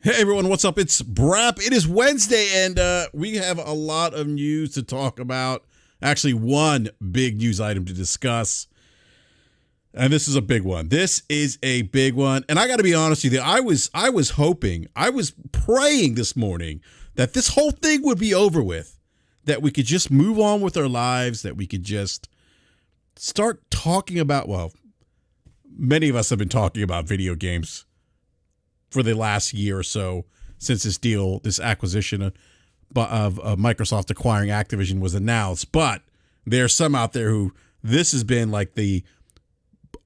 Hey everyone, what's up? It's BRAP. It is Wednesday, and we have a lot of news to talk about. Actually, one big news item to discuss, and this is a big one. This is a big one, and I got to be honest with you. I was praying this morning that this whole thing would be over with, that we could just move on with our lives, that we could just start talking about. Well, many of us have been talking about video games for the last year or so since this acquisition of Microsoft acquiring Activision was announced. But there's some out there who this has been like the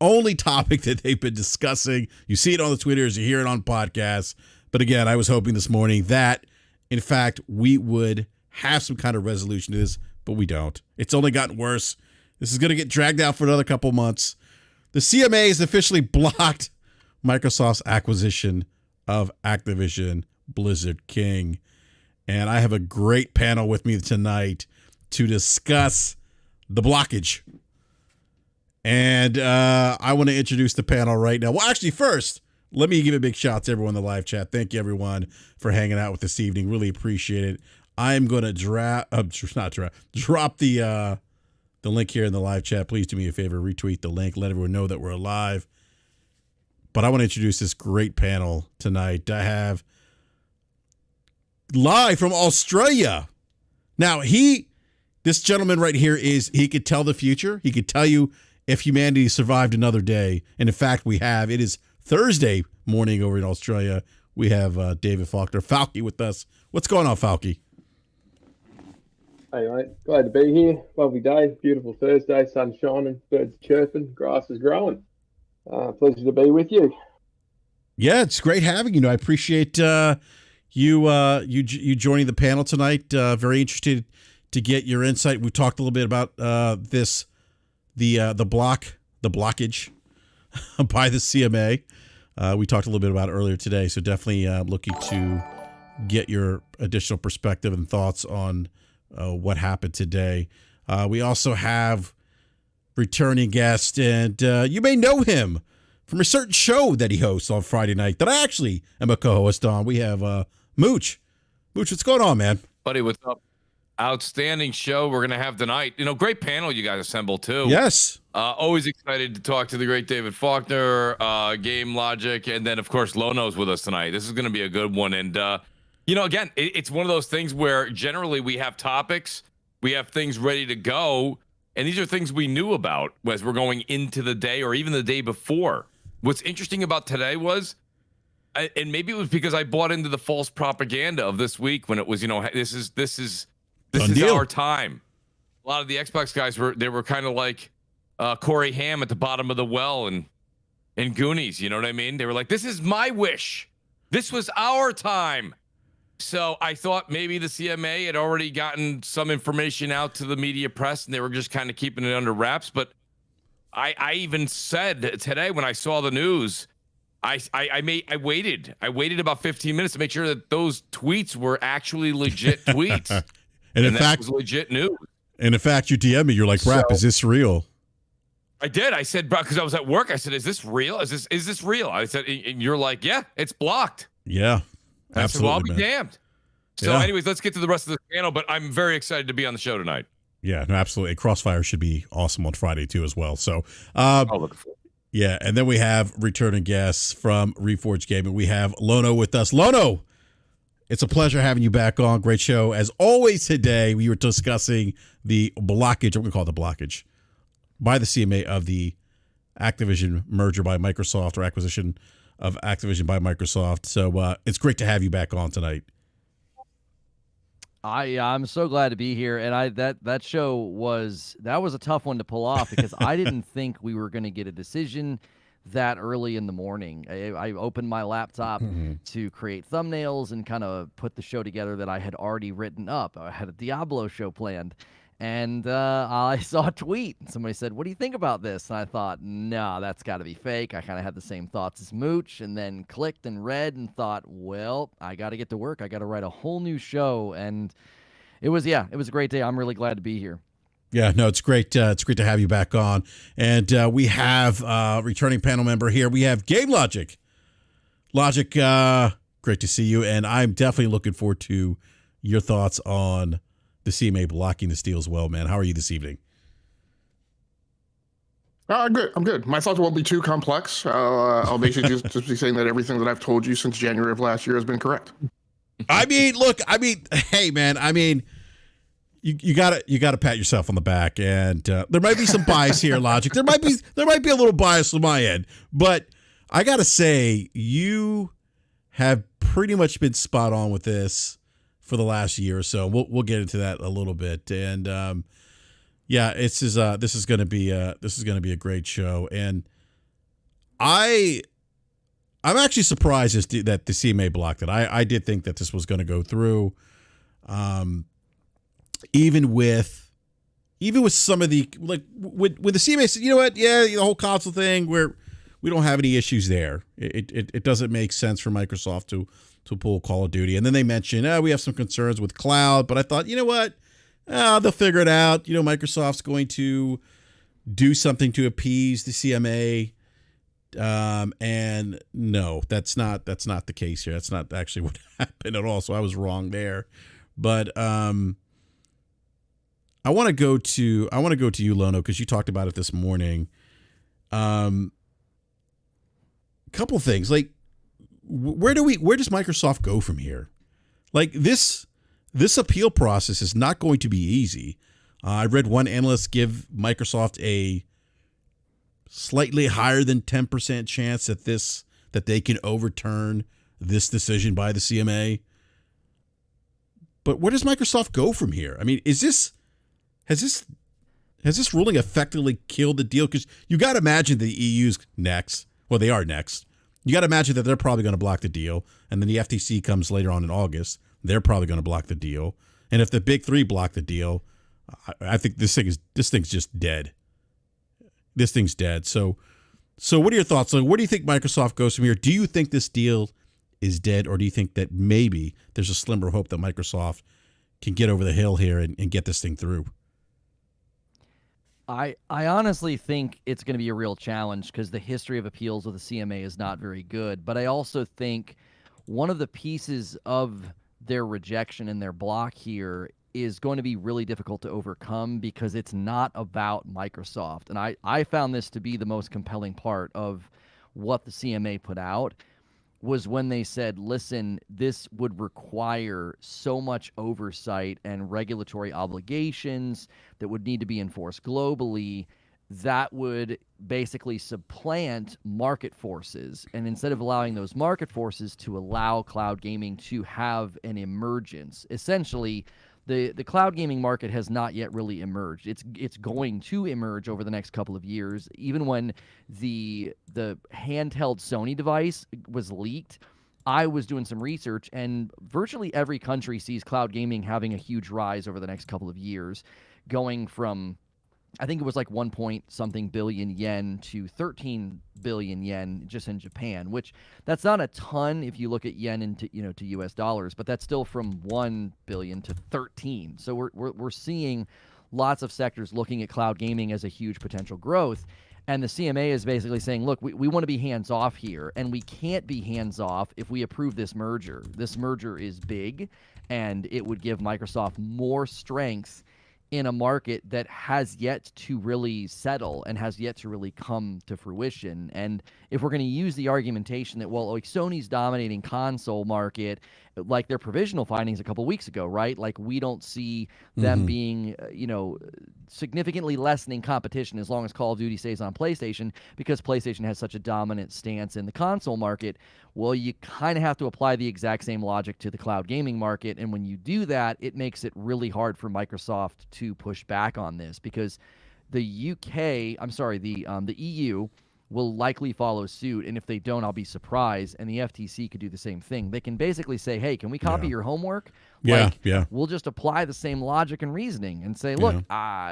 only topic that they've been discussing. You see it on the Twitters, you hear it on podcasts. But again, I was hoping this morning that, in fact, we would have some kind of resolution to this, but we don't. It's only gotten worse. This is going to get dragged out for another couple months. The CMA has officially blocked Microsoft's acquisition of Activision Blizzard King. And I have a great panel with me tonight to discuss the blockage. And I want to introduce the panel right now. Well, actually, first, let me give a big shout out to everyone in the live chat. Thank you, everyone, for hanging out with this evening. Really appreciate it. I'm going to drop the link here in the live chat. Please do me a favor, retweet the link, let everyone know that we're live. But I want to introduce this great panel tonight. I have live from Australia. Now, this gentleman right here he could tell the future. He could tell you if humanity survived another day. And in fact, we have. It is Thursday morning over in Australia. We have David Faulkner, Falky, with us. What's going on, Falky? Hey, mate. Glad to be here. Lovely day. Beautiful Thursday. Sun shining. Birds chirping. Grass is growing. Pleasure to be with you. Yeah, it's great having you. I appreciate you joining the panel tonight. Very interested to get your insight. We talked a little bit about the blockage by the CMA. We talked a little bit about it earlier today, so definitely looking to get your additional perspective and thoughts on what happened today. We also have returning guest, and you may know him from a certain show that he hosts on Friday night that I actually am a co-host on. We have Mooch. Mooch, what's going on, man? Buddy, what's up? Outstanding show we're going to have tonight. Great panel you guys assembled, too. Yes. Always excited to talk to the great David Faulkner, Game Logic, and then, of course, Lono's with us tonight. This is going to be a good one. And, again, it's one of those things where generally we have topics, we have things ready to go, and these are things we knew about as we're going into the day or even the day before. What's interesting about today was, and maybe it was because I bought into the false propaganda of this week when it was, this is our time. A lot of the Xbox guys were kind of like Corey Haim at the bottom of the well and Goonies. You know what I mean? They were like, "This is my wish. This was our time." So I thought maybe the CMA had already gotten some information out to the media press and they were just kind of keeping it under wraps. But I even said today when I saw the news, I waited about 15 minutes to make sure that those tweets were actually legit tweets. and in fact, it was legit news. And in fact, you DM me, you're like, "Rap, is this real?" I did. I said, bro, because I was at work. I said, "Is this real? Is this real?" I said, and you're like, "Yeah, it's blocked." Yeah. Absolutely, I said, well, I'll be damned. So yeah. Anyways, let's get to the rest of the panel, but I'm very excited to be on the show tonight. Yeah, no, absolutely. Crossfire should be awesome on Friday, too, as well. So, look for it. Yeah, and then we have returning guests from Reforged Gaming. We have Lono with us. Lono, it's a pleasure having you back on. Great show. As always today, we were discussing the blockage, I'm going to call it the blockage, by the CMA of the Activision merger by Microsoft or acquisition of Activision by Microsoft. So it's great to have you back on tonight. I'm so glad to be here, and that show was a tough one to pull off because I didn't think we were going to get a decision that early in the morning. I opened my laptop to create thumbnails and kind of put the show together that I had already written up. I had a Diablo show planned, and I saw a tweet. Somebody said, "What do you think about this?" And I thought, no, that's got to be fake. I kind of had the same thoughts as Mooch, and then clicked and read and thought, well, I got to get to work. I got to write a whole new show. And it was a great day. I'm really glad to be here. Yeah, no, it's great. It's great to have you back on. And we have returning panel member here. We have Game Logic. Logic, Great to see you, and I'm definitely looking forward to your thoughts on the CMA blocking this deal as well, man. How are you this evening? Good. I'm good. My thoughts won't be too complex. I'll basically just be saying that everything that I've told you since January of last year has been correct. I mean, look, hey, man, you gotta pat yourself on the back, and there might be some bias here, Logic. There might be a little bias on my end, but I gotta say you have pretty much been spot on with this for the last year or so. We'll get into that a little bit, and yeah, this is gonna be a great show, and I'm actually surprised that the CMA blocked it. I did think that this was going to go through, even with some of the with the CMA said, you know what, yeah, the whole console thing we don't have any issues there. It doesn't make sense for Microsoft to pull Call of Duty, and then they mentioned we have some concerns with cloud, but I thought, you know what, they'll figure it out. You know, Microsoft's going to do something to appease the CMA. And no, that's not the case here. That's not actually what happened at all. So I was wrong there. But I want to go to you, Lono, because you talked about it this morning. Couple things, like where does Microsoft go from here? Like this appeal process is not going to be easy. I read one analyst give Microsoft a slightly higher than 10% chance that they can overturn this decision by the CMA. But where does Microsoft go from here? I mean, has this ruling effectively killed the deal? Because you got to imagine the EU's next. Well, they are next. You got to imagine that they're probably going to block the deal, and then the FTC comes later on in August. They're probably going to block the deal, and if the big three block the deal, I think this thing's just dead. This thing's dead. So what are your thoughts? So where do you think Microsoft goes from here? Do you think this deal is dead, or do you think that maybe there's a slimmer hope that Microsoft can get over the hill here and get this thing through? I honestly think it's going to be a real challenge because the history of appeals with the CMA is not very good. But I also think one of the pieces of their rejection and their block here is going to be really difficult to overcome because it's not about Microsoft. And I found this to be the most compelling part of what the CMA put out was when they said, listen, this would require so much oversight and regulatory obligations that would need to be enforced globally that would basically supplant market forces. And instead of allowing those market forces to allow cloud gaming to have an emergence, essentially, the cloud gaming market has not yet really emerged. It's going to emerge over the next couple of years. Even when the handheld Sony device was leaked, I was doing some research, and virtually every country sees cloud gaming having a huge rise over the next couple of years, going from, I think it was like 1 billion yen to 13 billion yen just in Japan, which that's not a ton if you look at yen into to US dollars, but that's still from 1 billion to 13. So we're seeing lots of sectors looking at cloud gaming as a huge potential growth. And the CMA is basically saying, look, we want to be hands off here, and we can't be hands off if we approve this merger. This merger is big, and it would give Microsoft more strength in a market that has yet to really settle and has yet to really come to fruition. And if we're going to use the argumentation that, well, like Sony's dominating console market, like their provisional findings a couple weeks ago, right? Like we don't see them being, significantly lessening competition as long as Call of Duty stays on PlayStation because PlayStation has such a dominant stance in the console market. Well, you kind of have to apply the exact same logic to the cloud gaming market. And when you do that, it makes it really hard for Microsoft to push back on this because the EU will likely follow suit. And if they don't, I'll be surprised. And the FTC could do the same thing. They can basically say, hey, can we copy your homework? We'll just apply the same logic and reasoning and say, look,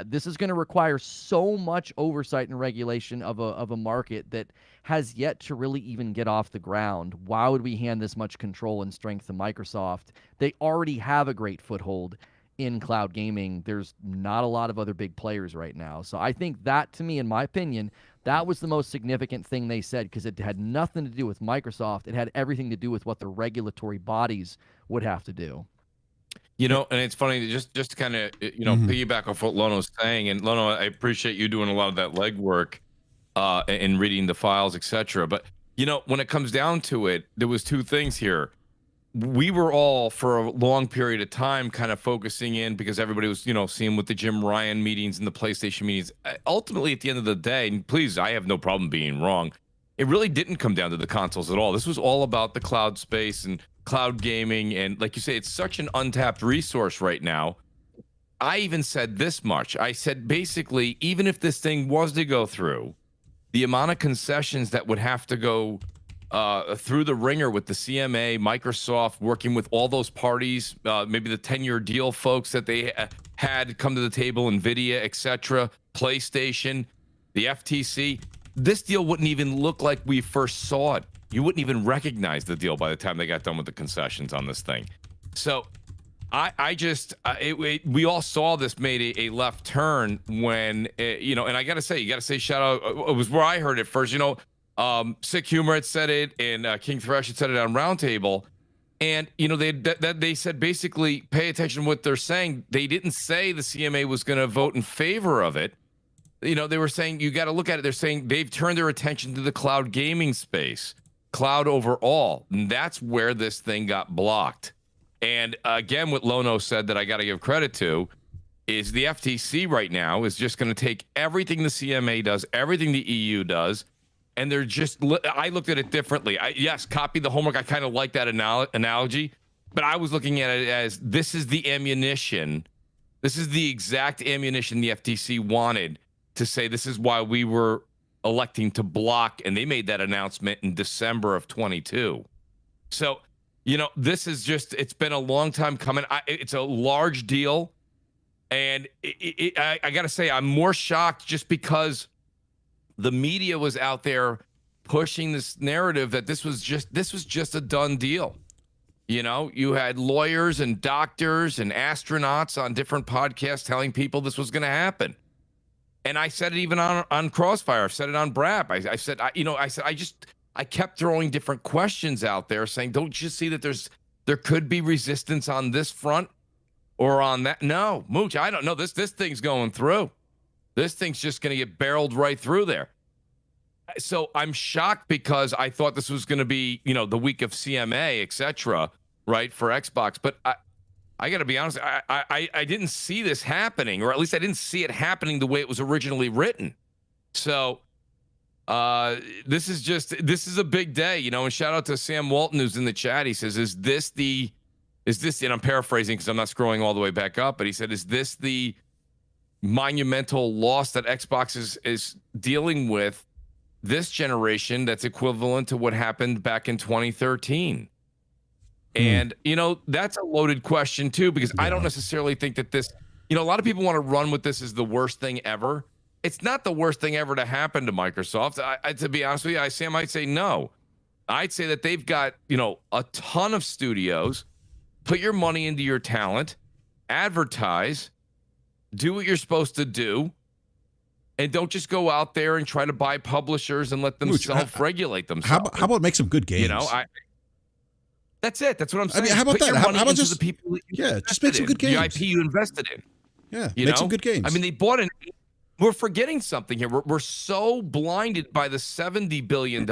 this is going to require so much oversight and regulation of a market that has yet to really even get off the ground. Why would we hand this much control and strength to Microsoft? They already have a great foothold in cloud gaming. There's not a lot of other big players right now. So I think that, to me, in my opinion, That was the most significant thing they said, because it had nothing to do with Microsoft. It had everything to do with what the regulatory bodies would have to do. You know, and it's funny, just to kind of, piggyback off what Lono's saying. And Lono, I appreciate you doing a lot of that legwork and reading the files, etc. But, when it comes down to it, there was two things here. We were all, for a long period of time, kind of focusing in because everybody was, seeing with the Jim Ryan meetings and the PlayStation meetings. Ultimately, at the end of the day, and please, I have no problem being wrong, it really didn't come down to the consoles at all. This was all about the cloud space and cloud gaming. And like you say, it's such an untapped resource right now. I even said this much. I said, basically, even if this thing was to go through, the amount of concessions that would have to go through the ringer with the CMA, Microsoft, working with all those parties, maybe the 10-year deal folks that they had come to the table, NVIDIA, etc., PlayStation, the FTC, this deal wouldn't even look like we first saw it. You wouldn't even recognize the deal by the time they got done with the concessions on this thing. So we all saw this made a left turn when, and I got to say, shout out, it was where I heard it first, Sick Humor had said it, and King Thresh had said it on Roundtable. And, they said, basically, pay attention to what they're saying. They didn't say the CMA was going to vote in favor of it. They were saying, you got to look at it. They're saying they've turned their attention to the cloud gaming space, cloud overall. And that's where this thing got blocked. And again, what Lono said that I got to give credit to is the FTC right now is just going to take everything the CMA does, everything the EU does, and they're just, I looked at it differently. Yes, copy the homework. I kind of like that analogy, but I was looking at it as this is the ammunition. This is the exact ammunition the FTC wanted to say this is why we were electing to block, and they made that announcement in December of 22. So, this is just, it's been a long time coming. It's a large deal, and I got to say, I'm more shocked just because the media was out there pushing this narrative that this was just a done deal. You had lawyers and doctors and astronauts on different podcasts telling people this was going to happen. And I said it even on Crossfire. I've said it on BRAP. I kept throwing different questions out there saying, don't you see that there could be resistance on this front or on that? No, Mooch, I don't know. This thing's going through. This thing's just going to get barreled right through there. So I'm shocked because I thought this was going to be, the week of CMA, etc., right, for Xbox. But I got to be honest, I didn't see this happening, or at least I didn't see it happening the way it was originally written. So this is a big day, and shout out to Sam Walton, who's in the chat. He says, is this, and I'm paraphrasing because I'm not scrolling all the way back up, but he said, is this the monumental loss that Xbox is dealing with this generation that's equivalent to what happened back in 2013? And, that's a loaded question, too, because I don't necessarily think that this, a lot of people want to run with this as the worst thing ever. It's not the worst thing ever to happen to Microsoft. To be honest with you, I might say no. I'd say that they've got, a ton of studios. Put your money into your talent, advertise, do what you're supposed to do, and don't just go out there and try to buy publishers and let them self-regulate themselves. How about make some good games? That's it. That's what I'm saying. I mean, how about that? How about just the people just make some good games. The IP you invested in. Yeah, make some good games. I mean, they bought an. We're forgetting something here. We're so blinded by the $70 billion.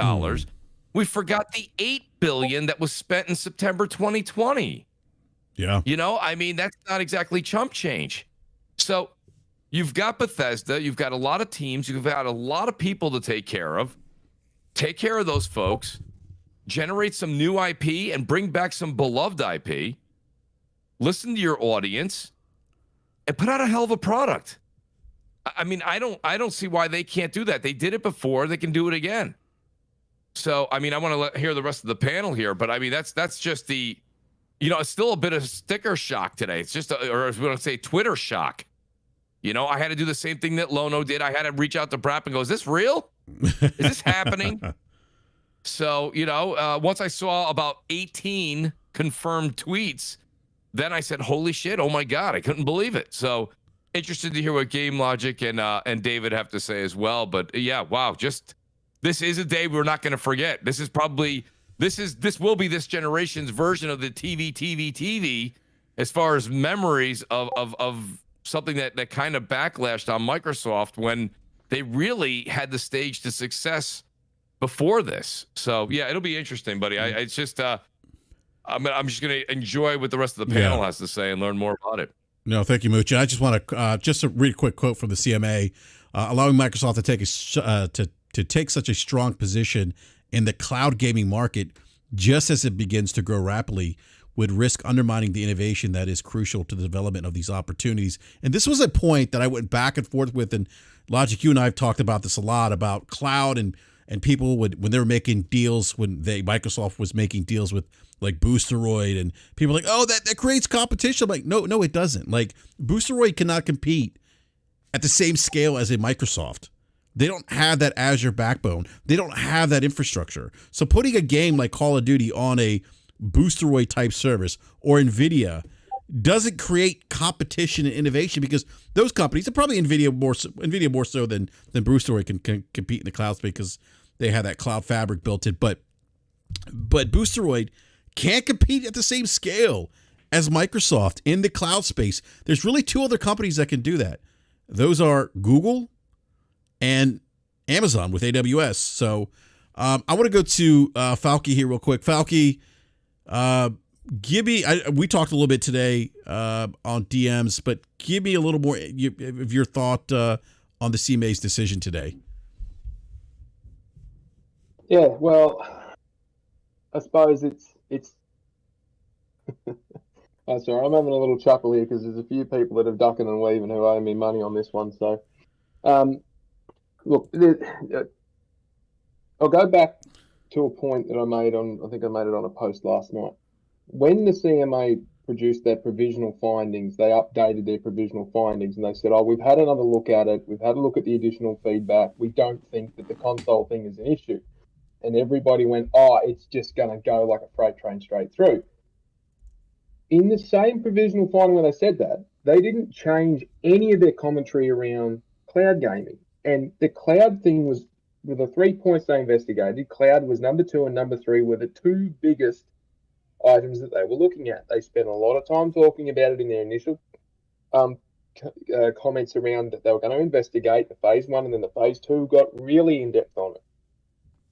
We forgot the $8 billion that was spent in September 2020. Yeah. I mean, that's not exactly chump change. So you've got Bethesda. You've got a lot of teams. You've got a lot of people to take care of. Take care of those folks. Generate some new IP and bring back some beloved IP. Listen to your audience and put out a hell of a product. I mean, I don't see why they can't do that. They did it before. They can do it again. So, I mean, I want to hear the rest of the panel here, but I mean, that's just the, it's still a bit of sticker shock today. It's just, or as we want to say, Twitter shock. I had to do the same thing that Lono did. I had to reach out to BRAP and go, is this real? Is this happening? So, once I saw about 18 confirmed tweets, then I said, holy shit, oh my God, I couldn't believe it. So interested to hear what Game Logic and David have to say as well. But yeah, wow, just this is a day we're not going to forget. This will be this generation's version of the TV as far as memories of something that kind of backlashed on Microsoft when they really had the stage to success before this. So yeah, it'll be interesting, buddy. It's just I'm just going to enjoy what the rest of the panel has to say and learn more about it. No, thank you, Mooch. And I just want to just to read a quick quote from the CMA, allowing Microsoft to take such a strong position in the cloud gaming market just as it begins to grow rapidly would risk undermining the innovation that is crucial to the development of these opportunities. And this was a point that I went back and forth with, and Logic, you and I have talked about this a lot, about cloud and people when they were making deals, Microsoft was making deals with like Boosteroid, and people are like, oh, that creates competition. I'm like, no, it doesn't. Like, Boosteroid cannot compete at the same scale as a Microsoft. They don't have that Azure backbone. They don't have that infrastructure. So putting a game like Call of Duty on a Boosteroid type service or NVIDIA doesn't create competition and innovation, because those companies, and probably NVIDIA more so than Boosteroid can compete in the cloud space because they have that cloud fabric built in. But Boosteroid can't compete at the same scale as Microsoft in the cloud space. There's really two other companies that can do that. Those are Google and Amazon with AWS. So I want to go to Falky here real quick. Falky, give me, we talked a little bit today on DMs, but give me a little more of your thought on the CMA's decision today. Yeah, well, I suppose it's oh, sorry, I'm having a little chuckle here because there's a few people that have ducking and weaving who owe me money on this one. So, look, I'll go back to a point that I think I made it on a post last night. When the CMA produced their provisional findings, they updated their provisional findings and they said, oh, we've had another look at it. We've had a look at the additional feedback. We don't think that the console thing is an issue. And everybody went, oh, it's just going to go like a freight train straight through. In the same provisional finding where they said that, they didn't change any of their commentary around cloud gaming. And the cloud thing was, with the 3 points they investigated, cloud was number 2 and number 3 were the two biggest items that they were looking at. They spent a lot of time talking about it in their initial comments around that they were going to investigate the phase 1, and then the phase 2 got really in depth on it.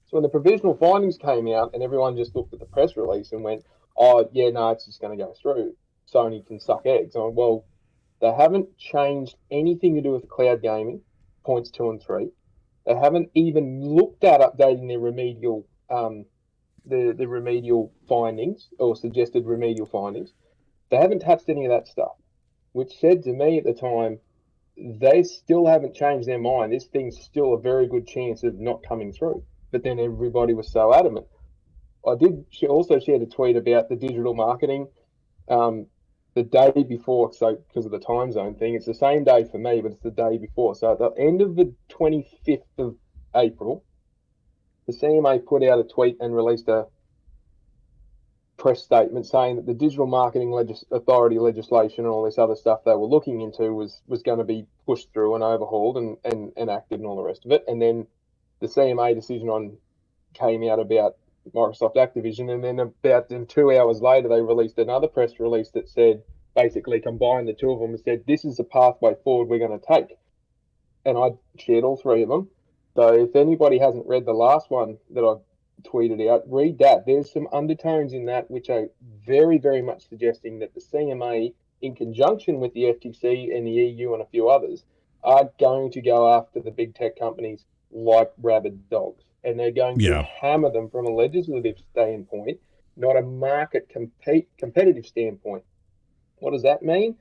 So when the provisional findings came out and everyone just looked at the press release and went, oh, yeah, no, it's just going to go through. Sony can suck eggs. I'm, well, they haven't changed anything to do with cloud gaming, points 2 and 3. They haven't even looked at updating their remedial, the remedial findings or suggested remedial findings. They haven't touched any of that stuff, which said to me at the time, they still haven't changed their mind. This thing's still a very good chance of not coming through. But then everybody was so adamant. I did also share a tweet about the digital marketing the day before, so because of the time zone thing, it's the same day for me, but it's the day before. So at the end of the 25th of April, the CMA put out a tweet and released a press statement saying that the digital marketing authority legislation and all this other stuff they were looking into was going to be pushed through and overhauled and enacted and all the rest of it. And then the CMA decision came out about Microsoft Activision, and then about 2 hours later they released another press release that said, basically combined the two of them and said, this is the pathway forward we're going to take. And I shared all three of them. So if anybody hasn't read the last one that I tweeted out, read that. There's some undertones in that which are very, very much suggesting that the CMA, in conjunction with the FTC and the EU and a few others, are going to go after the big tech companies like rabid dogs. And they're going to hammer them from a legislative standpoint, not a market competitive standpoint. What does that mean?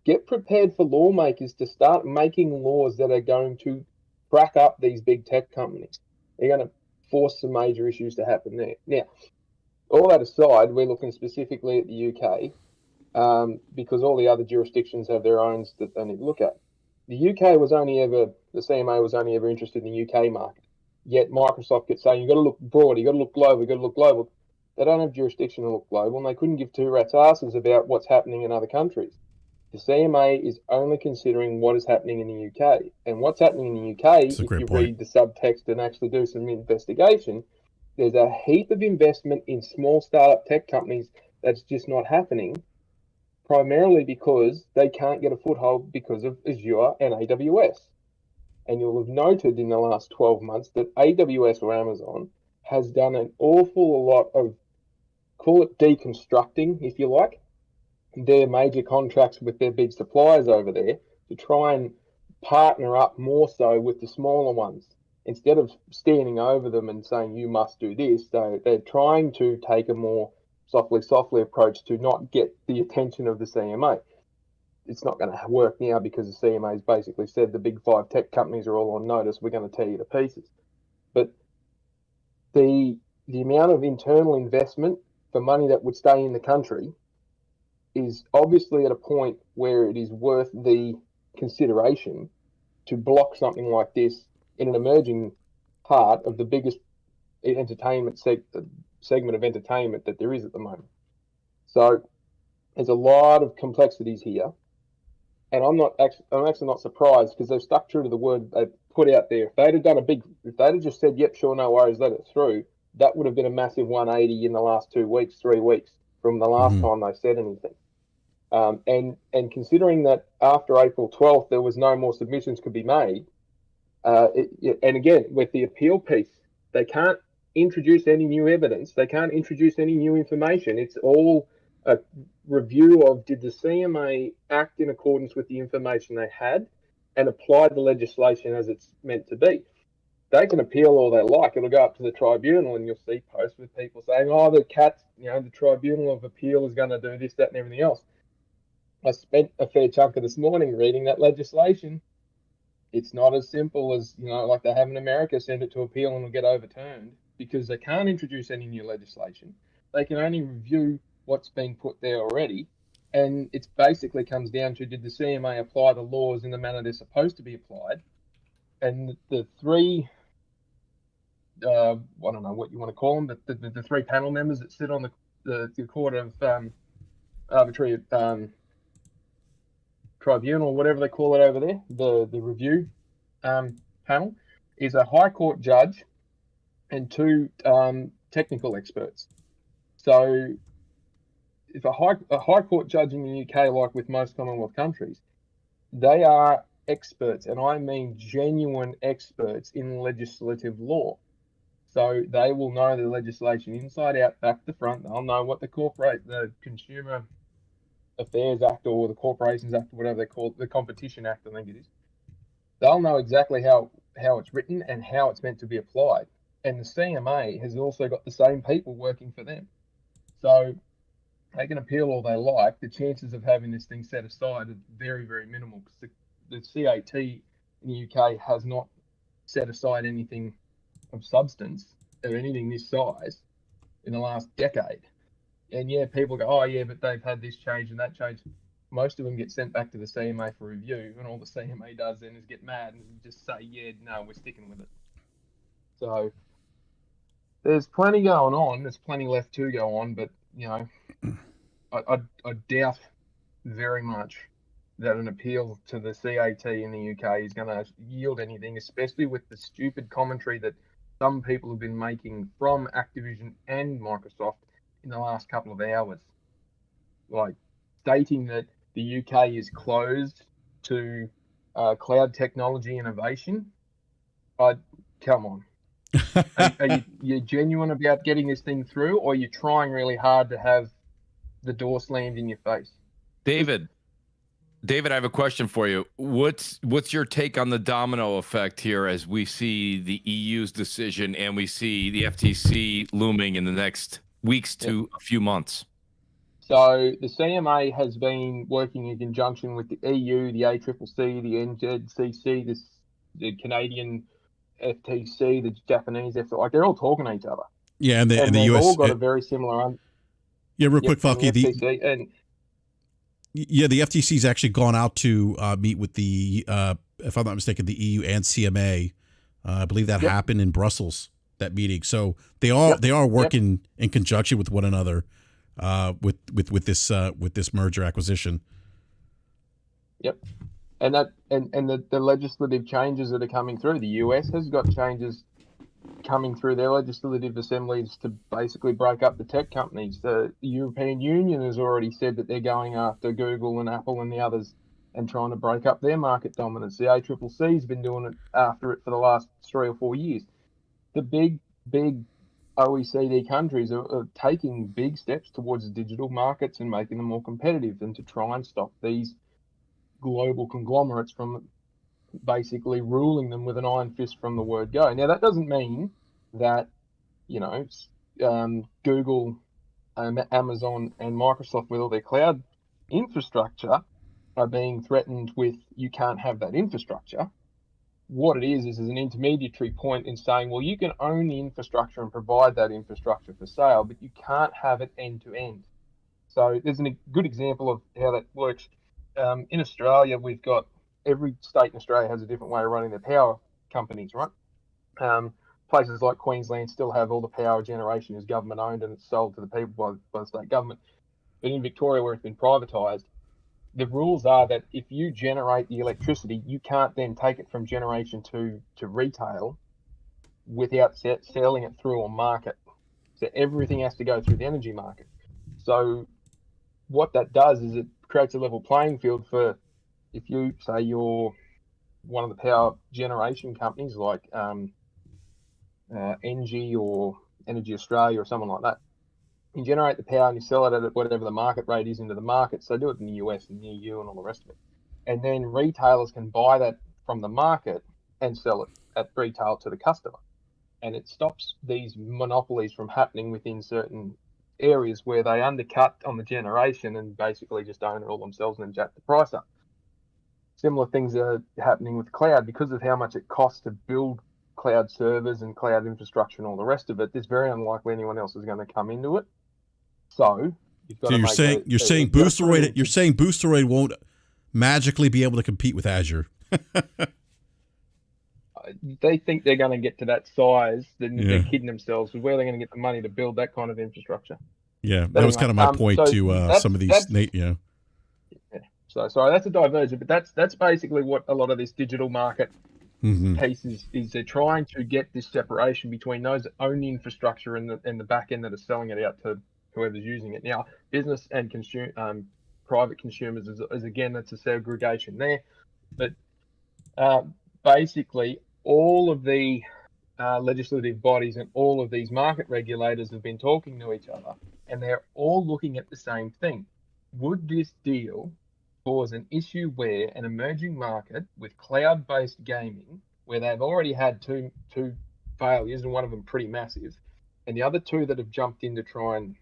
Get prepared for lawmakers to start making laws that are going to crack up these big tech companies. They're going to force some major issues to happen there. Now, all that aside, we're looking specifically at the UK because all the other jurisdictions have their own that they need to look at. The UK was only ever, the CMA was only ever interested in the UK market. Yet Microsoft kept saying, you've got to look broad, you've got to look global, you've got to look global. They don't have jurisdiction to look global, and they couldn't give two rats' asses about what's happening in other countries. The CMA is only considering what is happening in the UK. And what's happening in the UK, That's a if great you point. read the subtext and actually do some investigation, there's a heap of investment in small startup tech companies that's just not happening, primarily because they can't get a foothold because of Azure and AWS. And you'll have noted in the last 12 months that AWS or Amazon has done an awful lot of, call it deconstructing, if you like, their major contracts with their big suppliers over there to try and partner up more so with the smaller ones. Instead of standing over them and saying, you must do this, they're trying to take a more softly approach to not get the attention of the CMA. It's not going to work now because the CMA has basically said the big 5 tech companies are all on notice. We're going to tear you to pieces. But the amount of internal investment for money that would stay in the country is obviously at a point where it is worth the consideration to block something like this in an emerging part of the biggest entertainment segment of entertainment that there is at the moment. So there's a lot of complexities here. And I'm actually not surprised because they've stuck true to the word they put out there. If they'd have just said, yep, sure, no worries, let it through, that would have been a massive 180 in the last 3 weeks from the last time they said anything. And considering that after April 12th, there was no more submissions could be made. And again, with the appeal piece, they can't introduce any new evidence. They can't introduce any new information. It's all a review of, did the CMA act in accordance with the information they had and apply the legislation as it's meant to be? They can appeal all they like. It'll go up to the tribunal, and you'll see posts with people saying, oh, the tribunal of appeal is going to do this, that, and everything else. I spent a fair chunk of this morning reading that legislation. It's not as simple as, like they have in America, send it to appeal and it'll get overturned, because they can't introduce any new legislation. They can only review what's been put there already. And it basically comes down to, did the CMA apply the laws in the manner they're supposed to be applied? And the 3, I don't know what you want to call them, but the 3 panel members that sit on the Court of Arbitrary Tribunal, whatever they call it over there, the review panel, is a High Court judge and 2 technical experts. So if a high court judge in the UK, like with most Commonwealth countries, they are experts, and I mean genuine experts in legislative law. So they will know the legislation inside out, back to front. They'll know what the Consumer Affairs Act or the Corporations Act, or whatever they call it, the Competition Act, I think it is. They'll know exactly how it's written and how it's meant to be applied. And the CMA has also got the same people working for them. So they can appeal all they like. The chances of having this thing set aside are very, very minimal, because the CAT in the UK has not set aside anything of substance or anything this size in the last decade. And yeah, people go, oh yeah, but they've had this change and that change. Most of them get sent back to the CMA for review, and all the CMA does then is get mad and just say, yeah, no, we're sticking with it. So there's plenty going on. There's plenty left to go on, but I doubt very much that an appeal to the CAT in the UK is going to yield anything, especially with the stupid commentary that some people have been making from Activision and Microsoft in the last couple of hours, like stating that the UK is closed to cloud technology innovation. Come on. Are you genuine about getting this thing through, or are you trying really hard to have the door slammed in your face? David, I have a question for you. What's your take on the domino effect here as we see the EU's decision and we see the FTC looming in the next weeks to a few months? So the CMA has been working in conjunction with the EU, the ACCC, the NZCC, the Canadian FTC, the Japanese FTC. Like, they're all talking to each other. Yeah, and the they've US all got a very similar. real quick, Falky. The FTC's actually gone out to meet with the, if I'm not mistaken, the EU and CMA. I believe that happened in Brussels, that meeting. So they are working in conjunction with one another with this merger acquisition. Yep. And the legislative changes that are coming through. The US has got changes coming through their legislative assemblies to basically break up the tech companies. The European Union has already said that they're going after Google and Apple and the others and trying to break up their market dominance. The ACCC has been doing it after it for the last 3 or 4 years. The big OECD countries are taking big steps towards digital markets and making them more competitive, and to try and stop these global conglomerates from basically ruling them with an iron fist from the word go. Now, that doesn't mean that, Google, Amazon, and Microsoft, with all their cloud infrastructure, are being threatened with, you can't have that infrastructure. What it is an intermediary point in saying, well, you can own the infrastructure and provide that infrastructure for sale, but you can't have it end to end. So there's a good example of how that works. In Australia, we've got every state in Australia has a different way of running their power companies, right? Places like Queensland still have all the power generation is government owned and it's sold to the people by the state government. But in Victoria, where it's been privatised, the rules are that if you generate the electricity, you can't then take it from generation to retail without selling it through a market. So everything has to go through the energy market. So what that does is it creates a level playing field for, if you say you're one of the power generation companies like Engie or Energy Australia or someone like that, you generate the power and you sell it at whatever the market rate is into the market. So do it in the US and the EU and all the rest of it. And then retailers can buy that from the market and sell it at retail to the customer. And it stops these monopolies from happening within certain areas where they undercut on the generation and basically just own it all themselves and then jack the price up. Similar things are happening with cloud because of how much it costs to build cloud servers and cloud infrastructure and all the rest of it. It's very unlikely anyone else is going to come into it. So you've got to you're saying Boosteroid won't magically be able to compete with Azure. They think they're going to get to that size, then they're kidding themselves with where they're going to get the money to build that kind of infrastructure. Yeah, that was kind of my point to some of these. So sorry, that's a diversion, but that's basically what a lot of this digital market piece is. They're trying to get this separation between those that own the infrastructure and the back end that are selling it out to whoever's using it. Now, business and private consumers is again, that's a segregation there. But basically, all of the legislative bodies and all of these market regulators have been talking to each other, and they're all looking at the same thing. Would this deal cause an issue where an emerging market with cloud-based gaming, where they've already had two failures, and one of them pretty massive, and the other two that have jumped in to try and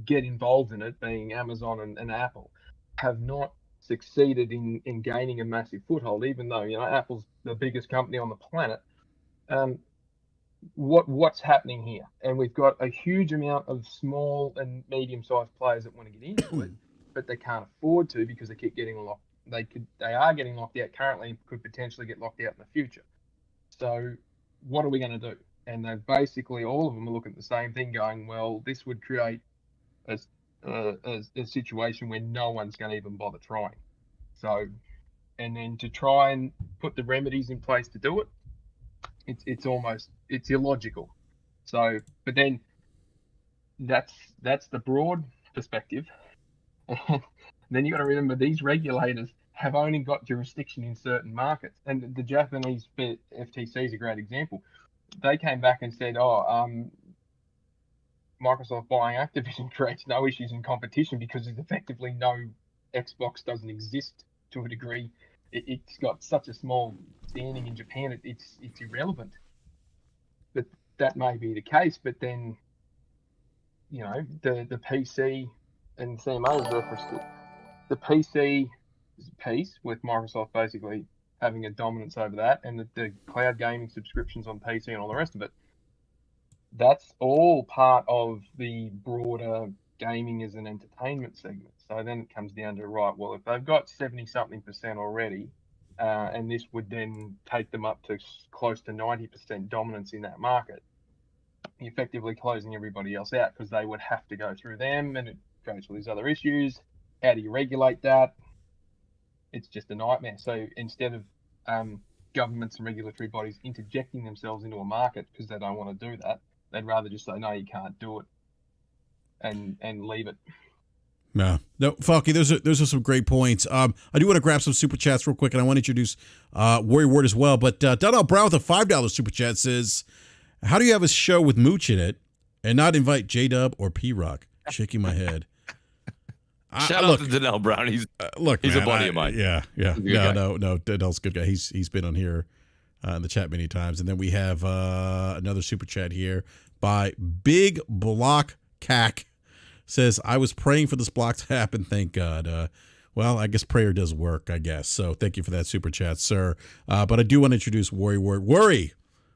get involved in it, being Amazon and Apple, have not succeeded in gaining a massive foothold, even though Apple's the biggest company on the planet. What's happening here? And we've got a huge amount of small and medium-sized players that want to get into it, but they can't afford to because they keep getting locked. They are getting locked out currently and could potentially get locked out in the future. So what are we going to do? And they basically, all of them are looking at the same thing, going, well, this would create a situation where no one's going to even bother trying. So, and then to try and put the remedies in place to do it, it's illogical. So, but then that's the broad perspective. And then you got to remember these regulators have only got jurisdiction in certain markets, and the Japanese FTC is a great example. They came back and said, Microsoft buying Activision creates no issues in competition because there's effectively no Xbox doesn't exist to a degree. It's got such a small standing in Japan, it's irrelevant. But that may be the case, but then, the PC, and CMO has referenced it, the PC piece with Microsoft basically having a dominance over that, and the cloud gaming subscriptions on PC and all the rest of it, that's all part of the broader gaming as an entertainment segment. So then it comes down to, right, well, if they've got 70-something% already, and this would then take them up to close to 90% dominance in that market, you're effectively closing everybody else out because they would have to go through them, and it goes to these other issues. How do you regulate that? it's just a nightmare. So instead of governments and regulatory bodies interjecting themselves into a market because they don't want to do that, they'd rather just say, no, you can't do it, and leave it. No, Falky, those are some great points. I do want to grab some super chats real quick, and I want to introduce Warrior Word as well. But Donald Brown with a $5 super chat says, how do you have a show with Mooch in it and not invite J-Dub or P-Rock? Shaking my head. Shout out to Donnell Brown. He's man, a buddy of mine. Yeah. No. Donnell's a good guy. He's been on here in the chat many times. And then we have another super chat here by Big Block Cack. Says, I was praying for this block to happen. Thank God. Well, I guess prayer does work, I guess. So thank you for that super chat, sir. But I do want to introduce Worry Word. Worry,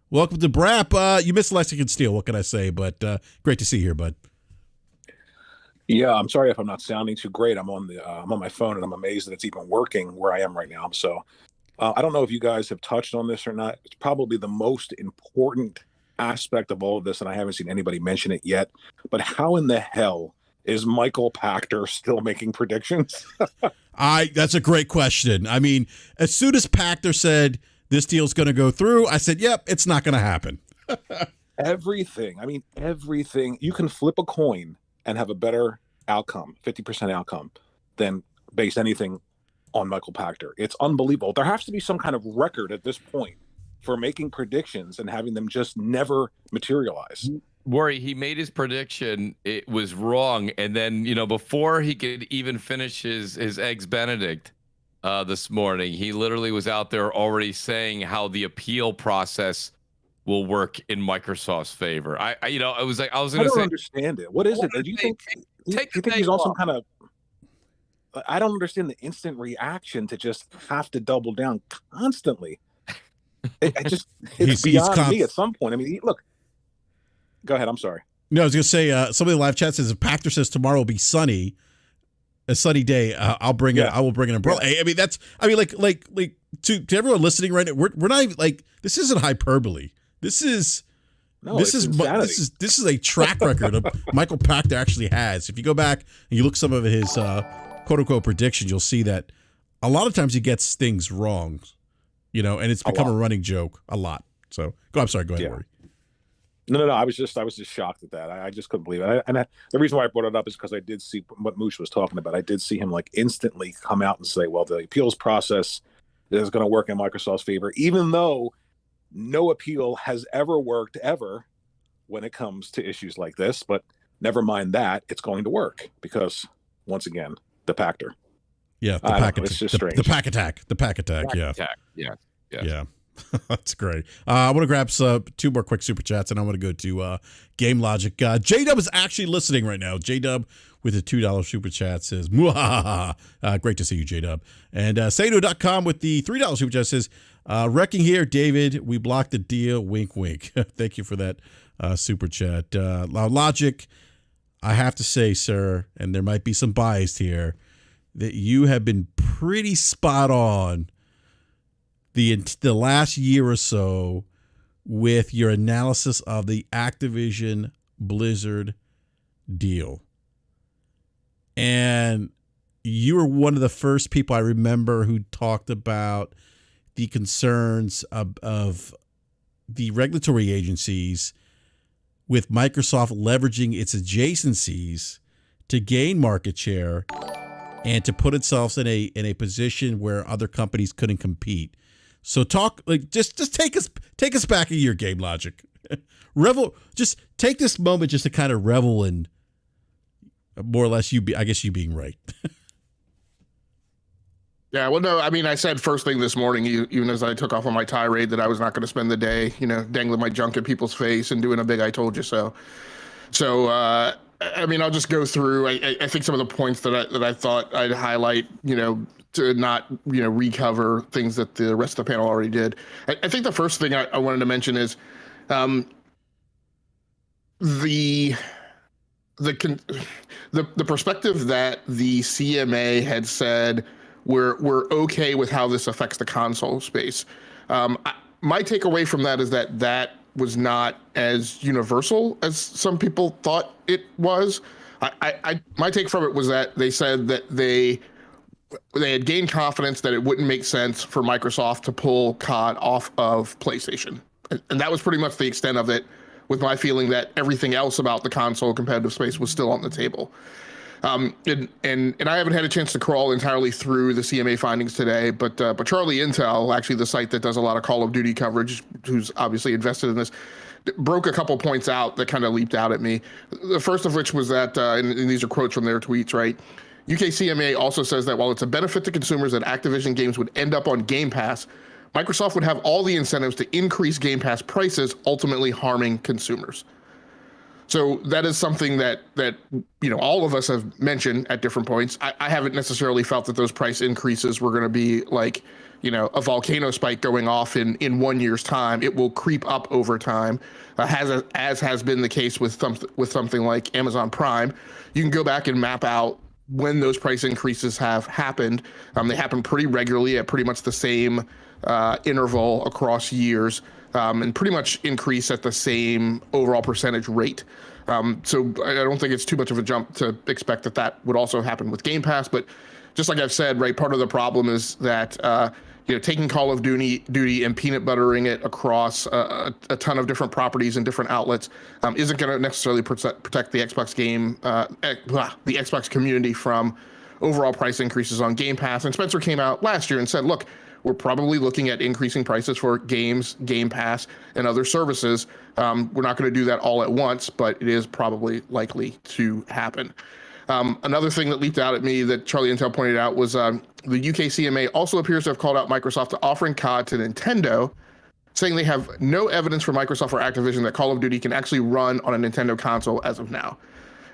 welcome to BRAP. You missed Lexington Steel. What can I say? But great to see you here, bud. Yeah, I'm sorry if I'm not sounding too great. I'm on my phone, and I'm amazed that it's even working where I am right now. So I don't know if you guys have touched on this or not. It's probably the most important aspect of all of this, and I haven't seen anybody mention it yet. But how in the hell is Michael Pachter still making predictions? That's a great question. I mean, as soon as Pachter said this deal's going to go through, I said, yep, it's not going to happen. Everything. You can flip a coin and have a better outcome, 50% outcome, than base anything on Michael Pachter. It's unbelievable. There has to be some kind of record at this point for making predictions and having them just never materialize. Worry, he made his prediction. It was wrong. And then, before he could even finish his Eggs Benedict this morning, he literally was out there already saying how the appeal process will work in Microsoft's favor. I was going to say, don't understand it. What is it? Do you think he's on some kind of, I don't understand the instant reaction to just have to double down constantly. It's beyond me at some point. I mean, look, go ahead. I'm sorry. No, I was going to say, somebody in the live chat says, if Pachter says tomorrow will be sunny, a sunny day, I will bring an umbrella. Yeah. Like to everyone listening right now, we're not even, like, this isn't hyperbole. This is a track record of Michael Pachter actually has. If you go back and you look some of his quote unquote predictions, you'll see that a lot of times he gets things wrong, and it's become a running joke a lot. So I'm sorry. Go ahead, Worry. No. I was just shocked at that. I just couldn't believe it. The reason why I brought it up is because I did see what Moosh was talking about. I did see him like instantly come out and say, well, the appeals process is going to work in Microsoft's favor, even though no appeal has ever worked when it comes to issues like this. But never mind that, it's going to work because, once again, the Pachter. Yeah, the pack attack. It's just strange. The pack attack. Yeah. That's great. I want to grab two more quick super chats, and I want to go to Game Logic. J-Dub is actually listening right now. J-Dub with a $2 super chat says, great to see you, J-Dub. And Sado.com with the $3 super chat says, wrecking here, David. We blocked the deal. Wink, wink. Thank you for that super chat. Logic, I have to say, sir, and there might be some bias here, that you have been pretty spot on the last year or so with your analysis of the Activision Blizzard deal. And you were one of the first people I remember who talked about the concerns of the regulatory agencies with Microsoft leveraging its adjacencies to gain market share and to put itself in a position where other companies couldn't compete. So just take us back a year, Game Logic. Just take this moment just to kind of revel in more or less you being right. Yeah, well, no, I mean, I said first thing this morning, even as I took off on my tirade, that I was not going to spend the day, dangling my junk in people's face and doing a big "I told you so." So, I mean, I'll just go through. I think some of the points that I thought I'd highlight, to not recover things that the rest of the panel already did. I think the first thing I wanted to mention is the perspective that the CMA had said we're okay with how this affects the console space. My takeaway from that is that was not as universal as some people thought it was. My take from it was that they said that they they had gained confidence that it wouldn't make sense for Microsoft to pull COD off of PlayStation. And that was pretty much the extent of it, with my feeling that everything else about the console competitive space was still on the table. And I haven't had a chance to crawl entirely through the CMA findings today, but Charlie Intel, actually the site that does a lot of Call of Duty coverage, who's obviously invested in this, broke a couple points out that kind of leaped out at me. The first of which was that, and these are quotes from their tweets, right? UK CMA also says that while it's a benefit to consumers that Activision games would end up on Game Pass, Microsoft would have all the incentives to increase Game Pass prices, ultimately harming consumers. So that is something that all of us have mentioned at different points. I haven't necessarily felt that those price increases were going to be like, a volcano spike going off in 1 year's time. It will creep up over time, as has been the case with something like Amazon Prime. You can go back and map out when those price increases have happened. They happen pretty regularly at pretty much the same interval across years, and pretty much increase at the same overall percentage rate. So I don't think it's too much of a jump to expect that would also happen with Game Pass. But just like I've said, right, part of the problem is that taking Call of Duty and peanut buttering it across a ton of different properties and different outlets isn't going to necessarily protect the Xbox the Xbox community from overall price increases on Game Pass. And Spencer came out last year and said, look, we're probably looking at increasing prices for games, Game Pass, and other services. We're not going to do that all at once, but it is probably likely to happen. Another thing that leaped out at me that Charlie Intel pointed out was the UK CMA also appears to have called out Microsoft to offering COD to Nintendo, saying they have no evidence for Microsoft or Activision that Call of Duty can actually run on a Nintendo console as of now.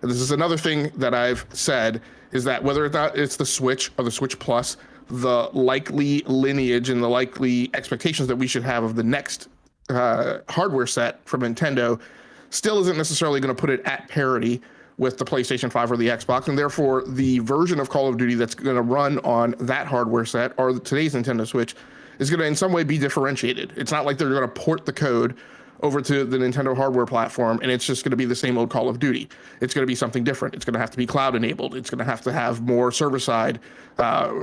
And this is another thing that I've said, is that whether or not it's the Switch or the Switch Plus, the likely lineage and the likely expectations that we should have of the next hardware set from Nintendo still isn't necessarily going to put it at parity with the PlayStation 5 or the Xbox, and therefore the version of Call of Duty that's going to run on that hardware set or today's Nintendo Switch is going to in some way be differentiated. It's not like they're going to port the code over to the Nintendo hardware platform and it's just going to be the same old Call of Duty. It's going to be something different. It's going to have to be cloud enabled. It's going to have more server side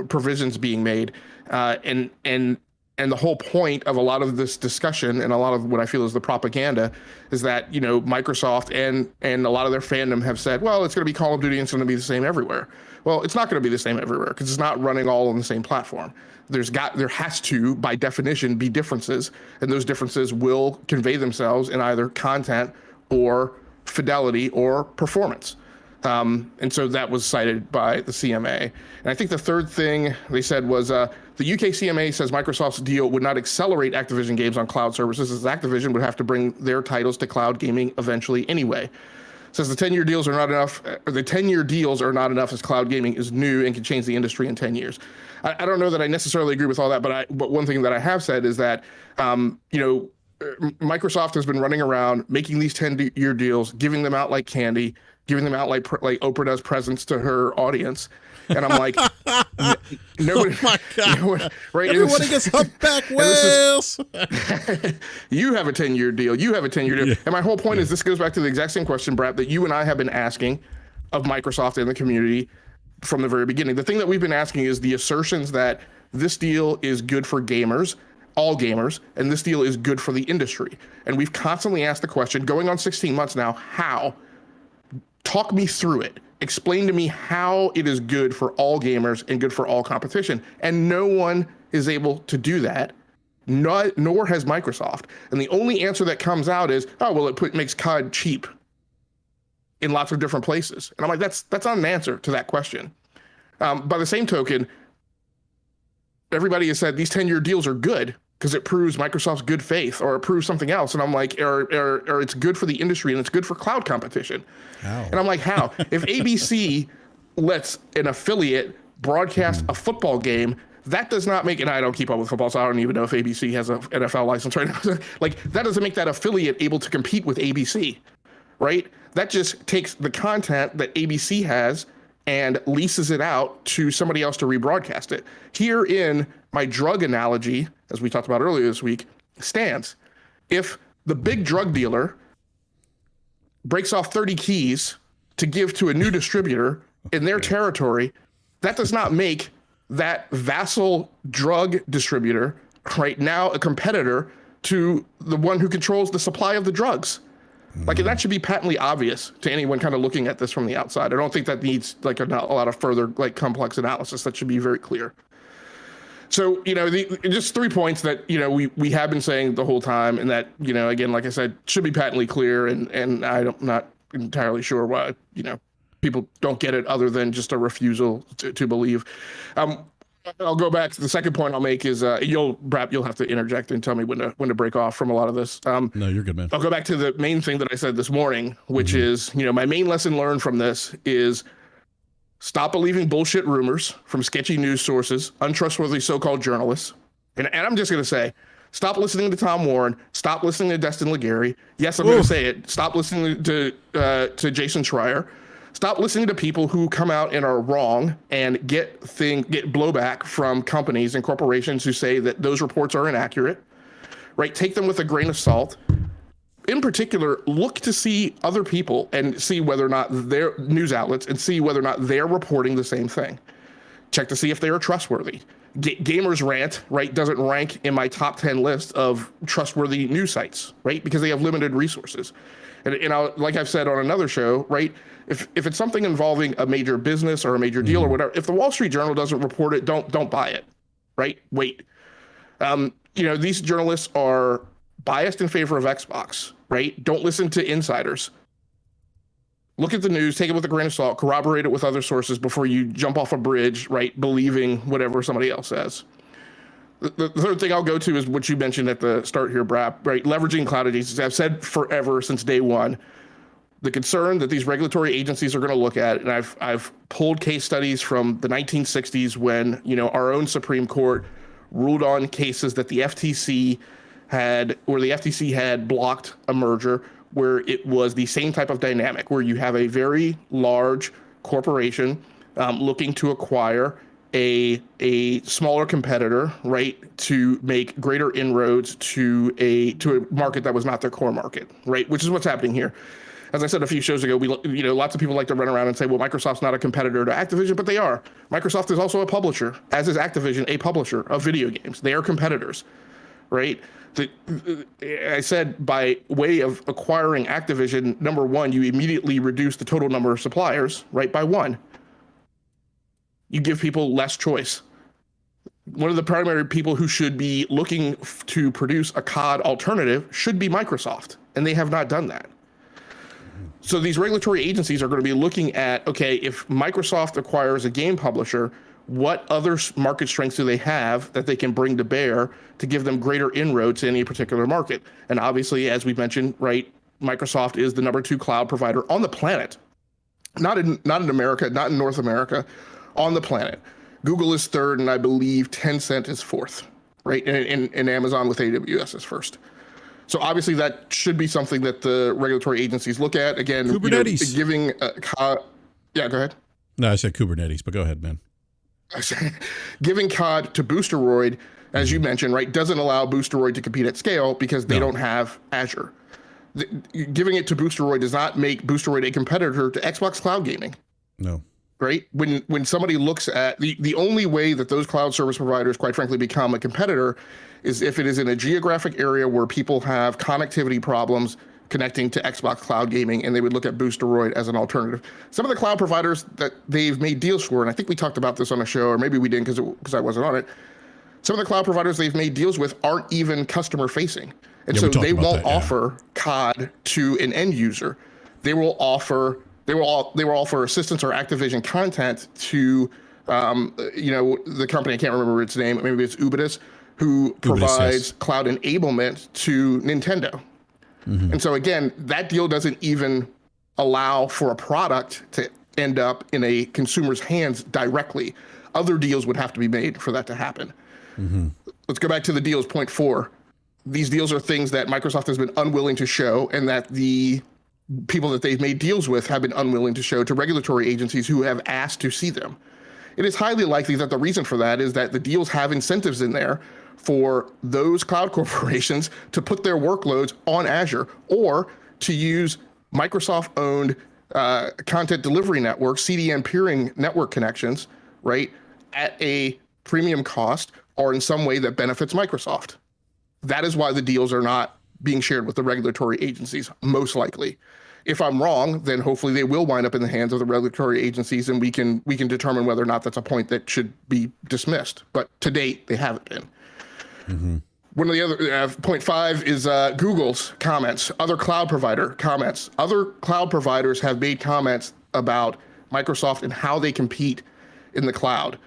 provisions being made, and the whole point of a lot of this discussion and a lot of what I feel is the propaganda is that, Microsoft and a lot of their fandom have said, well, it's going to be Call of Duty and it's going to be the same everywhere. Well, it's not going to be the same everywhere because it's not running all on the same platform. There has to, by definition, be differences, and those differences will convey themselves in either content or fidelity or performance. And so that was cited by the CMA. And I think the third thing they said was the UK CMA says Microsoft's deal would not accelerate Activision games on cloud services, as Activision would have to bring their titles to cloud gaming eventually anyway. Says the 10-year deals are not enough. The 10-year deals are not enough as cloud gaming is new and can change the industry in 10 years. I don't know that I necessarily agree with all that, but one thing that I have said is that Microsoft has been running around making these 10-year deals, giving them out like candy, giving them out like Oprah does presents to her audience. And I'm like, nobody, oh my God. Nobody, right? Everybody gets humpback whales. You have a 10-year deal. You have a 10-year deal. Yeah. And my whole point is this goes back to the exact same question, BRAP, that you and I have been asking of Microsoft and the community from the very beginning. The thing that we've been asking is the assertions that this deal is good for gamers, all gamers, and this deal is good for the industry. And we've constantly asked the question, going on 16 months now, how? Talk me through it. Explain to me how it is good for all gamers and good for all competition. And no one is able to do that, nor has Microsoft. And the only answer that comes out is, oh, well, it makes COD cheap in lots of different places. And I'm like, that's not an answer to that question. By the same token, everybody has said these 10-year deals are good because it proves Microsoft's good faith, or it proves something else. And I'm like, or it's good for the industry and it's good for cloud competition. How? And I'm like, how? If ABC lets an affiliate broadcast a football game, that does not make, and I don't keep up with football, so I don't even know if ABC has an NFL license right now. Like, that doesn't make that affiliate able to compete with ABC, right? That just takes the content that ABC has and leases it out to somebody else to rebroadcast it. Here in my drug analogy, as we talked about earlier this week, stands. If the big drug dealer breaks off 30 keys to give to a new distributor in their territory, that does not make that vassal drug distributor, right now a competitor to the one who controls the supply of the drugs. Like, and that should be patently obvious to anyone kind of looking at this from the outside. I don't think that needs like a lot of further like complex analysis. That should be very clear. So, you know, just 3 points that, you know, we have been saying the whole time, and that, you know, again, like I said, should be patently clear. And I'm not entirely sure why, you know, people don't get it other than just a refusal to believe. I'll go back to the second point I'll make is BRAP, you'll have to interject and tell me when to break off from a lot of this. No, you're good, man. I'll go back to the main thing that I said this morning, which is, you know, my main lesson learned from this is stop believing bullshit rumors from sketchy news sources, untrustworthy so-called journalists. And I'm just going to say, stop listening to Tom Warren. Stop listening to Destin Legary. Yes, I'm going to say it. Stop listening to Jason Schreier. Stop listening to people who come out and are wrong and get blowback from companies and corporations who say that those reports are inaccurate, right? Take them with a grain of salt. In particular, look to see other people and see whether or not their news outlets and see whether or not they're reporting the same thing. Check to see if they are trustworthy. Gamers Rant, right, doesn't rank in my top 10 list of trustworthy news sites, right? Because they have limited resources. And like I've said on another show, right, if it's something involving a major business or a major deal or whatever, if the Wall Street Journal doesn't report it, don't buy it, right? Wait. You know, these journalists are biased in favor of Xbox, right? Don't listen to insiders. Look at the news, take it with a grain of salt, corroborate it with other sources before you jump off a bridge, right, believing whatever somebody else says. The third thing I'll go to is what you mentioned at the start here, BRAP, right? Leveraging cloud agencies. I've said forever since day one, the concern that these regulatory agencies are going to look at, and I've pulled case studies from the 1960s when, you know, our own Supreme Court ruled on cases that the FTC had blocked a merger where it was the same type of dynamic where you have a very large corporation looking to acquire a smaller competitor, right, to make greater inroads to a market that was not their core market, right, which is what's happening here. As I said a few shows ago, lots of people like to run around and say, well, Microsoft's not a competitor to Activision, but they are. Microsoft is also a publisher, as is Activision, a publisher of video games. They are competitors, right? I said by way of acquiring Activision, number one, you immediately reduce the total number of suppliers, right, by one. You give people less choice. One of the primary people who should be looking to produce a COD alternative should be Microsoft, and they have not done that. So these regulatory agencies are going to be looking at, okay, if Microsoft acquires a game publisher, what other market strengths do they have that they can bring to bear to give them greater inroads to any particular market? And obviously, as we mentioned, right, Microsoft is the number 2 cloud provider on the planet. Not in America, not in North America, on the planet. Google is third, and I believe Tencent is fourth, right? And Amazon with AWS is first. So obviously that should be something that the regulatory agencies look at. Again, Kubernetes. Giving yeah, go ahead. No, I said Kubernetes, but go ahead, man. Giving COD to Boosteroid, as you mentioned, right, doesn't allow Boosteroid to compete at scale because they don't have Azure. Giving it to Boosteroid does not make Boosteroid a competitor to Xbox Cloud Gaming. No. Right? When somebody looks at the only way that those cloud service providers, quite frankly, become a competitor is if it is in a geographic area where people have connectivity problems connecting to Xbox Cloud Gaming, and they would look at Boosteroid as an alternative. Some of the cloud providers that they've made deals for, and I think we talked about this on a show, or maybe we didn't because I wasn't on it. Some of the cloud providers they've made deals with aren't even customer facing. And so they won't offer COD to an end user. They will offer assistance or Activision content to the company, I can't remember its name, maybe it's Ubitus, who provides cloud enablement to Nintendo. And so again, that deal doesn't even allow for a product to end up in a consumer's hands directly. Other deals would have to be made for that to happen. Let's go back to the deals, point 4. These deals are things that Microsoft has been unwilling to show, and that the people that they've made deals with have been unwilling to show to regulatory agencies who have asked to see them. It is highly likely that the reason for that is that the deals have incentives in there for those cloud corporations to put their workloads on Azure or to use Microsoft-owned content delivery network, CDN peering network connections, right, at a premium cost or in some way that benefits Microsoft. That is why the deals are not being shared with the regulatory agencies, most likely. If I'm wrong, then hopefully they will wind up in the hands of the regulatory agencies, and we can determine whether or not that's a point that should be dismissed. But to date, they haven't been. Mm-hmm. One of the other point 5 is Google's comments, other cloud provider comments. Other cloud providers have made comments about Microsoft and how they compete in the cloud.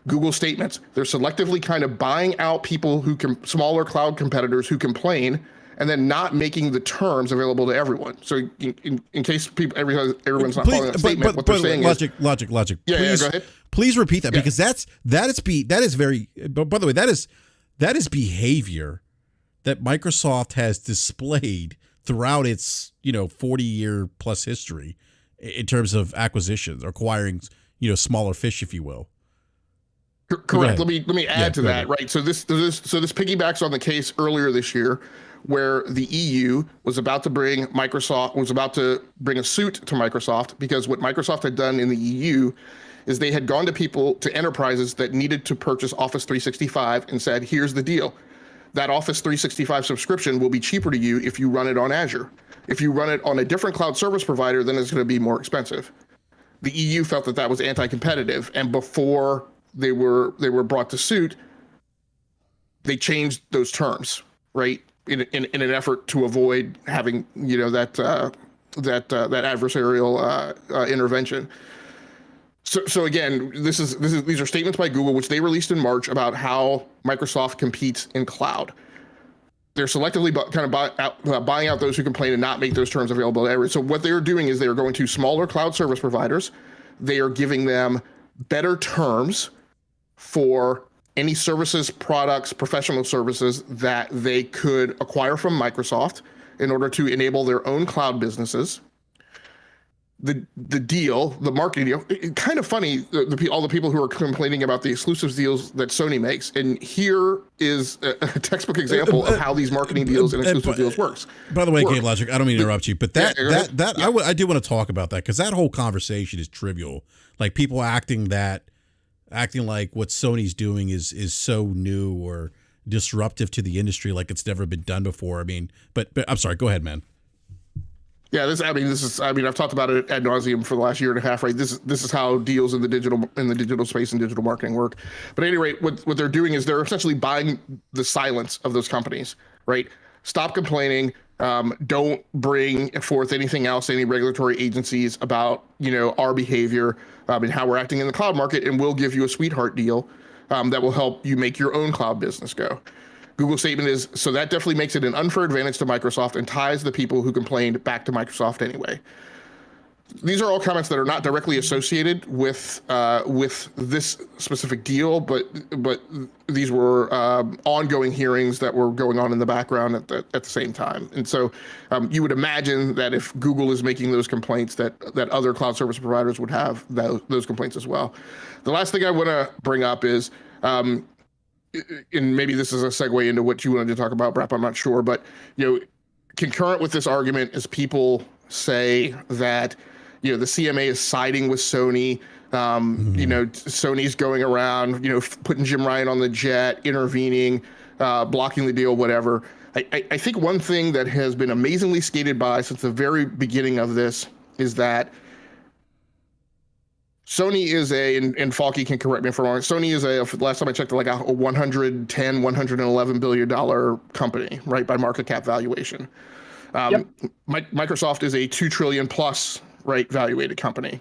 Google statements, they're selectively kind of buying out people smaller cloud competitors who complain, and then not making the terms available to everyone. So in case everyone's not following that statement, what they're saying logic. Yeah, please, go ahead. Please repeat that, because that is very. By the way, that is behavior that Microsoft has displayed throughout its 40-year plus history in terms of acquisitions, acquiring smaller fish, if you will. Correct. Let me add to that. Right. So this piggybacks on the case earlier this year, where the EU was about to bring a suit to Microsoft, because what Microsoft had done in the EU is they had gone to enterprises that needed to purchase Office 365 and said, here's the deal. That Office 365 subscription will be cheaper to you if you run it on Azure. If you run it on a different cloud service provider, then it's going to be more expensive. The EU felt that was anti-competitive, and before they were brought to suit, they changed those terms, right? In an effort to avoid having that adversarial intervention. So again, these are statements by Google, which they released in March, about how Microsoft competes in cloud. They're selectively buying out those who complain and not make those terms available to everyone. So what they're doing is they're going to smaller cloud service providers. They are giving them better terms for any services, products, professional services that they could acquire from Microsoft in order to enable their own cloud businesses. The marketing deal, kind of funny, all the people who are complaining about the exclusive deals that Sony makes. And here is a textbook example of how these marketing deals and exclusive deals works. By the way, Game Logic, I don't mean to interrupt you, but I do want to talk about that, because that whole conversation is trivial. Like, people acting like what Sony's doing is so new or disruptive to the industry, like it's never been done before. I mean, but I'm sorry, go ahead, man. Yeah, I've talked about it ad nauseum for the last year and a half, right? This is how deals in the digital space and digital marketing work. But at any rate, what they're doing is they're essentially buying the silence of those companies, right? Stop complaining. Don't bring forth anything else, any regulatory agencies about our behavior and how we're acting in the cloud market, and we'll give you a sweetheart deal that will help you make your own cloud business go. Google's statement is, so that definitely makes it an unfair advantage to Microsoft and ties the people who complained back to Microsoft anyway. These are all comments that are not directly associated with this specific deal, but these were ongoing hearings that were going on in the background at the same time. And so you would imagine that if Google is making those complaints, that other cloud service providers would have those complaints as well. The last thing I want to bring up is, and maybe this is a segue into what you wanted to talk about, BRAP, I'm not sure, but concurrent with this argument is people say that the CMA is siding with Sony. Sony's going around, putting Jim Ryan on the jet, intervening, blocking the deal, whatever. I think one thing that has been amazingly skated by since the very beginning of this is that Sony is and Falky can correct me if I'm wrong, Sony is last time I checked, like a $110, $111 billion company, right, by market cap valuation. Yep. Microsoft is a $2 trillion plus, right, valuated company.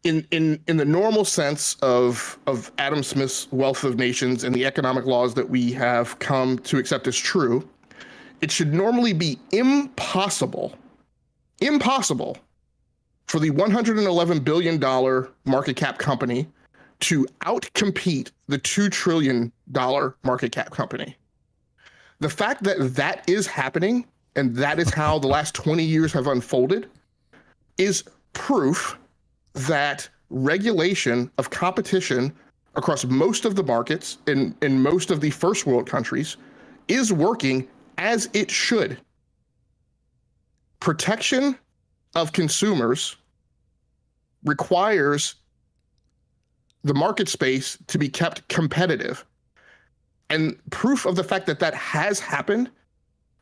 In the normal sense of Adam Smith's Wealth of Nations and the economic laws that we have come to accept as true, it should normally be impossible for the $111 billion market cap company to outcompete the $2 trillion market cap company. The fact that that is happening, and that is how the last 20 years have unfolded, is proof that regulation of competition across most of the markets in most of the first world countries is working as it should. Protection of consumers requires the market space to be kept competitive. And proof of the fact that that has happened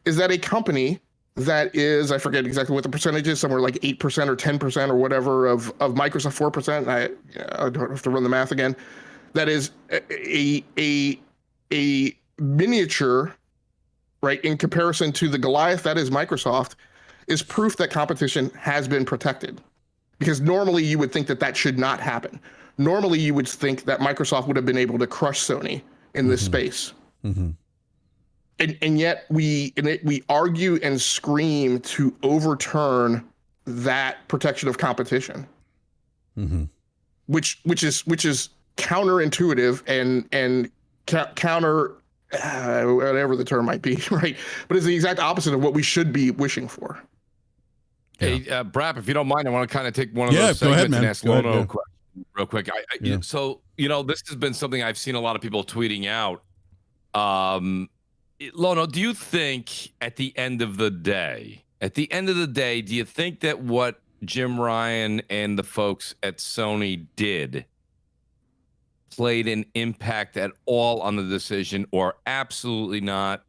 is that a company that is, I forget exactly what the percentage is, somewhere like 8% or 10% or whatever of Microsoft, 4%. I don't have to run the math again. That is a miniature, right, in comparison to the Goliath that is Microsoft, is proof that competition has been protected. Because normally you would think that that should not happen. Normally you would think that Microsoft would have been able to crush Sony in this space. And yet we argue and scream to overturn that protection of competition, which is counterintuitive and counter whatever the term might be, right? But it's the exact opposite of what we should be wishing for. Hey, BRAP, if you don't mind, I want to kind of take one of those segments and ask Lono a question real quick. So, this has been something I've seen a lot of people tweeting out. Lono, do you think at the end of the day, do you think that what Jim Ryan and the folks at Sony did played an impact at all on the decision, or absolutely not?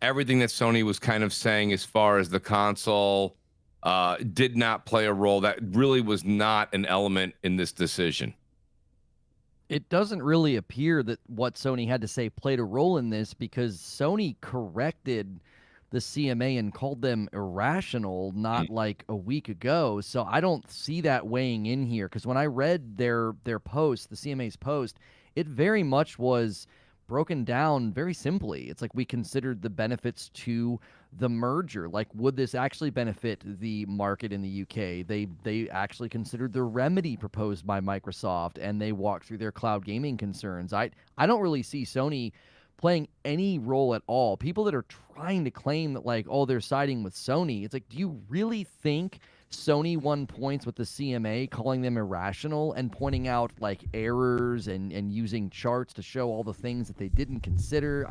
Everything that Sony was kind of saying as far as the console did not play a role. That really was not an element in this decision. It doesn't really appear that what Sony had to say played a role in this, because Sony corrected the CMA and called them irrational not like a week ago. So I don't see that weighing in here, because when I read their post, the CMA's post, it very much was broken down very simply. It's like, we considered the benefits to the merger. Like, would this actually benefit the market in the UK? They actually considered the remedy proposed by Microsoft, and they walked through their cloud gaming concerns. I don't really see Sony playing any role at all. People that are trying to claim that, like, oh, they're siding with Sony, it's like, do you really think Sony won points with the CMA calling them irrational and pointing out like errors and using charts to show all the things that they didn't consider?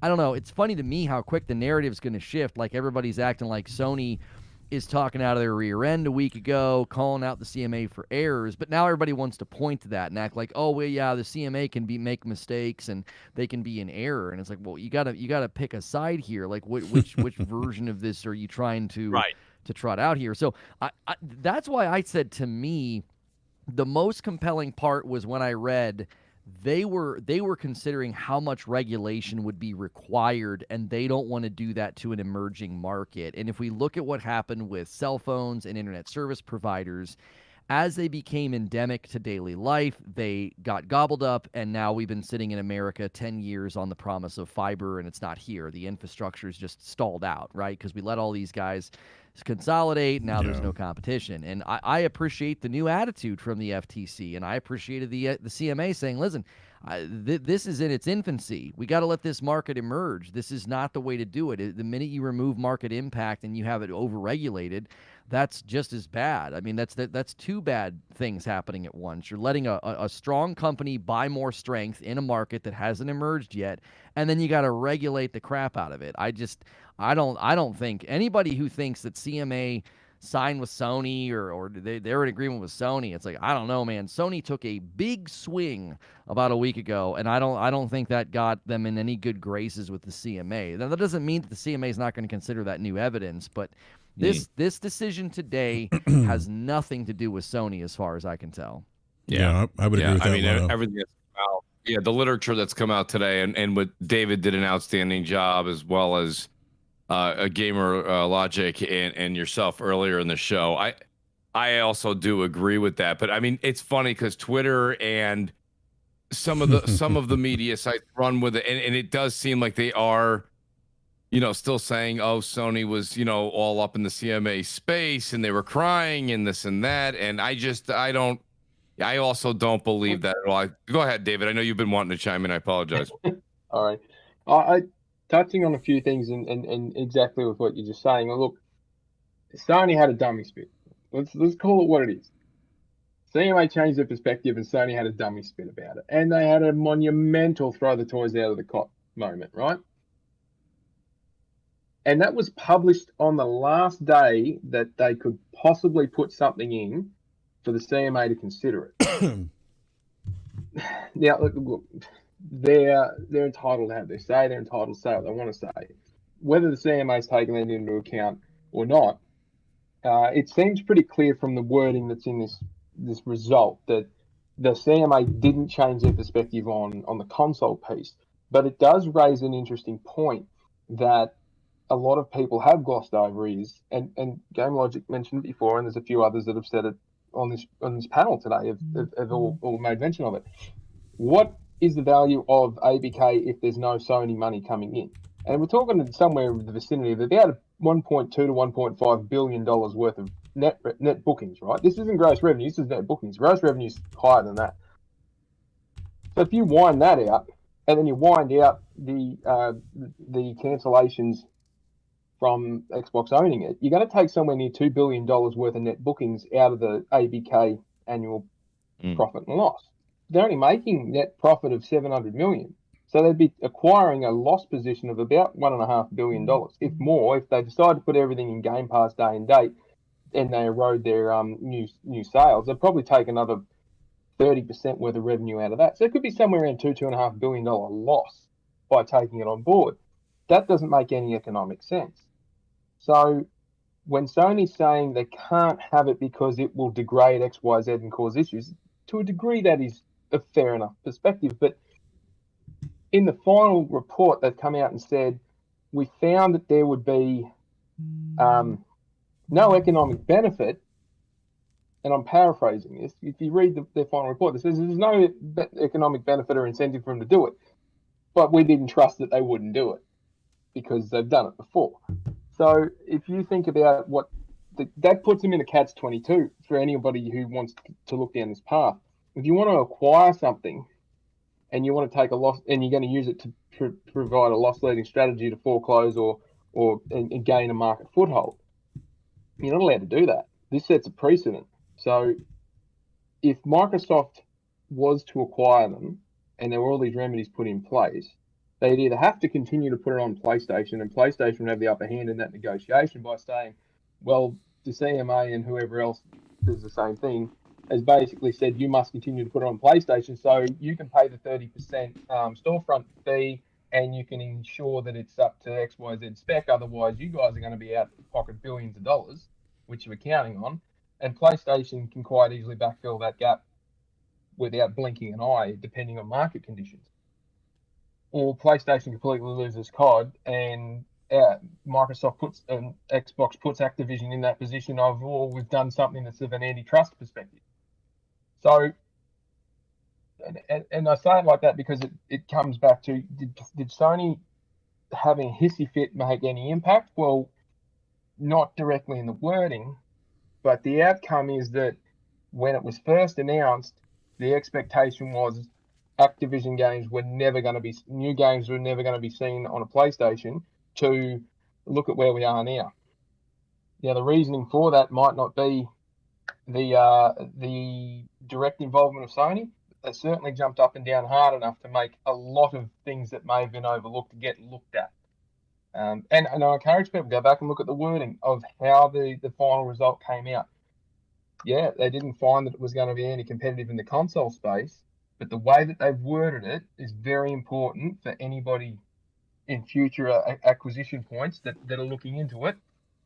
I don't know. It's funny to me how quick the narrative's going to shift. Like, everybody's acting like Sony is talking out of their rear end a week ago, calling out the CMA for errors, but now everybody wants to point to that and act like, oh, well, yeah, the CMA can make mistakes and they can be in error. And it's like, well, you gotta pick a side here. Like, which version of this are you trying to trot out here? So that's why I said, to me, the most compelling part was when I read they were considering how much regulation would be required, and they don't want to do that to an emerging market. And if we look at what happened with cell phones and internet service providers, as they became endemic to daily life, they got gobbled up, and now we've been sitting in America 10 years on the promise of fiber, and it's not here. The infrastructure is just stalled out, right? Because we let all these guys consolidate. Now there's no competition. And I appreciate the new attitude from the FTC, and I appreciated the CMA saying, listen, this is in its infancy. We got to let this market emerge. This is not the way to do it. The minute you remove market impact and you have it overregulated, that's just as bad. I mean, that's two bad things happening at once. You're letting a strong company buy more strength in a market that hasn't emerged yet, and then you got to regulate the crap out of it. I don't think anybody who thinks that CMA signed with Sony or they're in agreement with Sony, it's like, I don't know, man. Sony took a big swing about a week ago, and I don't think that got them in any good graces with the CMA. Now, that doesn't mean that the CMA is not going to consider that new evidence, but this decision today has nothing to do with Sony, as far as I can tell. Yeah, I would agree with that. I mean, everything that's come out, the literature that's come out today, and what David did an outstanding job, as well as a gamer Logic and yourself earlier in the show. I also do agree with that, but I mean, it's funny because Twitter and some of the media sites run with it, and it does seem like they are, still saying, oh, Sony was, all up in the CMA space and they were crying and this and that. And I also don't believe that at all. Go ahead, David. I know you've been wanting to chime in. I apologize. All right. I touching on a few things and exactly with what you're just saying. Look, Sony had a dummy spit. Let's call it what it is. CMA changed their perspective, and Sony had a dummy spit about it. And they had a monumental throw the toys out of the cot moment, right? And that was published on the last day that they could possibly put something in for the CMA to consider it. now look, they're entitled to have their say. They're entitled to say what they want to say. Whether the CMA's taken that into account or not, it seems pretty clear from the wording that's in this result that the CMA didn't change their perspective on the console piece. But it does raise an interesting point that a lot of people have glossed over is, and Game Logic mentioned it before, and there's a few others that have said it on this panel today have all made mention of it. What is the value of ABK if there's no Sony money coming in? And we're talking somewhere in the vicinity of about $1.2 to $1.5 billion worth of net bookings, right? This isn't gross revenue, this is net bookings. Gross revenue is higher than that. So if you wind that out, and then you wind out the cancellations from Xbox owning it, you're going to take somewhere near $2 billion worth of net bookings out of the ABK annual profit and loss. They're only making net profit of $700 million. So they'd be acquiring a loss position of about $1.5 billion, if more, if they decide to put everything in Game Pass day and date and they erode their new sales. They'd probably take another 30% worth of revenue out of that. So it could be somewhere around $2.5 billion loss by taking it on board. That doesn't make any economic sense. So when Sony's saying they can't have it because it will degrade X, Y, Z and cause issues, to a degree that is a fair enough perspective. But in the final report, they've come out and said, we found that there would be no economic benefit. And I'm paraphrasing this. If you read their final report, it says there's no economic benefit or incentive for them to do it. But we didn't trust that they wouldn't do it because they've done it before. So if you think about that puts them in a catch-22 for anybody who wants to look down this path. If you want to acquire something and you want to take a loss and you're going to use it to provide a loss-leading strategy to foreclose or gain a market foothold, you're not allowed to do that. This sets a precedent. So if Microsoft was to acquire them and there were all these remedies put in place, they'd either have to continue to put it on PlayStation, and PlayStation would have the upper hand in that negotiation by saying, well, the CMA and whoever else does the same thing has basically said you must continue to put it on PlayStation, so you can pay the 30% storefront fee and you can ensure that it's up to XYZ spec. Otherwise, you guys are going to be out of pocket billions of dollars, which you're counting on. And PlayStation can quite easily backfill that gap without blinking an eye, depending on market conditions. Or PlayStation completely loses COD and Microsoft Xbox puts Activision in that position of, well, we've done something that's of an antitrust perspective. So, and I say it like that because it comes back to, did Sony having a hissy fit make any impact? Well, not directly in the wording, but the outcome is that when it was first announced, the expectation was Activision games were never going to be, new games were never going to be seen on a PlayStation. To look at where we are now. Now, the reasoning for that might not be the direct involvement of Sony. They certainly jumped up and down hard enough to make a lot of things that may have been overlooked get looked at. And I encourage people to go back and look at the wording of how the final result came out. Yeah, they didn't find that it was going to be anti-competitive in the console space, but the way that they've worded it is very important for anybody in future acquisition points that are looking into it.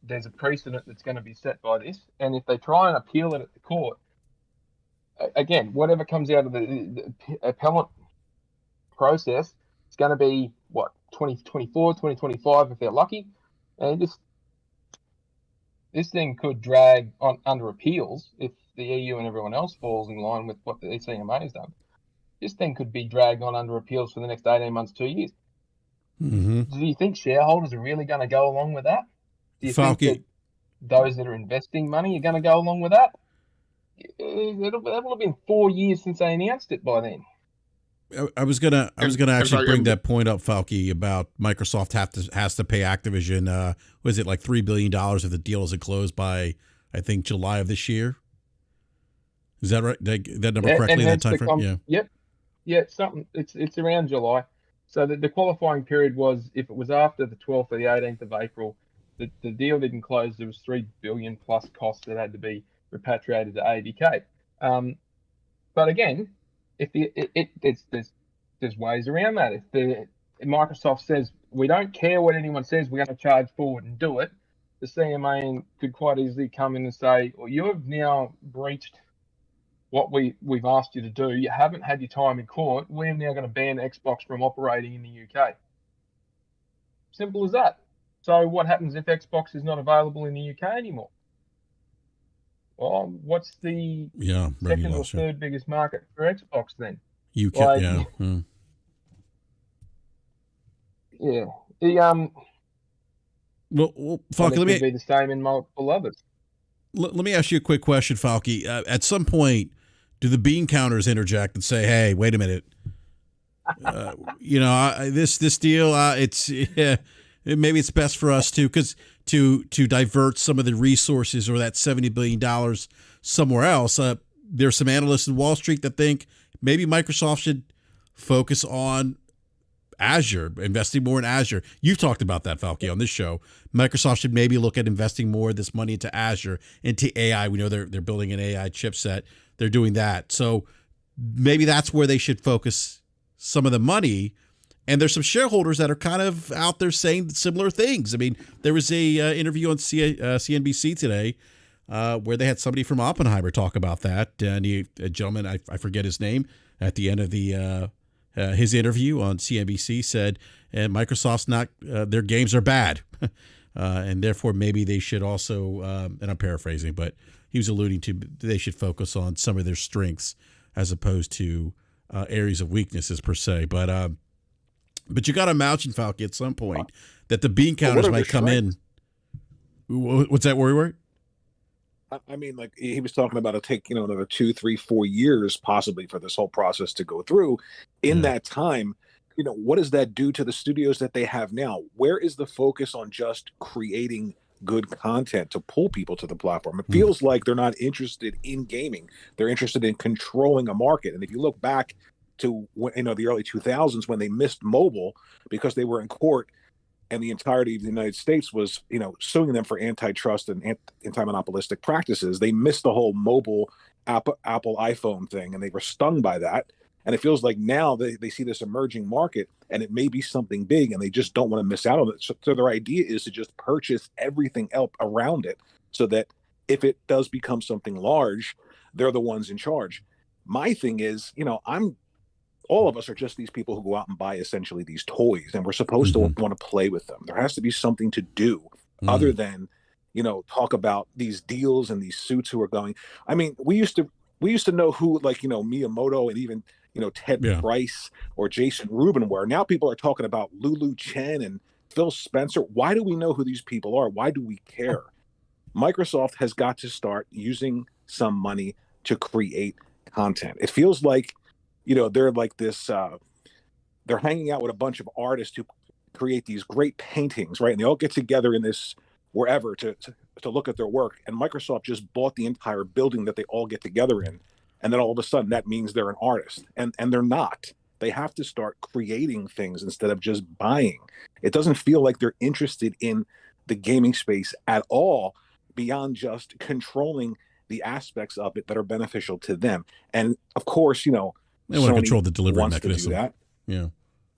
There's a precedent that's going to be set by this, and if they try and appeal it at the court, again, whatever comes out of the appellate process, it's going to be, 2024, 2025 if they're lucky, and this thing could drag on under appeals if the EU and everyone else falls in line with what the CMA has done. This thing could be dragged on under appeals for the next 18 months, 2 years. Mm-hmm. Do you think shareholders are really going to go along with that? Do you think that those that are investing money are going to go along with that? That'll have been 4 years since they announced it by then. I was gonna actually bring that point up, Falky, about Microsoft has to pay Activision. Was it like $3 billion if the deal isn't closed by, I think, July of this year? Is that right? That number correctly? That time frame? Yeah. Yep. Something. It's around July. So the qualifying period was, if it was after the 12th or the 18th of April, the deal didn't close. There was $3 billion plus costs that had to be repatriated to ABK. But again, if there's ways around that. If Microsoft says we don't care what anyone says, we're going to charge forward and do it, the CMA could quite easily come in and say, well, you have now breached what we've asked you to do. You haven't had your time in court. We're now going to ban Xbox from operating in the UK. Simple as that. So what happens if Xbox is not available in the UK anymore? Well, what's the second or third biggest market for Xbox then? UK, yeah. Well, Falky, let me be the same in multiple others. Let me ask you a quick question, Falky. At some point, do the bean counters interject and say, "Hey, wait a minute, this deal, maybe it's best for us to divert some of the resources or that $70 billion somewhere else." There's some analysts in Wall Street that think maybe Microsoft should focus on Azure, investing more in Azure. You've talked about that, Falky, on this show. Microsoft should maybe look at investing more of this money into Azure, into AI. We know they're building an AI chipset. They're doing that. So maybe that's where they should focus some of the money. And there's some shareholders that are kind of out there saying similar things. I mean, there was a interview on CNBC today where they had somebody from Oppenheimer talk about that. And a gentleman, I forget his name, at the end of his interview on CNBC said, and Microsoft's not, their games are bad. And therefore maybe they should also, and I'm paraphrasing, but he was alluding to they should focus on some of their strengths as opposed to areas of weaknesses per se. But you got to imagine, Falky, at some point that the bean counters might come in. What's that word? I mean, like he was talking about, it'll take another 2, 3, 4 years possibly for this whole process to go through. In that time, what does that do to the studios that they have now? Where is the focus on just creating good content to pull people to the platform? It feels like they're not interested in gaming. They're interested in controlling a market. And if you look back to the early 2000s when they missed mobile because they were in court and the entirety of the United States was, suing them for antitrust and anti-monopolistic practices, they missed the whole mobile Apple iPhone thing, and they were stung by that. And it feels like now they see this emerging market, and it may be something big, and they just don't want to miss out on it. So their idea is to just purchase everything else around it so that if it does become something large, they're the ones in charge. My thing is, all of us are just these people who go out and buy essentially these toys, and we're supposed to want to play with them. There has to be something to do other than, talk about these deals and these suits who are going. I mean, we used to know who, like, Miyamoto and even, Ted Price or Jason Rubin were. Now people are talking about Lulu Chen and Phil Spencer. Why do we know who these people are? Why do we care? Microsoft has got to start using some money to create content. It feels like, they're like this, they're hanging out with a bunch of artists who create these great paintings, right? And they all get together in this wherever to look at their work. And Microsoft just bought the entire building that they all get together in. And then all of a sudden that means they're an artist, and they're not. They have to start creating things instead of just buying. It doesn't feel like they're interested in the gaming space at all beyond just controlling the aspects of it that are beneficial to them. And of course, they want to control the delivery mechanism. To do that. Yeah.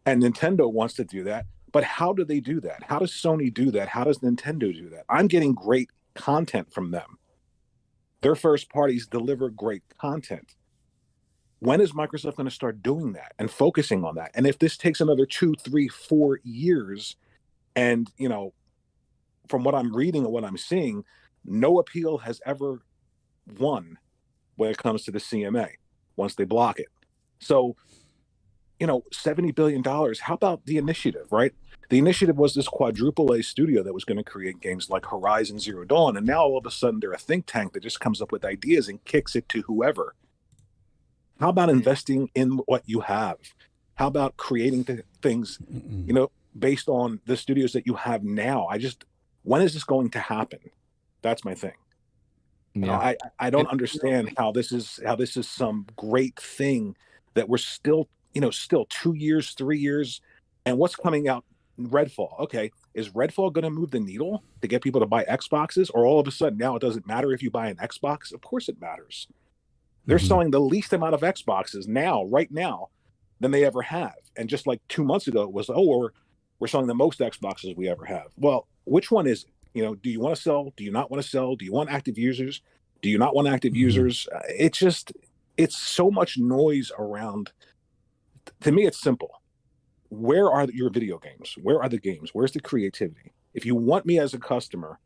And Nintendo wants to do that. But how do they do that? How does Sony do that? How does Nintendo do that? I'm getting great content from them. Their first parties deliver great content. When is Microsoft going to start doing that and focusing on that? And if this takes another 2, 3, 4 years, and, from what I'm reading and what I'm seeing, no appeal has ever won when it comes to the CMA once they block it. So, $70 billion, how about the initiative, right? The initiative was this quadruple A studio that was going to create games like Horizon Zero Dawn. And now all of a sudden they're a think tank that just comes up with ideas and kicks it to whoever. How about investing in what you have? How about creating things, based on the studios that you have now? When is this going to happen? That's my thing. Yeah. I don't understand how this is some great thing that we're still 2 years, 3 years. And what's coming out? Redfall. Okay, is Redfall going to move the needle to get people to buy Xboxes, or all of a sudden now it doesn't matter if you buy an Xbox? Of course it matters. They're selling the least amount of Xboxes right now, than they ever have. And just like 2 months ago, it was, we're selling the most Xboxes we ever have. Well, which one is it? You know, do you want to sell? Do you not want to sell? Do you want active users? Do you not want active users? It's so much noise around. To me, it's simple. Where are your video games? Where are the games? Where's the creativity? If you want me as a customer,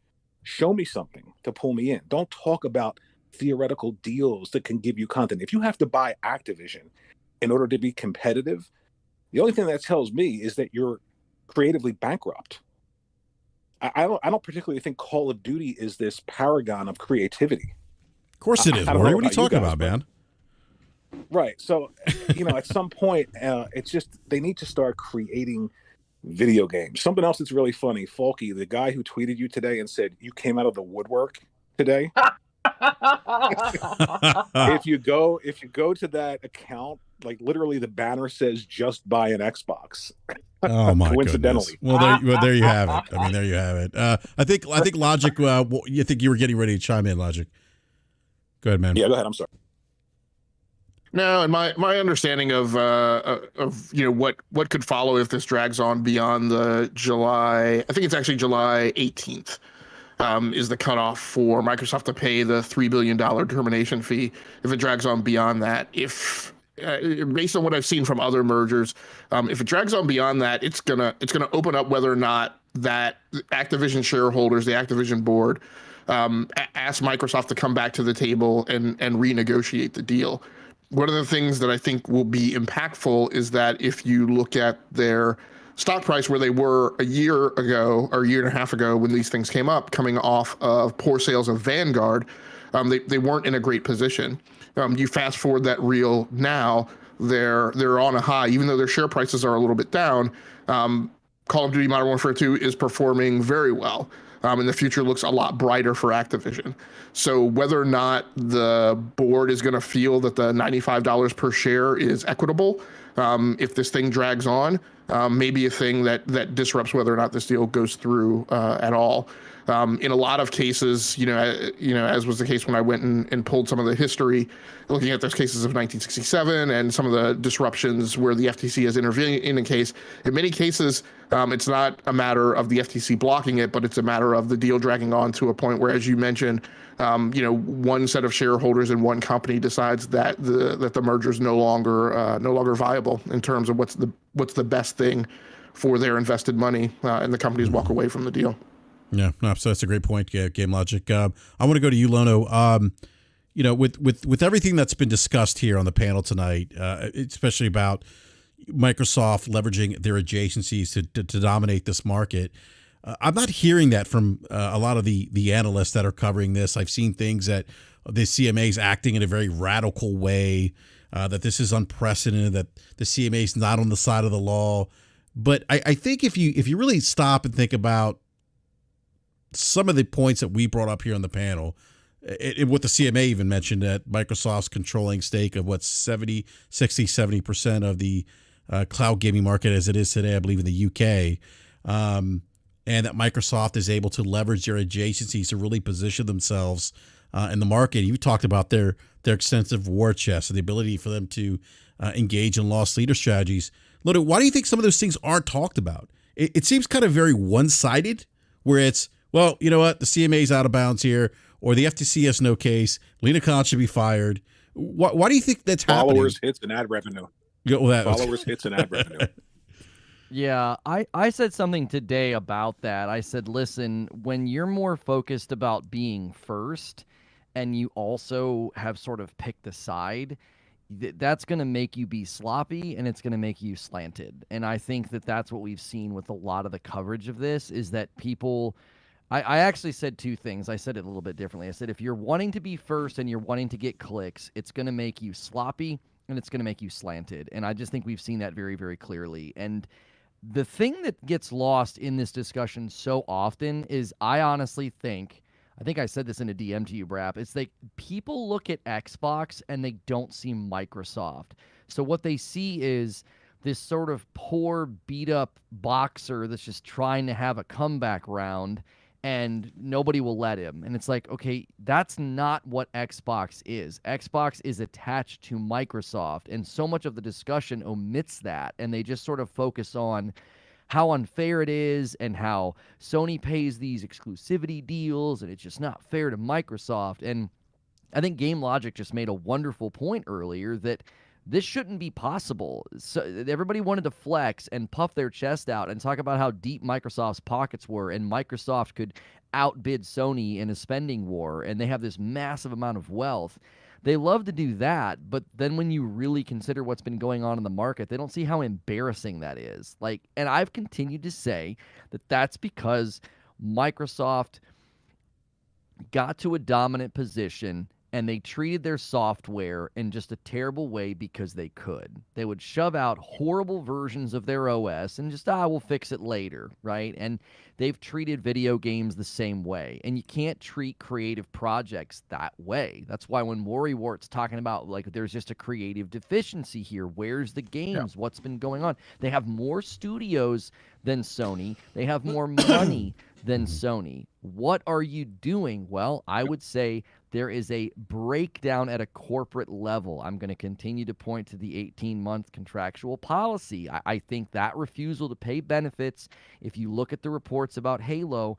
show me something to pull me in. Don't talk about theoretical deals that can give you content. If you have to buy Activision in order to be competitive, the only thing that tells me is that you're creatively bankrupt. I don't particularly think Call of Duty is this paragon of creativity. Of course it is, Warrior. What are you talking about, man? Right. So, at some point, it's just they need to start creating video games. Something else that's really funny, Falky, the guy who tweeted you today and said you came out of the woodwork today. if you go to that account, like literally the banner says "Just buy an Xbox." Oh my coincidentally. Goodness. Well, there you have it. I mean, there you have it. I think Logic. You think you were getting ready to chime in, Logic? Go ahead, man. Yeah, go ahead. I'm sorry. No, and my understanding of what could follow if this drags on beyond the July, I think it's actually July 18th, is the cutoff for Microsoft to pay the $3 billion termination fee if it drags on beyond that. If based on what I've seen from other mergers, if it drags on beyond that, it's gonna open up whether or not that Activision shareholders, the Activision board, ask Microsoft to come back to the table and renegotiate the deal. One of the things that I think will be impactful is that if you look at their stock price where they were a year ago or a year and a half ago when these things came up, coming off of poor sales of Vanguard, they weren't in a great position. You fast forward that reel now, they're on a high, even though their share prices are a little bit down. Call of Duty Modern Warfare 2 is performing very well. And the future looks a lot brighter for Activision. So whether or not the board is going to feel that the $95 per share is equitable, if this thing drags on, may be a thing that disrupts whether or not this deal goes through at all. In a lot of cases, as was the case when I went and pulled some of the history, looking at those cases of 1967 and some of the disruptions where the FTC has intervened in a case. In many cases, it's not a matter of the FTC blocking it, but it's a matter of the deal dragging on to a point where, as you mentioned, one set of shareholders in one company decides that the merger is no longer viable in terms of what's the best thing for their invested money, and the companies walk away from the deal. Yeah, no, so that's a great point, Game Logic. I want to go to you, Lono. With everything that's been discussed here on the panel tonight, especially about Microsoft leveraging their adjacencies to dominate this market, I'm not hearing that from a lot of the analysts that are covering this. I've seen things that the CMA is acting in a very radical way, that this is unprecedented, that the CMA is not on the side of the law. But I think if you really stop and think about some of the points that we brought up here on the panel, what the CMA even mentioned, that Microsoft's controlling stake of 70% of the cloud gaming market as it is today, I believe in the UK, and that Microsoft is able to leverage their adjacencies to really position themselves in the market. You talked about their extensive war chest and the ability for them to engage in loss leader strategies. Lodo, why do you think some of those things aren't talked about? It seems kind of very one-sided, where it's, well, you know what, the CMA is out of bounds here, or the FTC has no case, Lena Khan should be fired. Why do you think that's happening? Followers, hits, and ad revenue. Followers, hits, and ad revenue. Yeah, I said something today about that. I said, listen, when you're more focused about being first and you also have sort of picked a side, that's going to make you be sloppy and it's going to make you slanted. And I think that's what we've seen with a lot of the coverage of this, is that people... I actually said two things. I said it a little bit differently. I said, if you're wanting to be first and you're wanting to get clicks, it's going to make you sloppy and it's going to make you slanted. And I just think we've seen that very, very clearly. And the thing that gets lost in this discussion so often is, I honestly think, I think I said this in a DM to you, BRAP, it's like people look at Xbox and they don't see Microsoft. So what they see is this sort of poor, beat-up boxer that's just trying to have a comeback round. and nobody will let him. And it's like, okay, that's not what Xbox is. Xbox is attached to Microsoft, and so much of the discussion omits that, and they just sort of focus on how unfair it is and how Sony pays these exclusivity deals, and it's just not fair to Microsoft. And I think Game Logic just made a wonderful point earlier that this shouldn't be possible. So everybody wanted to flex and puff their chest out and talk about how deep Microsoft's pockets were, and Microsoft could outbid Sony in a spending war, and they have this massive amount of wealth. They love to do that, but then when you really consider what's been going on in the market, they don't see how embarrassing that is. Like, and I've continued to say that that's because Microsoft got to a dominant position and they treated their software in just a terrible way because they could. They would shove out horrible versions of their OS and just, we'll fix it later, right? And they've treated video games the same way. And you can't treat creative projects that way. That's why when Worrywart's talking about, like, there's just a creative deficiency here. Where's the games? Yeah. What's been going on? They have more studios than Sony. They have more money than Sony. What are you doing? Well, I would say there is a breakdown at a corporate level. I'm going to continue to point to the 18-month contractual policy. I think that refusal to pay benefits, if you look at the reports about Halo,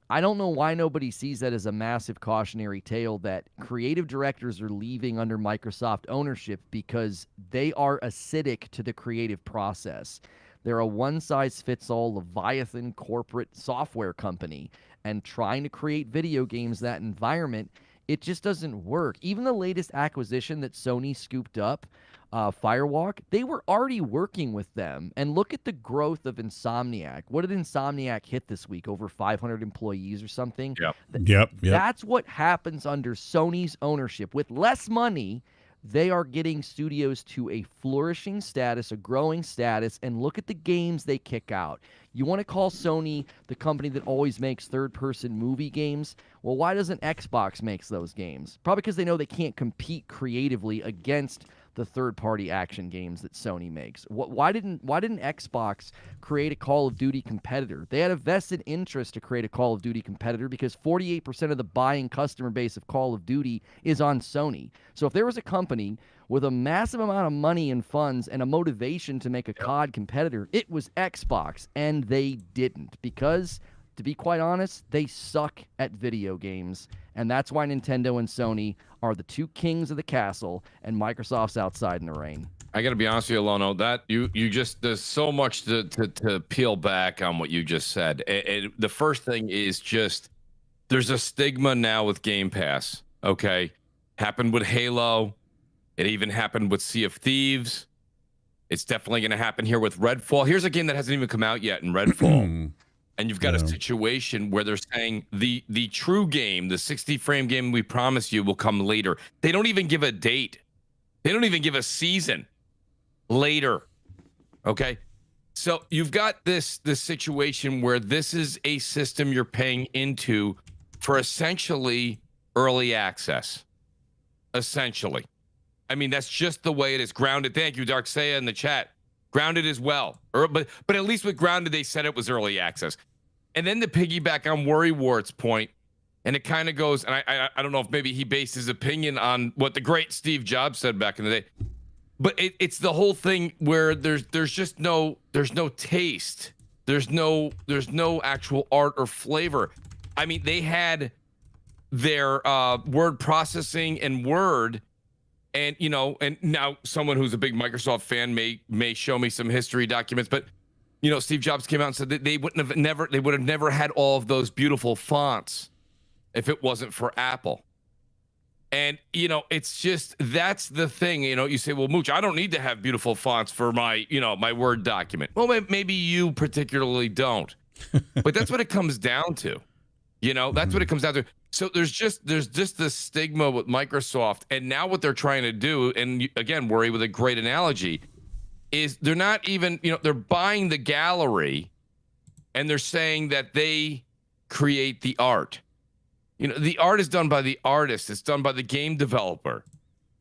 I don't know why nobody sees that as a massive cautionary tale that creative directors are leaving under Microsoft ownership because they are acidic to the creative process. They're a one-size-fits-all Leviathan corporate software company, and trying to create video games, that environment, it just doesn't work. Even the latest acquisition that Sony scooped up, Firewalk, they were already working with them. And look at the growth of Insomniac. What did Insomniac hit this week? Over 500 employees or something? Yep. That's what happens under Sony's ownership. With less money, they are getting studios to a flourishing status, a growing status, and look at the games they kick out. You want to call Sony the company that always makes third-person movie games? Well, why doesn't Xbox make those games? Probably because they know they can't compete creatively against the third-party action games that Sony makes. Why didn't Xbox create a Call of Duty competitor? They had a vested interest to create a Call of Duty competitor because 48% of the buying customer base of Call of Duty is on Sony. So if there was a company with a massive amount of money and funds and a motivation to make a COD competitor, it was Xbox, and they didn't because, to be quite honest, they suck at video games, and that's why Nintendo and Sony are the two kings of the castle, and Microsoft's outside in the rain. I got to be honest with you, Lono, that you just, there's so much to peel back on what you just said. The first thing is just, there's a stigma now with Game Pass, okay? Happened with Halo. It even happened with Sea of Thieves. It's definitely going to happen here with Redfall. Here's a game that hasn't even come out yet in Redfall. And you've got a situation where they're saying the true game, the 60-frame game we promise you will come later. They don't even give a date. They don't even give a season later. Okay? So you've got this situation where this is a system you're paying into for essentially early access. Essentially. I mean, that's just the way it is. Grounded. Thank you, Darksea in the chat. Grounded as well. But at least with Grounded, they said it was early access. And then to piggyback on Worrywart's point, and it kind of goes, and I don't know if maybe he based his opinion on what the great Steve Jobs said back in the day, but it's the whole thing where there's just no taste. There's no actual art or flavor. I mean, they had their word processing and Word. And, you know, and now someone who's a big Microsoft fan may show me some history documents, but, you know, Steve Jobs came out and said that they would have never had all of those beautiful fonts if it wasn't for Apple. And, you know, it's just, that's the thing. You know, you say, well, Mooch, I don't need to have beautiful fonts for my, you know, my Word document. Well, maybe you particularly don't, but that's what it comes down to. You know, that's what it comes down to. So there's just this stigma with Microsoft, and now what they're trying to do, and again, Worry with a great analogy, is they're not even, you know, they're buying the gallery, and they're saying that they create the art. You know, the art is done by the artist. It's done by the game developer.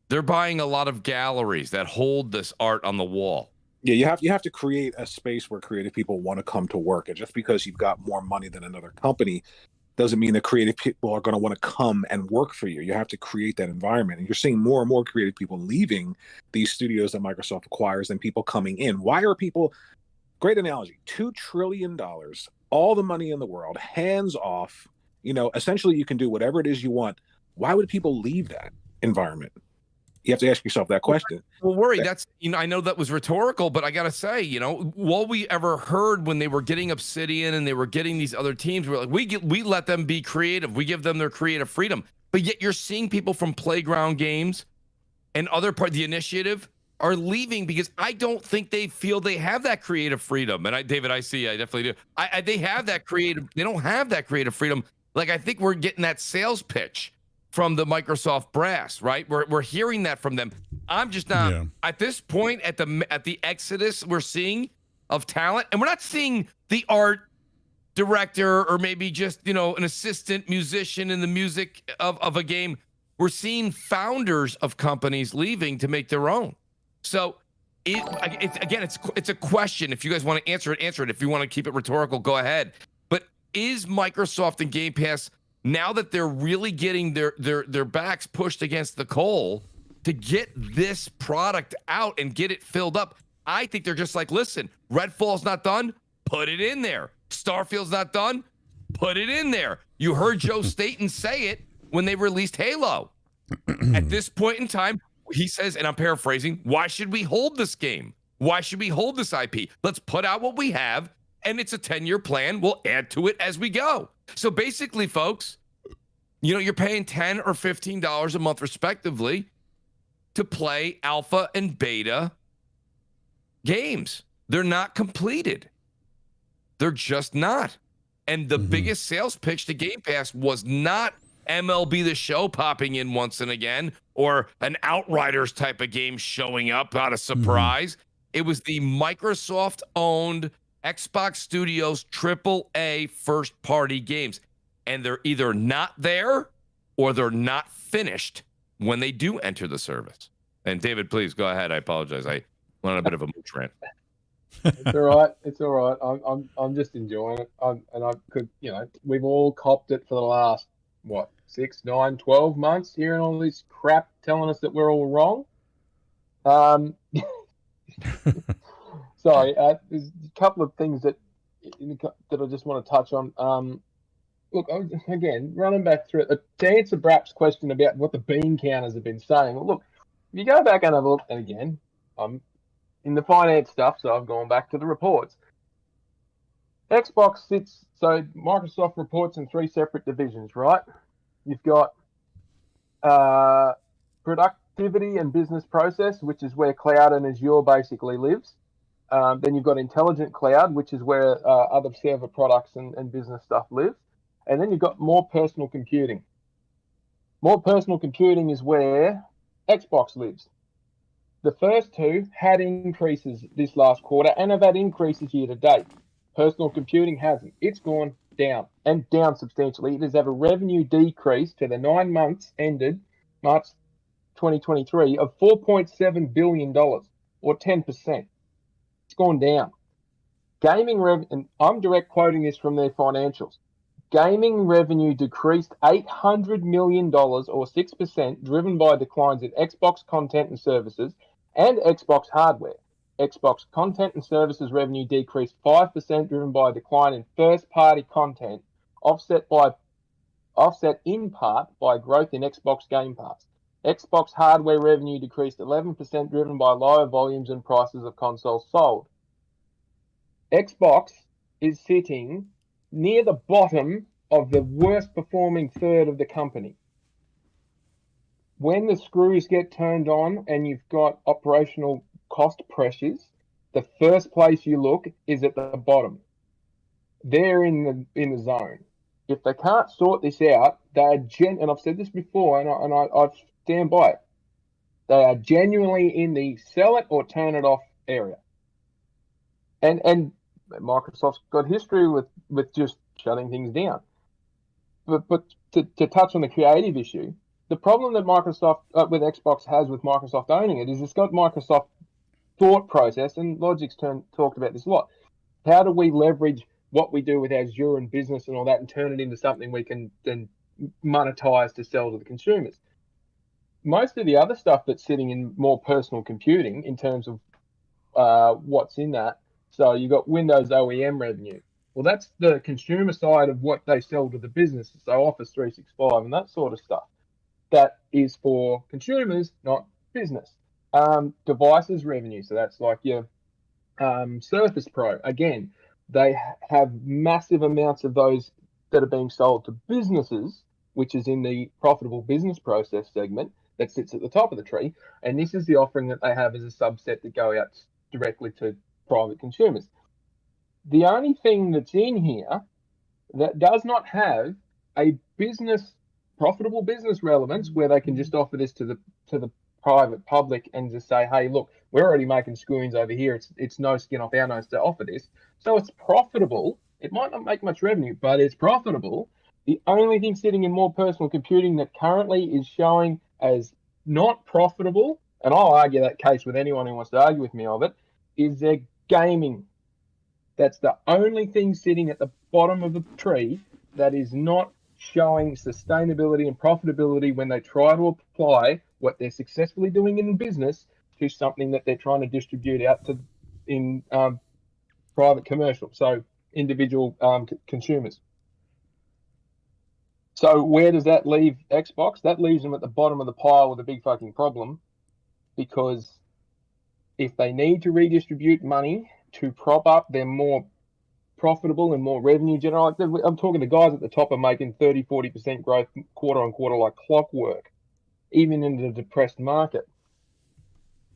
They're buying a lot of galleries that hold this art on the wall. Yeah, you have to create a space where creative people want to come to work, and just because you've got more money than another company doesn't mean that creative people are going to want to come and work for you. You have to create that environment. And you're seeing more and more creative people leaving these studios that Microsoft acquires than people coming in. Why are people, great analogy, $2 trillion, all the money in the world, hands off, essentially you can do whatever it is you want. Why would people leave that environment? You have to ask yourself that question. Well, worry. That's, I know that was rhetorical, but I got to say, all we ever heard when they were getting Obsidian and they were getting these other teams, we're like, we let them be creative. We give them their creative freedom. But yet you're seeing people from Playground Games and other part of the initiative are leaving because I don't think they feel they have that creative freedom. And David, I definitely do. They have that creative. They don't have that creative freedom. Like, I think we're getting that sales pitch from the Microsoft brass, right? We're hearing that from them. I'm just not at this point at the exodus we're seeing of talent, and we're not seeing the art director or maybe just an assistant musician in the music of a game. We're seeing founders of companies leaving to make their own. So it's a question. If you guys want to answer it, answer it. If you want to keep it rhetorical, go ahead. But is Microsoft and Game Pass, now that they're really getting their backs pushed against the coal to get this product out and get it filled up, I think they're just like, listen, Redfall's not done, put it in there. Starfield's not done, put it in there. You heard Joe Staten say it when they released Halo. At this point in time, he says, and I'm paraphrasing, why should we hold this game? Why should we hold this IP? Let's put out what we have, and it's a 10-year plan. We'll add to it as we go. So basically, folks, you're paying $10 or $15 a month, respectively, to play alpha and beta games. They're not completed. They're just not. And the biggest sales pitch to Game Pass was not MLB The Show popping in once and again, or an Outriders type of game showing up out of surprise. It was the Microsoft-owned Xbox Studios AAA first-party games. And they're either not there or they're not finished when they do enter the service. And David, please go ahead. I apologize. I went on a bit of a mooch rant. It's all right. It's all right. I'm just enjoying it. We've all copped it for the last 6, 9, 12 months, hearing all this crap telling us that we're all wrong. Sorry, there's a couple of things that I just want to touch on. Look, again, running back through it, to answer BRAP's question about what the bean counters have been saying. Well, look, if you go back and have a look, and again, I'm in the finance stuff, so I've gone back to the reports. Microsoft reports in 3 separate divisions, right? You've got productivity and business process, which is where cloud and Azure basically lives. Then you've got intelligent cloud, which is where other server products and business stuff lives. And then you've got more personal computing. More personal computing is where Xbox lives. The first two had increases this last quarter and have had increases year to date. Personal computing hasn't. It's gone down, and down substantially. It has had a revenue decrease to the 9 months ended March 2023 of $4.7 billion, or 10%. It's gone down. Gaming revenue, and I'm direct quoting this from their financials. Gaming revenue decreased $800 million, or 6%, driven by declines in Xbox content and services and Xbox hardware. Xbox content and services revenue decreased 5%, driven by a decline in first-party content, offset in part by growth in Xbox Game Pass. Xbox hardware revenue decreased 11%, driven by lower volumes and prices of consoles sold. Xbox is sitting near the bottom of the worst performing third of the company. When the screws get turned on and you've got operational cost pressures, the first place you look is at the bottom. They're in the zone. If they can't sort this out, they are and I've said this before, and I stand by it. They are genuinely in the sell it or turn it off area. And Microsoft's got history with just shutting things down. But to touch on the creative issue, the problem that Microsoft with Xbox has with Microsoft owning it is it's got Microsoft thought process, and Logic's talked about this a lot. How do we leverage what we do with Azure and business and all that and turn it into something we can then monetize to sell to the consumers. Most of the other stuff that's sitting in more personal computing in terms of what's in that. So you've got Windows OEM revenue. Well, that's the consumer side of what they sell to the businesses. So Office 365 and that sort of stuff. That is for consumers, not business. Devices revenue. So that's like your Surface Pro. Again, they have massive amounts of those that are being sold to businesses, which is in the profitable business process segment that sits at the top of the tree. And this is the offering that they have as a subset that go out directly to private consumers. The only thing that's in here that does not have a profitable business relevance where they can just offer this to the private public and just say, hey, look, we're already making scoons over here. It's no skin off our nose to offer this. So it's profitable. It might not make much revenue, but it's profitable. The only thing sitting in more personal computing that currently is showing as not profitable, and I'll argue that case with anyone who wants to argue with me of it, is their gaming. That's the only thing sitting at the bottom of the tree that is not showing sustainability and profitability when they try to apply what they're successfully doing in business to something that they're trying to distribute out to in private commercial, so individual consumers. So where does that leave Xbox? That leaves them at the bottom of the pile with a big fucking problem, because if they need to redistribute money to prop up their more profitable and more revenue generating, I'm talking the guys at the top are making 30-40% growth quarter on quarter like clockwork, even in the depressed market.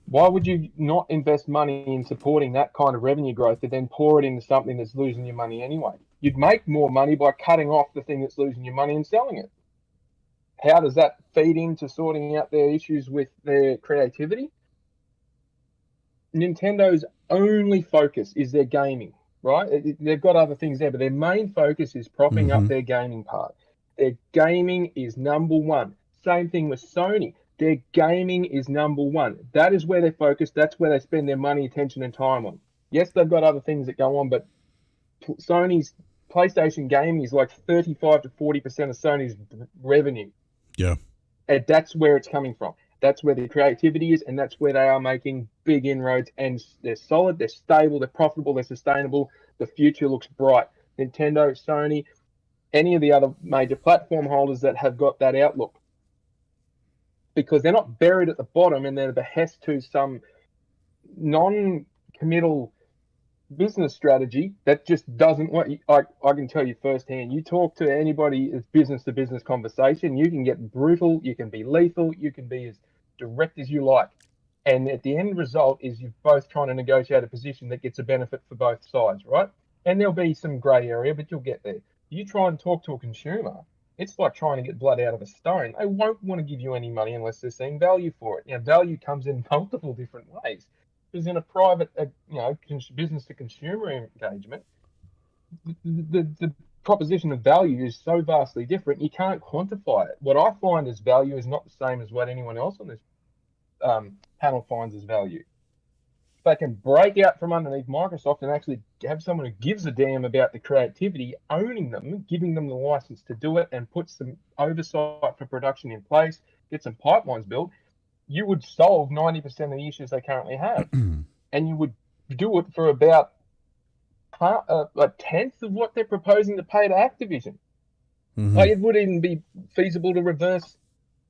Why would you not invest money in supporting that kind of revenue growth and then pour it into something that's losing you money anyway? You'd make more money by cutting off the thing that's losing you money and selling it. How does that feed into sorting out their issues with their creativity? Nintendo's only focus is their gaming, right? They've got other things there, but their main focus is propping up their gaming part. Their gaming is number one. Same thing with Sony. Their gaming is number one. That is where they're focused. That's where they spend their money, attention, and time on. Yes, they've got other things that go on, but Sony's PlayStation gaming is like 35 to 40% of Sony's revenue. Yeah. And that's where it's coming from. That's where the creativity is, and that's where they are making big inroads. And they're solid, they're stable, they're profitable, they're sustainable. The future looks bright. Nintendo, Sony, any of the other major platform holders that have got that outlook, because they're not buried at the bottom and they're a behest to some non-committal business strategy that just doesn't work. I can tell you firsthand, you talk to anybody, it's business-to-business conversation, you can get brutal, you can be lethal, you can be as direct as you like. And at the end result is you're both trying to negotiate a position that gets a benefit for both sides, right? And there'll be some grey area, but you'll get there. You try and talk to a consumer, it's like trying to get blood out of a stone. They won't want to give you any money unless they're seeing value for it. Value comes in multiple different ways. Because in a private, business to consumer engagement, the proposition of value is so vastly different, you can't quantify it. What I find as value is not the same as what anyone else on this panel finds as value. If they can break out from underneath Microsoft and actually have someone who gives a damn about the creativity, owning them, giving them the license to do it, and put some oversight for production in place, get some pipelines built, you would solve 90% of the issues they currently have. And you would do it for about a tenth of what they're proposing to pay to Activision. Like, it would even be feasible to reverse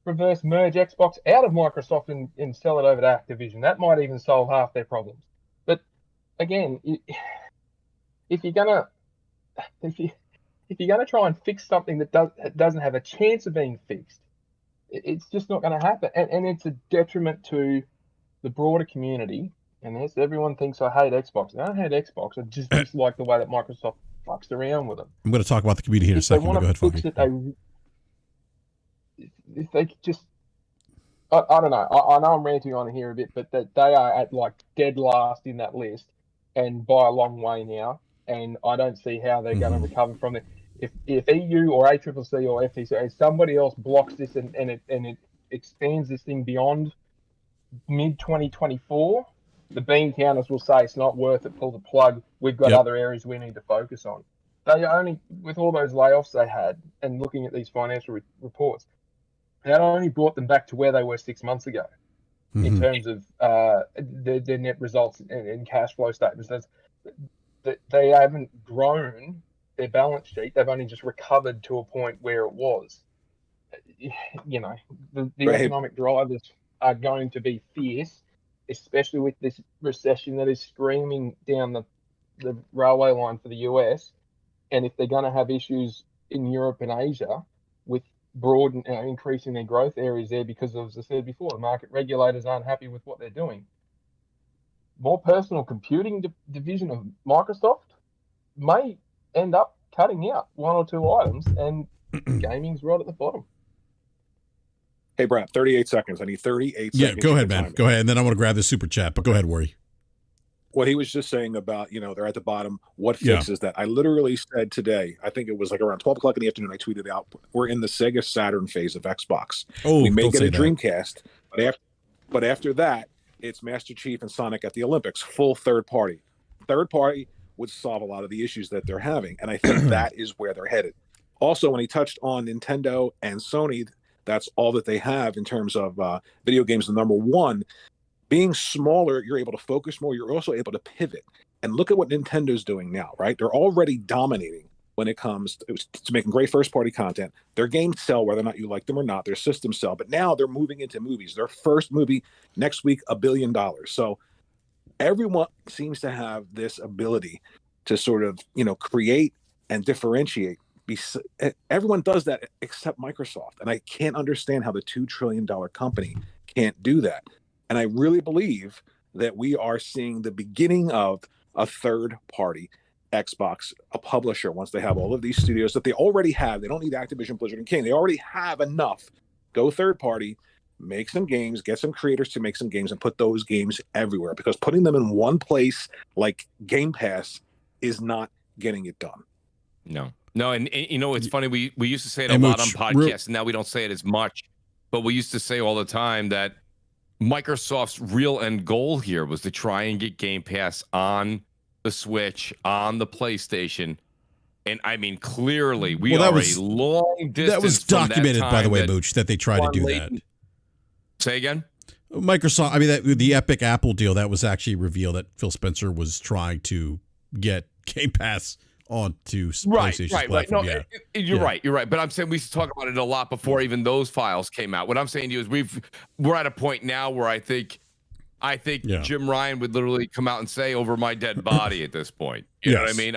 merge Xbox out of Microsoft and sell it over to Activision. That might even solve half their problems. But again, if you're gonna try and fix something that doesn't have a chance of being fixed, it's just not going to happen. And it's a detriment to the broader community. And yes, everyone thinks I hate Xbox. I don't hate Xbox. I just dislike the way that Microsoft fucks around with them. I'm going to talk about the community here in a second. If they want to fix it, if they just, I don't know. I know I'm ranting on here a bit, but that they are at like dead last in that list, and by a long way now. And I don't see how they're going to recover from it. If EU or ACCC or FTC, if somebody else blocks this and it expands this thing beyond mid-2024, the bean counters will say it's not worth it, pull the plug, we've got other areas we need to focus on. They only, with all those layoffs they had, and looking at these financial reports, that only brought them back to where they were 6 months ago in terms of their net results and cash flow statements. They haven't grown their balance sheet. They've only just recovered to a point where it was. You know, the economic drivers are going to be fierce, especially with this recession that is screaming down the railway line for the US. And if they're going to have issues in Europe and Asia with increasing their growth areas there, because as I said before, the market regulators aren't happy with what they're doing. More personal computing division of Microsoft may end up cutting out one or two items, and gaming's right at the bottom. Hey, Brad, 38 seconds. I need 38 seconds. Yeah, go ahead, man. Go ahead. And then I want to grab the super chat, but go ahead, Worry. What he was just saying about, they're at the bottom. What fixes that? I literally said today, I think it was like around 12 o'clock in the afternoon, I tweeted out, we're in the Sega Saturn phase of Xbox. Oh, we may get a that. Dreamcast, but after that, it's Master Chief and Sonic at the Olympics, full third party. Third party would solve a lot of the issues that they're having, and I think that is where they're headed. Also, when he touched on Nintendo and Sony, that's all that they have in terms of video games. The number one, being smaller, you're able to focus more. You're also able to pivot. And look at what Nintendo's doing now, right? They're already dominating when it comes to making great first-party content. Their games sell, whether or not you like them or not. Their systems sell. But now they're moving into movies. Their first movie next week, $1 billion. So everyone seems to have this ability to sort of, create and differentiate. Everyone does that except Microsoft. And I can't understand how the $2 trillion company can't do that. And I really believe that we are seeing the beginning of a third-party Xbox, a publisher, once they have all of these studios that they already have. They don't need Activision, Blizzard, and King. They already have enough. Go third-party, make some games, get some creators to make some games, and put those games everywhere. Because putting them in one place like Game Pass is not getting it done. No, and it's funny. We used to say it a lot on podcasts, and now we don't say it as much. But we used to say all the time that Microsoft's real end goal here was to try and get Game Pass on the Switch, on the PlayStation. And I mean, clearly, we are a long distance. That was documented, by the way, Booch, that they tried to do that. Say again? Microsoft, I mean, the Epic Apple deal, that was actually revealed that Phil Spencer was trying to get Game Pass onto PlayStation's platform. No, you're right. But I'm saying we used to talk about it a lot before even those files came out. What I'm saying to you is we're at a point now where I think Jim Ryan would literally come out and say over my dead body at this point. You know what I mean?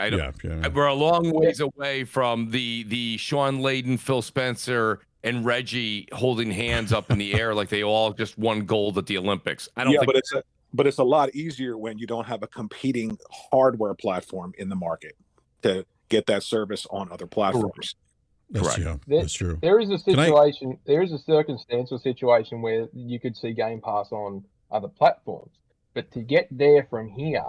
We're a long ways away from the Sean Layden, Phil Spencer, and Reggie holding hands up in the air like they all just won gold at the Olympics. I don't think but it's a lot easier when you don't have a competing hardware platform in the market to get that service on other platforms. That's true. There is a situation, there is a circumstantial situation where you could see Game Pass on other platforms. But to get there from here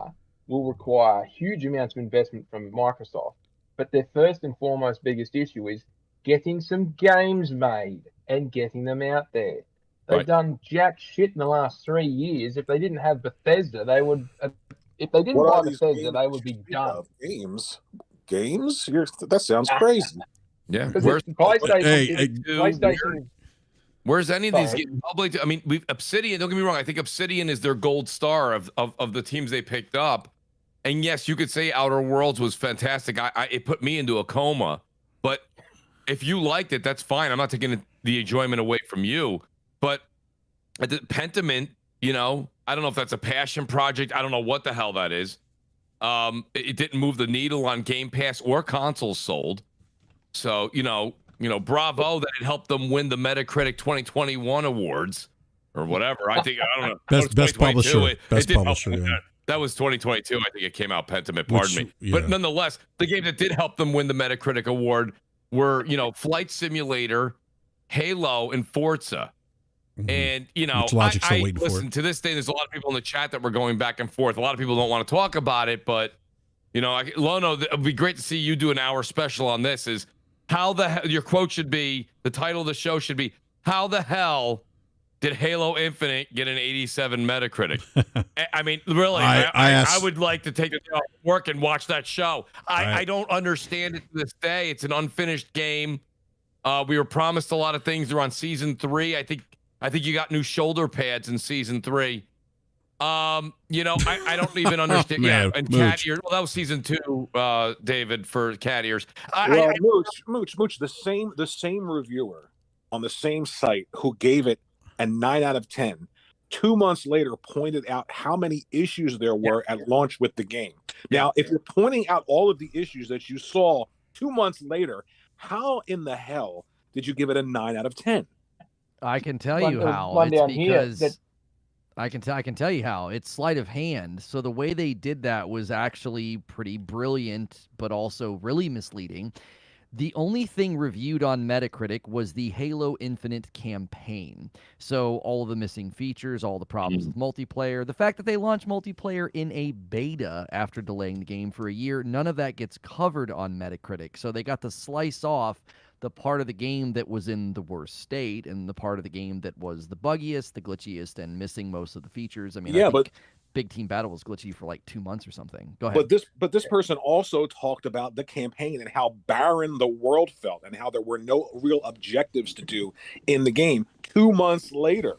will require huge amounts of investment from Microsoft. But their first and foremost biggest issue is getting some games made and getting them out there. They've done jack shit in the last 3 years. If they didn't have Bethesda, they would... If they didn't buy Bethesda, they would be done. Games? That sounds crazy. Yeah. Where's PlayStation? Where's any of these getting public? I mean, Obsidian, don't get me wrong. I think Obsidian is their gold star of the teams they picked up. And yes, you could say Outer Worlds was fantastic. It put me into a coma. But if you liked it, that's fine. I'm not taking the enjoyment away from you. But Pentiment, I don't know if that's a passion project. I don't know what the hell that is. It didn't move the needle on Game Pass or consoles sold. So, bravo that it helped them win the Metacritic 2021 awards or whatever. I don't know. Best publisher. That was 2022. I think it came out, Pentiment, pardon me. Yeah. But nonetheless, the games that did help them win the Metacritic award were, Flight Simulator, Halo, and Forza. And, listen, to this day, there's a lot of people in the chat that were going back and forth. A lot of people don't want to talk about it, but, Lono, it would be great to see you do an hour special on this. Is how the hell your quote should be, the title of the show should be, how the hell did Halo Infinite get an 87 Metacritic? I mean, really, I I would like to take a day off work and watch that show. I don't understand it to this day. It's an unfinished game. We were promised a lot of things. They're on season 3. I think you got new shoulder pads in season 3. I don't even understand. Man, yeah, and Mooch. cat ears. Well, that was season 2, David, for cat ears. Mooch, the same reviewer on the same site who gave it a 9 out of 10, 2 months later pointed out how many issues there were at launch with the game. Now, if you're pointing out all of the issues that you saw 2 months later, how in the hell did you give it a 9 out of 10? I can tell you how. It's because I can tell you how. It's sleight of hand. So the way they did that was actually pretty brilliant, but also really misleading. The only thing reviewed on Metacritic was the Halo Infinite campaign. So all of the missing features, all the problems with multiplayer, the fact that they launched multiplayer in a beta after delaying the game for a year, none of that gets covered on Metacritic. So they got to slice off the part of the game that was in the worst state and the part of the game that was the buggiest, the glitchiest, and missing most of the features. I mean, I think Big Team Battle was glitchy for like 2 months or something. Go ahead. But this person also talked about the campaign and how barren the world felt and how there were no real objectives to do in the game 2 months later.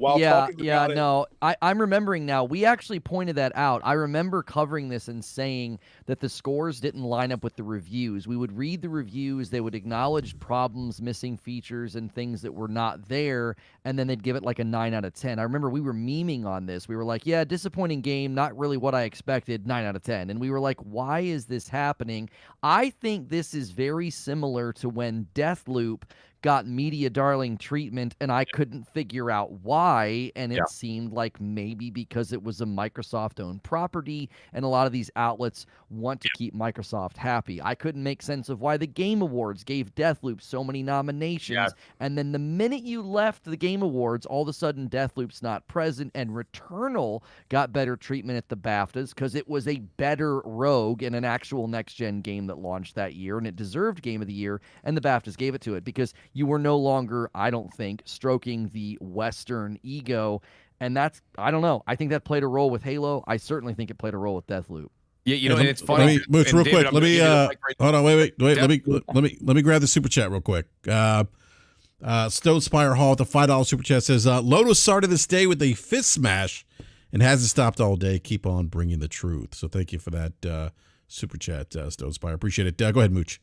I'm remembering now. We actually pointed that out. I remember covering this and saying that the scores didn't line up with the reviews. We would read the reviews, they would acknowledge problems, missing features, and things that were not there, and then they'd give it like a 9 out of 10. I remember we were memeing on this. We were like, yeah, disappointing game, not really what I expected, 9 out of 10. And we were like, why is this happening? I think this is very similar to when Deathloop got media darling treatment, and I couldn't figure out why, and it seemed like maybe because it was a Microsoft-owned property, and a lot of these outlets want to keep Microsoft happy. I couldn't make sense of why the Game Awards gave Deathloop so many nominations, and then the minute you left the Game Awards, all of a sudden Deathloop's not present, and Returnal got better treatment at the BAFTAs because it was a better Rogue and an actual next-gen game that launched that year, and it deserved Game of the Year, and the BAFTAs gave it to it because you were no longer, I don't think, stroking the Western ego. And that's, I don't know. I think that played a role with Halo. I certainly think it played a role with Deathloop. Yeah, and it's funny. Mooch, real quick. Let me hold on. Wait. Let me grab the super chat real quick. Stone Spire Hall with the $5 super chat says, Loto started this day with a fist smash and hasn't stopped all day. Keep on bringing the truth. So thank you for that super chat, Stone Spire. Appreciate it. Go ahead, Mooch.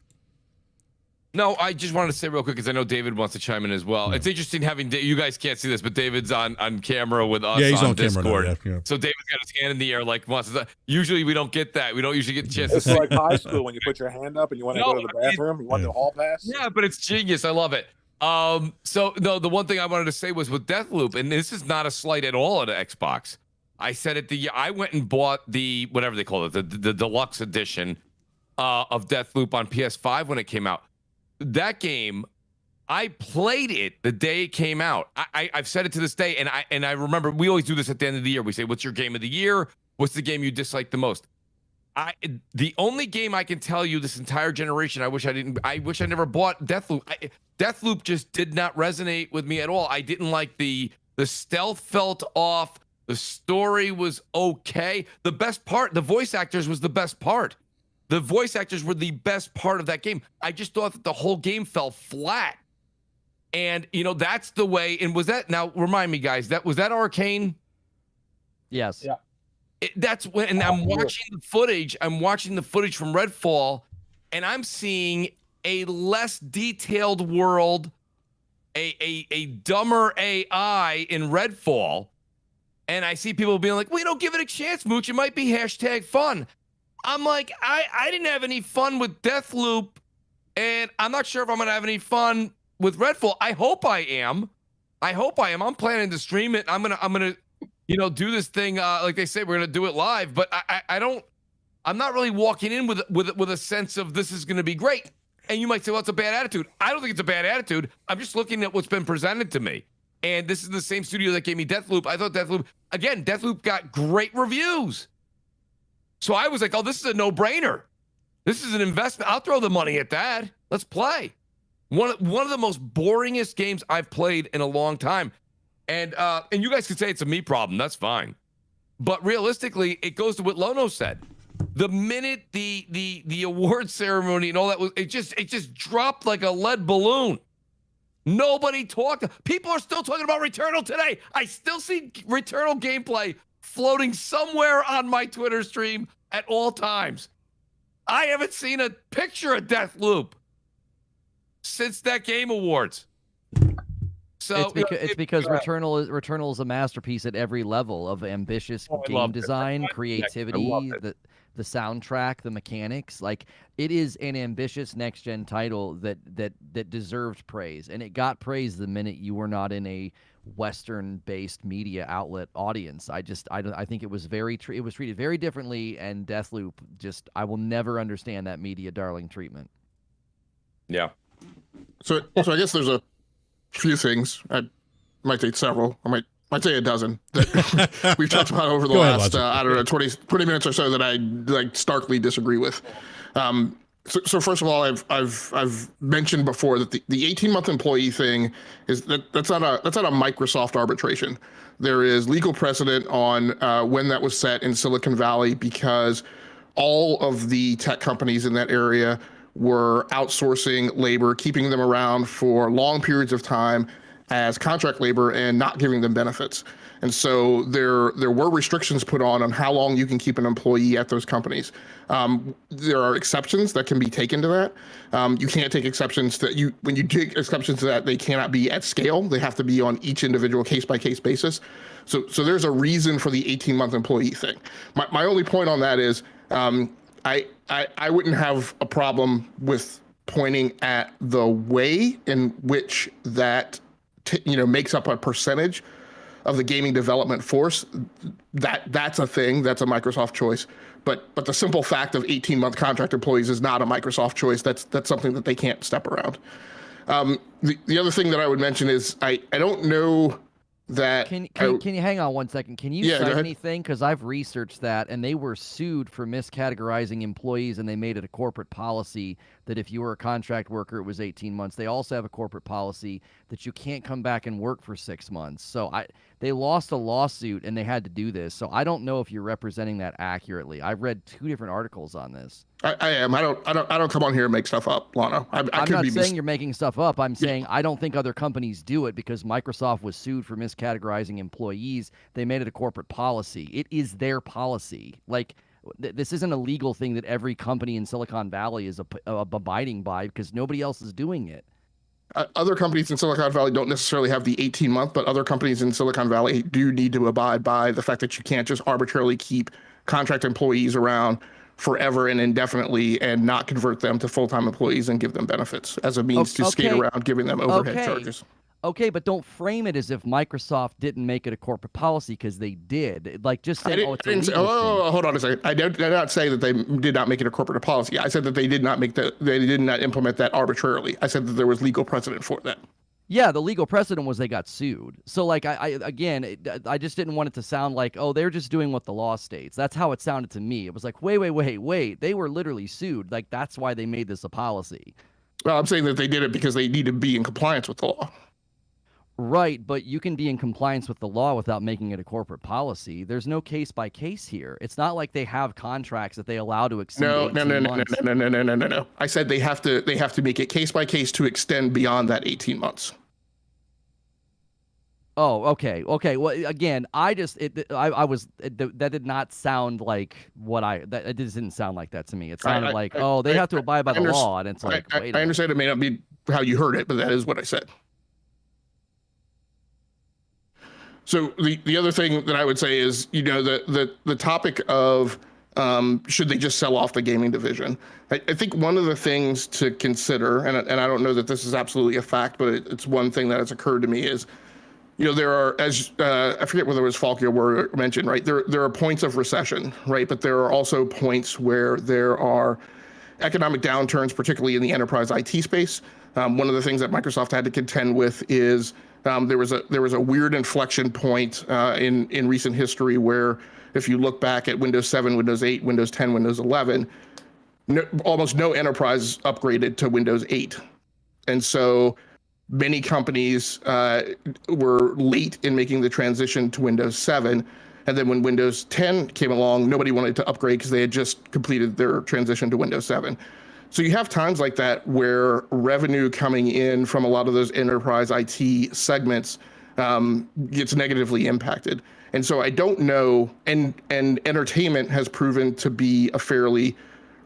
No, I just wanted to say real quick because I know David wants to chime in as well. Yeah. It's interesting having you guys can't see this, but David's on camera with us. Yeah, he's on Discord. Camera now, yeah. So David's got his hand in the air like wants to. Usually we don't get that. We don't usually get the chance it's to see. Like high school when you put your hand up and you want to go to the bathroom. You want the hall pass. Yeah, but it's genius. I love it. So no, the one thing I wanted to say was with Deathloop, and this is not a slight at all at Xbox. I said it I went and bought the whatever they call it, the deluxe edition of Deathloop on PS5 when it came out. That game, I played it the day it came out. I've said it to this day, and I remember we always do this at the end of the year. We say, "What's your game of the year? What's the game you dislike the most?" The only game I can tell you this entire generation, I wish I never bought Deathloop. Deathloop just did not resonate with me at all. I didn't like the stealth felt off. The story was okay. The best part, the voice actors was the best part. The voice actors were the best part of that game. I just thought that the whole game fell flat. And, that's the way. And was that, now remind me, guys, was that Arcane? Yes. Yeah. That's when, and I'm watching the footage. I'm watching the footage from Redfall, and I'm seeing a less detailed world, a dumber AI in Redfall. And I see people being like, "We don't give it a chance, Mooch. It might be #fun." I'm like, I didn't have any fun with Deathloop, and I'm not sure if I'm going to have any fun with Redfall. I hope I am. I'm planning to stream it. I'm gonna do this thing like they say we're gonna do it live. But I'm not really walking in with a sense of this is gonna be great. And you might say, well, it's a bad attitude. I don't think it's a bad attitude. I'm just looking at what's been presented to me. And this is the same studio that gave me Deathloop. I thought Deathloop got great reviews. So I was like, oh, this is a no-brainer. This is an investment. I'll throw the money at that. Let's play. One of the most boringest games I've played in a long time. And you guys could say it's a me problem. That's fine. But realistically, it goes to what Lono said. The minute the award ceremony and all that was, it just dropped like a lead balloon. Nobody talked. People are still talking about Returnal today. I still see Returnal gameplay floating somewhere on my Twitter stream at all times. I haven't seen a picture of Deathloop since that Game Awards. So it's because Returnal is a masterpiece at every level of ambitious game design, creativity, the soundtrack, the mechanics. Like, it is an ambitious next gen title that deserved praise, and it got praise the minute you were not in a Western based media outlet audience. I think it was it was treated very differently, and Deathloop I will never understand that media darling treatment. Yeah. So I guess there's a few things. I might say several. I might say a dozen that we've talked about over the last I don't know 20 minutes or so that I like starkly disagree with. So first of all, I've mentioned before that the 18-month employee thing is that's not a Microsoft arbitration. There is legal precedent on when that was set in Silicon Valley, because all of the tech companies in that area were outsourcing labor, keeping them around for long periods of time as contract labor and not giving them benefits. And so there were restrictions put on how long you can keep an employee at those companies. There are exceptions that can be taken to that. You can't take exceptions when you take exceptions to that, they cannot be at scale. They have to be on each individual case-by-case basis. So there's a reason for the 18-month employee thing. My only point on that is I wouldn't have a problem with pointing at the way in which that makes up a percentage of the gaming development force. That's a thing. That's a Microsoft choice. But the simple fact of 18-month contract employees is not a Microsoft choice. That's something that they can't step around. The other thing that I would mention is I don't know that. Can you hang on one second? Can you cite anything? Because I've researched that, and they were sued for miscategorizing employees, and they made it a corporate policy that if you were a contract worker, it was 18 months. They also have a corporate policy that you can't come back and work for 6 months. So they lost a lawsuit, and they had to do this. So I don't know if you're representing that accurately. I've read 2 different articles on this. I am. I don't come on here and make stuff up, Lano. I'm not saying you're making stuff up. I'm saying I don't think other companies do it, because Microsoft was sued for miscategorizing employees. They made it a corporate policy. It is their policy. Like, this isn't a legal thing that every company in Silicon Valley is abiding by, because nobody else is doing it. Other companies in Silicon Valley don't necessarily have the 18-month, but other companies in Silicon Valley do need to abide by the fact that you can't just arbitrarily keep contract employees around forever and indefinitely and not convert them to full-time employees and give them benefits as a means to skate around giving them overhead charges. Okay, but don't frame it as if Microsoft didn't make it a corporate policy, because they did. Like, just say, it's a legal thing. Hold on a second. I did not say that they did not make it a corporate policy. I said that they did not implement that arbitrarily. I said that there was legal precedent for that. Yeah, the legal precedent was they got sued. So, like, I just didn't want it to sound like, oh, they're just doing what the law states. That's how it sounded to me. It was like, wait. They were literally sued. Like, that's why they made this a policy. Well, I'm saying that they did it because they need to be in compliance with the law. Right, but you can be in compliance with the law without making it a corporate policy. There's no case by case here. It's not like they have contracts that they allow to extend. No. I said they have to make it case by case to extend beyond that 18 months. Oh, okay. Well, again, that did not sound like it didn't sound like that to me. It sounded like, they have to abide by the law, and it's like, wait. I understand it may not be how you heard it, but that is what I said. So the other thing that I would say is, the topic of should they just sell off the gaming division? I think one of the things to consider, and I don't know that this is absolutely a fact, but it's one thing that has occurred to me is, there are, as I forget whether it was Falk or mentioned, right? There are points of recession, right? But there are also points where there are economic downturns, particularly in the enterprise IT space. One of the things that Microsoft had to contend with is there was a weird inflection point in recent history where, if you look back at Windows 7, Windows 8, Windows 10, Windows 11, almost no enterprise upgraded to Windows 8. And so many companies were late in making the transition to Windows 7. And then when Windows 10 came along, nobody wanted to upgrade because they had just completed their transition to Windows 7. So you have times like that where revenue coming in from a lot of those enterprise IT segments gets negatively impacted. And so I don't know, and entertainment has proven to be a fairly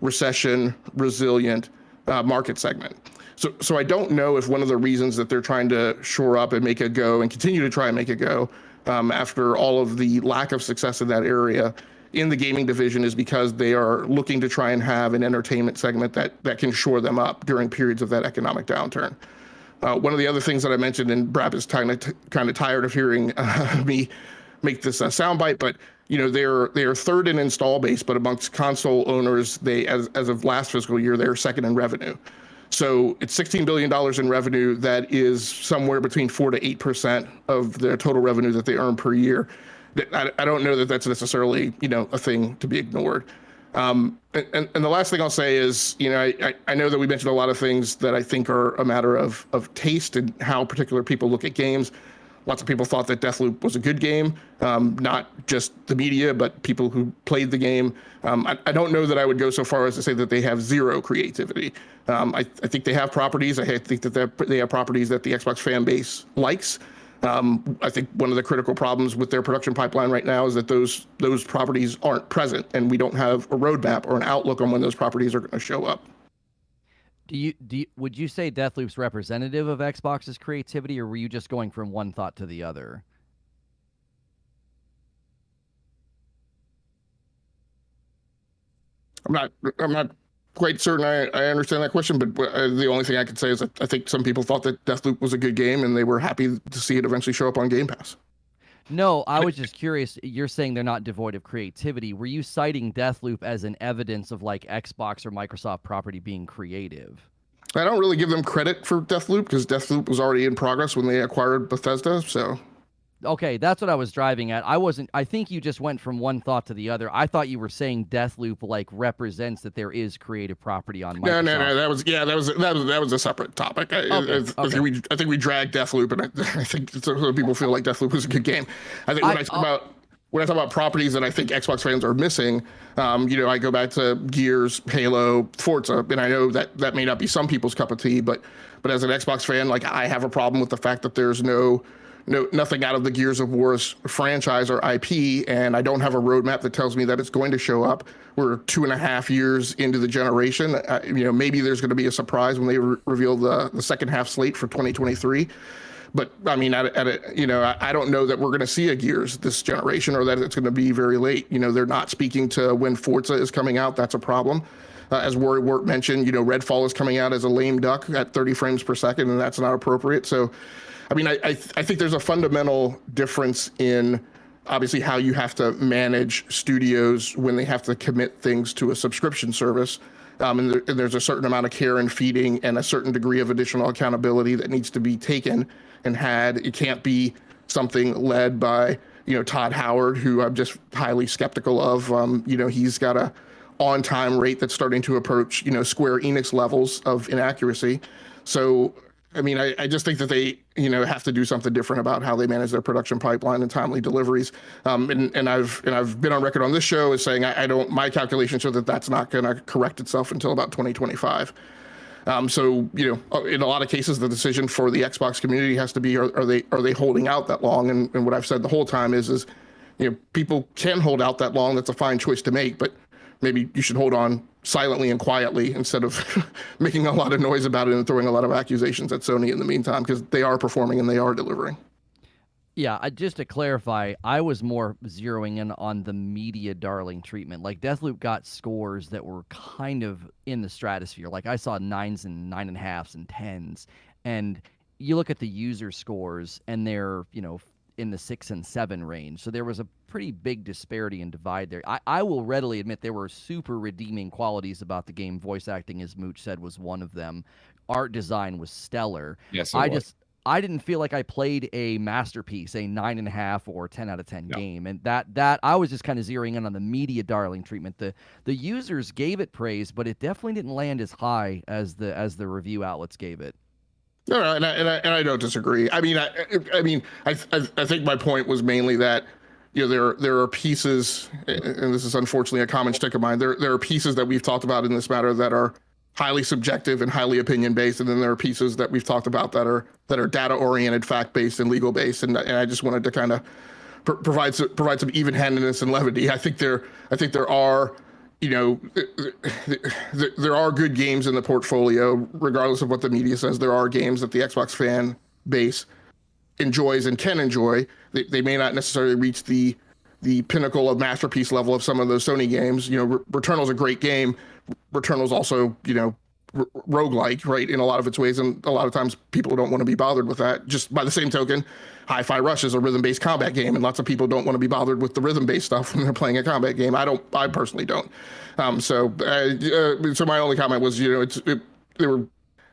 recession resilient market segment. So I don't know if one of the reasons that they're trying to shore up and make it go and continue to try and make it go after all of the lack of success in that area in the gaming division is because they are looking to try and have an entertainment segment that can shore them up during periods of that economic downturn. One of the other things that I mentioned, and BRAP is kind of tired of hearing me make this a soundbite, but they're third in install base, but amongst console owners, they as of last fiscal year, they're second in revenue. So it's $16 billion in revenue. That is somewhere between 4 to 8% of the total revenue that they earn per year. I don't know that that's necessarily, a thing to be ignored. And the last thing I'll say is, I know that we mentioned a lot of things that I think are a matter of taste and how particular people look at games. Lots of people thought that Deathloop was a good game, not just the media, but people who played the game. I don't know that I would go so far as to say that they have zero creativity. I think they have properties. I think that they have properties that the Xbox fan base likes. I think one of the critical problems with their production pipeline right now is that those properties aren't present, and we don't have a roadmap or an outlook on when those properties are going to show up. Would you say Deathloop's representative of Xbox's creativity, or were you just going from one thought to the other? I'm not quite certain I understand that question, but the only thing I could say is that I think some people thought that Deathloop was a good game and they were happy to see it eventually show up on Game Pass. No, I was just curious. You're saying they're not devoid of creativity. Were you citing Deathloop as an evidence of like Xbox or Microsoft property being creative? I don't really give them credit for Deathloop because Deathloop was already in progress when they acquired Bethesda. So, okay, that's what I was driving at. I think you just went from one thought to the other. I thought you were saying Deathloop like represents that there is creative property on Microsoft. No. That was a separate topic. I think we dragged Deathloop, and I think some people feel like Deathloop was a good game. I think when I talk about properties that I think Xbox fans are missing, I go back to Gears, Halo, Forza, and I know that may not be some people's cup of tea, but as an Xbox fan, like I have a problem with the fact that there's nothing out of the Gears of War franchise or IP, and I don't have a roadmap that tells me that it's going to show up. We're 2.5 years into the generation. Maybe there's going to be a surprise when they reveal the second half slate for 2023. But I mean, I don't know that we're going to see a Gears this generation, or that it's going to be very late. They're not speaking to when Forza is coming out. That's a problem. As Rory Wart mentioned, Redfall is coming out as a lame duck at 30 frames per second, and that's not appropriate. So, I mean, I think there's a fundamental difference in obviously how you have to manage studios when they have to commit things to a subscription service. And there's a certain amount of care and feeding and a certain degree of additional accountability that needs to be taken and had. It can't be something led by, Todd Howard, who I'm just highly skeptical of. He's got a on-time rate that's starting to approach, Square Enix levels of inaccuracy. So, I mean, I just think that they, have to do something different about how they manage their production pipeline and timely deliveries. And I've been on record on this show as saying my calculations show that that's not going to correct itself until about 2025. So, in a lot of cases, the decision for the Xbox community has to be, are they holding out that long? And what I've said the whole time is, people can hold out that long. That's a fine choice to make, but maybe you should hold on silently and quietly instead of making a lot of noise about it and throwing a lot of accusations at Sony in the meantime, because they are performing and they are delivering. Yeah, just to clarify, I was more zeroing in on the media darling treatment. Like Deathloop got scores that were kind of in the stratosphere. Like I saw 9s and 9.5s and 10s. And you look at the user scores and they're, in the 6 and 7 range. So there was a pretty big disparity and divide there. I will readily admit there were super redeeming qualities about the game. Voice acting, as Mooch said, was one of them. Art design was stellar. Yes, I didn't feel like I played a masterpiece, a 9.5 or 10 out of 10 game. And that I was just kind of zeroing in on the media darling treatment. The users gave it praise, but it definitely didn't land as high as the review outlets gave it. No, and I don't disagree. I mean, I think my point was mainly that, you know, there are pieces, and this is unfortunately a common shtick of mine. There are pieces that we've talked about in this matter that are highly subjective and highly opinion based, and then there are pieces that we've talked about that are data oriented, fact based, and legal based. And I just wanted to kind of provide some even handedness and levity. I think there are, you know, there are good games in the portfolio, regardless of what the media says. There are games that the Xbox fan base enjoys and can enjoy. They may not necessarily reach the pinnacle of masterpiece level of some of those Sony games. You know, Returnal's a great game. Returnal's also, you know, roguelike, right, in a lot of its ways, and a lot of times people don't want to be bothered with that. Just by the same token, Hi-Fi Rush is a rhythm-based combat game, and lots of people don't want to be bothered with the rhythm-based stuff when they're playing a combat game. I personally don't. So my only comment was, you know, there were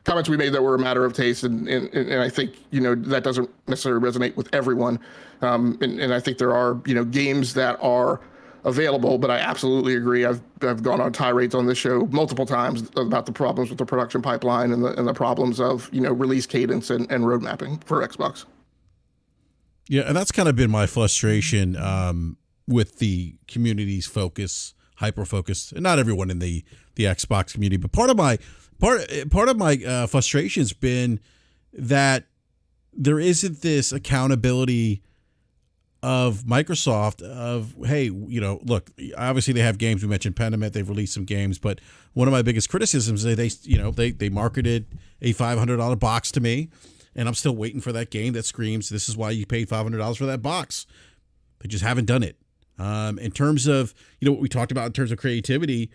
comments we made that were a matter of taste, and I think, you know, that doesn't necessarily resonate with everyone. And I think there are, you know, games that are available, but I absolutely agree. I've gone on tirades on this show multiple times about the problems with the production pipeline and the problems of, you know, release cadence and road mapping for Xbox. Yeah, and that's kind of been my frustration with the community's focus, hyper focus, and not everyone in the Xbox community, but part of my frustration has been that there isn't this accountability of Microsoft of, hey, you know, look, obviously they have games. We mentioned Pentiment. They've released some games, but one of my biggest criticisms is they marketed a $500 box to me, and I'm still waiting for that game that screams, this is why you paid $500 for that box. They just haven't done it. In terms of, you know, what we talked about in terms of creativity,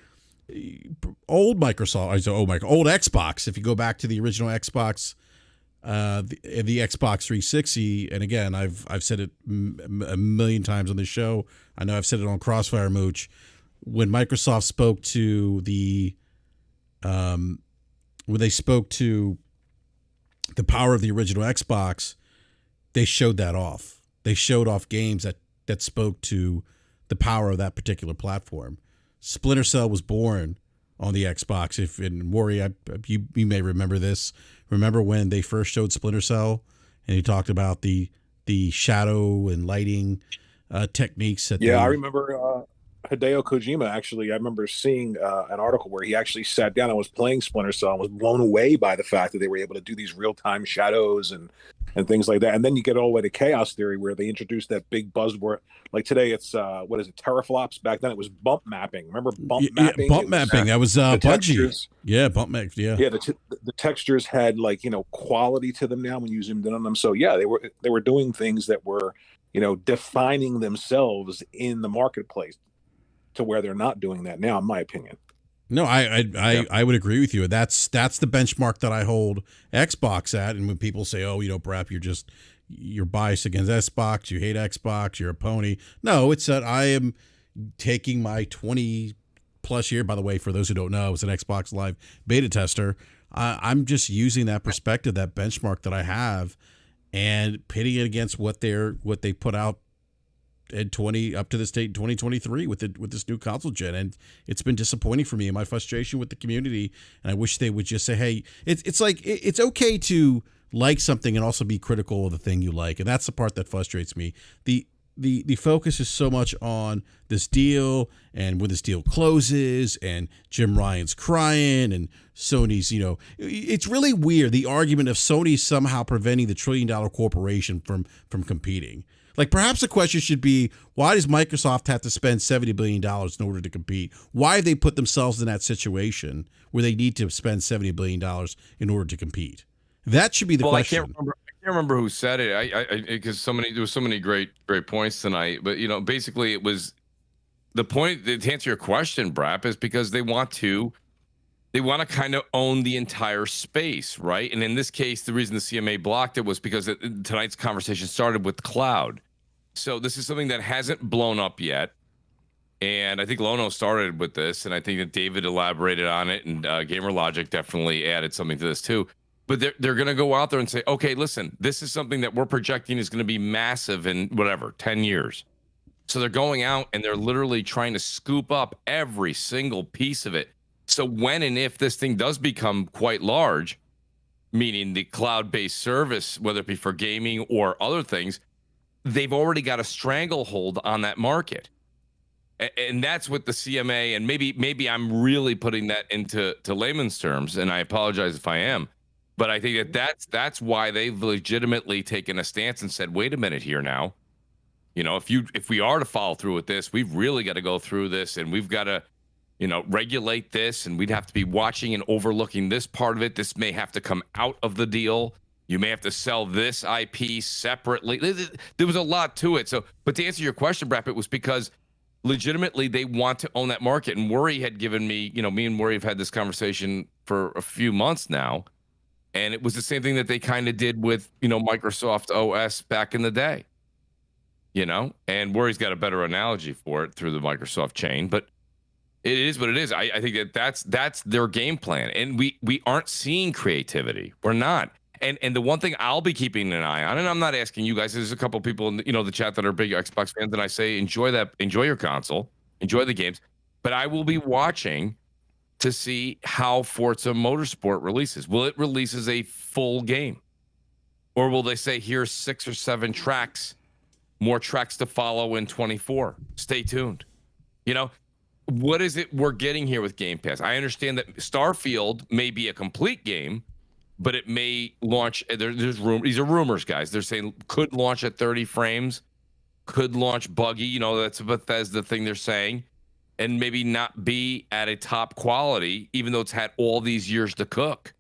old Xbox, if you go back to the original Xbox, the Xbox 360, and again, I've said it a million times on the show. I know I've said it on Crossfire Mooch. When Microsoft spoke to when they spoke to the power of the original Xbox, they showed that off. They showed off games that spoke to the power of that particular platform. Splinter Cell was born on the Xbox. You may remember this. Remember when they first showed Splinter Cell and he talked about the shadow and lighting techniques? I remember Hideo Kojima, actually. I remember seeing an article where he actually sat down and was playing Splinter Cell and was blown away by the fact that they were able to do these real-time shadows and things like that. And then you get all the way to Chaos Theory, where they introduced that big buzzword. Like today, it's what is it, teraflops? Back then, it was bump mapping. Remember bump mapping? Bump mapping. That was Bungie. Textures. Yeah, bump mapping. Yeah. Yeah, the textures had, like, you know, quality to them now when you zoomed in on them. So yeah, they were doing things that were, you know, defining themselves in the marketplace to where they're not doing that now, in my opinion. No, I would agree with you. That's the benchmark that I hold Xbox at. And when people say, oh, you know, BRAP, you're biased against Xbox, you hate Xbox, you're a pony. No, it's that I am taking my 20 plus year, by the way, for those who don't know, I was an Xbox Live beta tester. I'm just using that perspective, that benchmark that I have, and pitting it against what they put out at up to this date in 2023 with this new console gen, and it's been disappointing for me and my frustration with the community. And I wish they would just say, hey, it's like it's okay to like something and also be critical of the thing you like, and that's the part that frustrates me. The focus is so much on this deal, and when this deal closes, and Jim Ryan's crying, and Sony's, you know, it's really weird, the argument of Sony somehow preventing the $1 trillion corporation from competing. Like, perhaps the question should be, why does Microsoft have to spend $70 billion in order to compete? Why have they put themselves in that situation where they need to spend $70 billion in order to compete? That should be the question. I can't remember who said it. Because there was so many great points tonight. But, you know, basically it was the point to answer your question, BRAP, is because they want to kind of own the entire space, right? And in this case, the reason the CMA blocked it was because tonight's conversation started with cloud. So this is something that hasn't blown up yet. And I think Lono started with this, and I think that David elaborated on it, and Gamer Logic definitely added something to this too. But they're going to go out there and say, okay, listen, this is something that we're projecting is going to be massive in 10 years. So they're going out and they're literally trying to scoop up every single piece of it. So when and if this thing does become quite large, meaning the cloud-based service, whether it be for gaming or other things, they've already got a stranglehold on that market. And that's what the CMA, and maybe I'm really putting that into layman's terms, and I apologize if I am, but I think that's why they've legitimately taken a stance and said, wait a minute here now. If we are to follow through with this, we've really got to go through this, and we've got to, regulate this, and we'd have to be watching and overlooking this part of it. This may have to come out of the deal. You may have to sell this IP separately. There was a lot to it. So, but to answer your question, BRAP, it was because legitimately they want to own that market. And Worry had given me, me and Worry have had this conversation for a few months now. And it was the same thing that they kind of did with, Microsoft OS back in the day. And Worry's got a better analogy for it through the Microsoft chain, but it is what it is. I think that's their game plan. And we aren't seeing creativity. We're not. And the one thing I'll be keeping an eye on, and I'm not asking you guys, there's a couple of people in the chat that are big Xbox fans, and I say enjoy your console, enjoy the games, but I will be watching to see how Forza Motorsport releases. Will it releases a full game, or will they say here's 6 or 7 tracks, more tracks to follow in 24? Stay tuned. What is it we're getting here with Game Pass? I understand that Starfield may be a complete game, but it may launch. There's these are rumors, guys. They're saying could launch at 30 frames, could launch buggy. That's a Bethesda thing they're saying, and maybe not be at a top quality, even though it's had all these years to cook.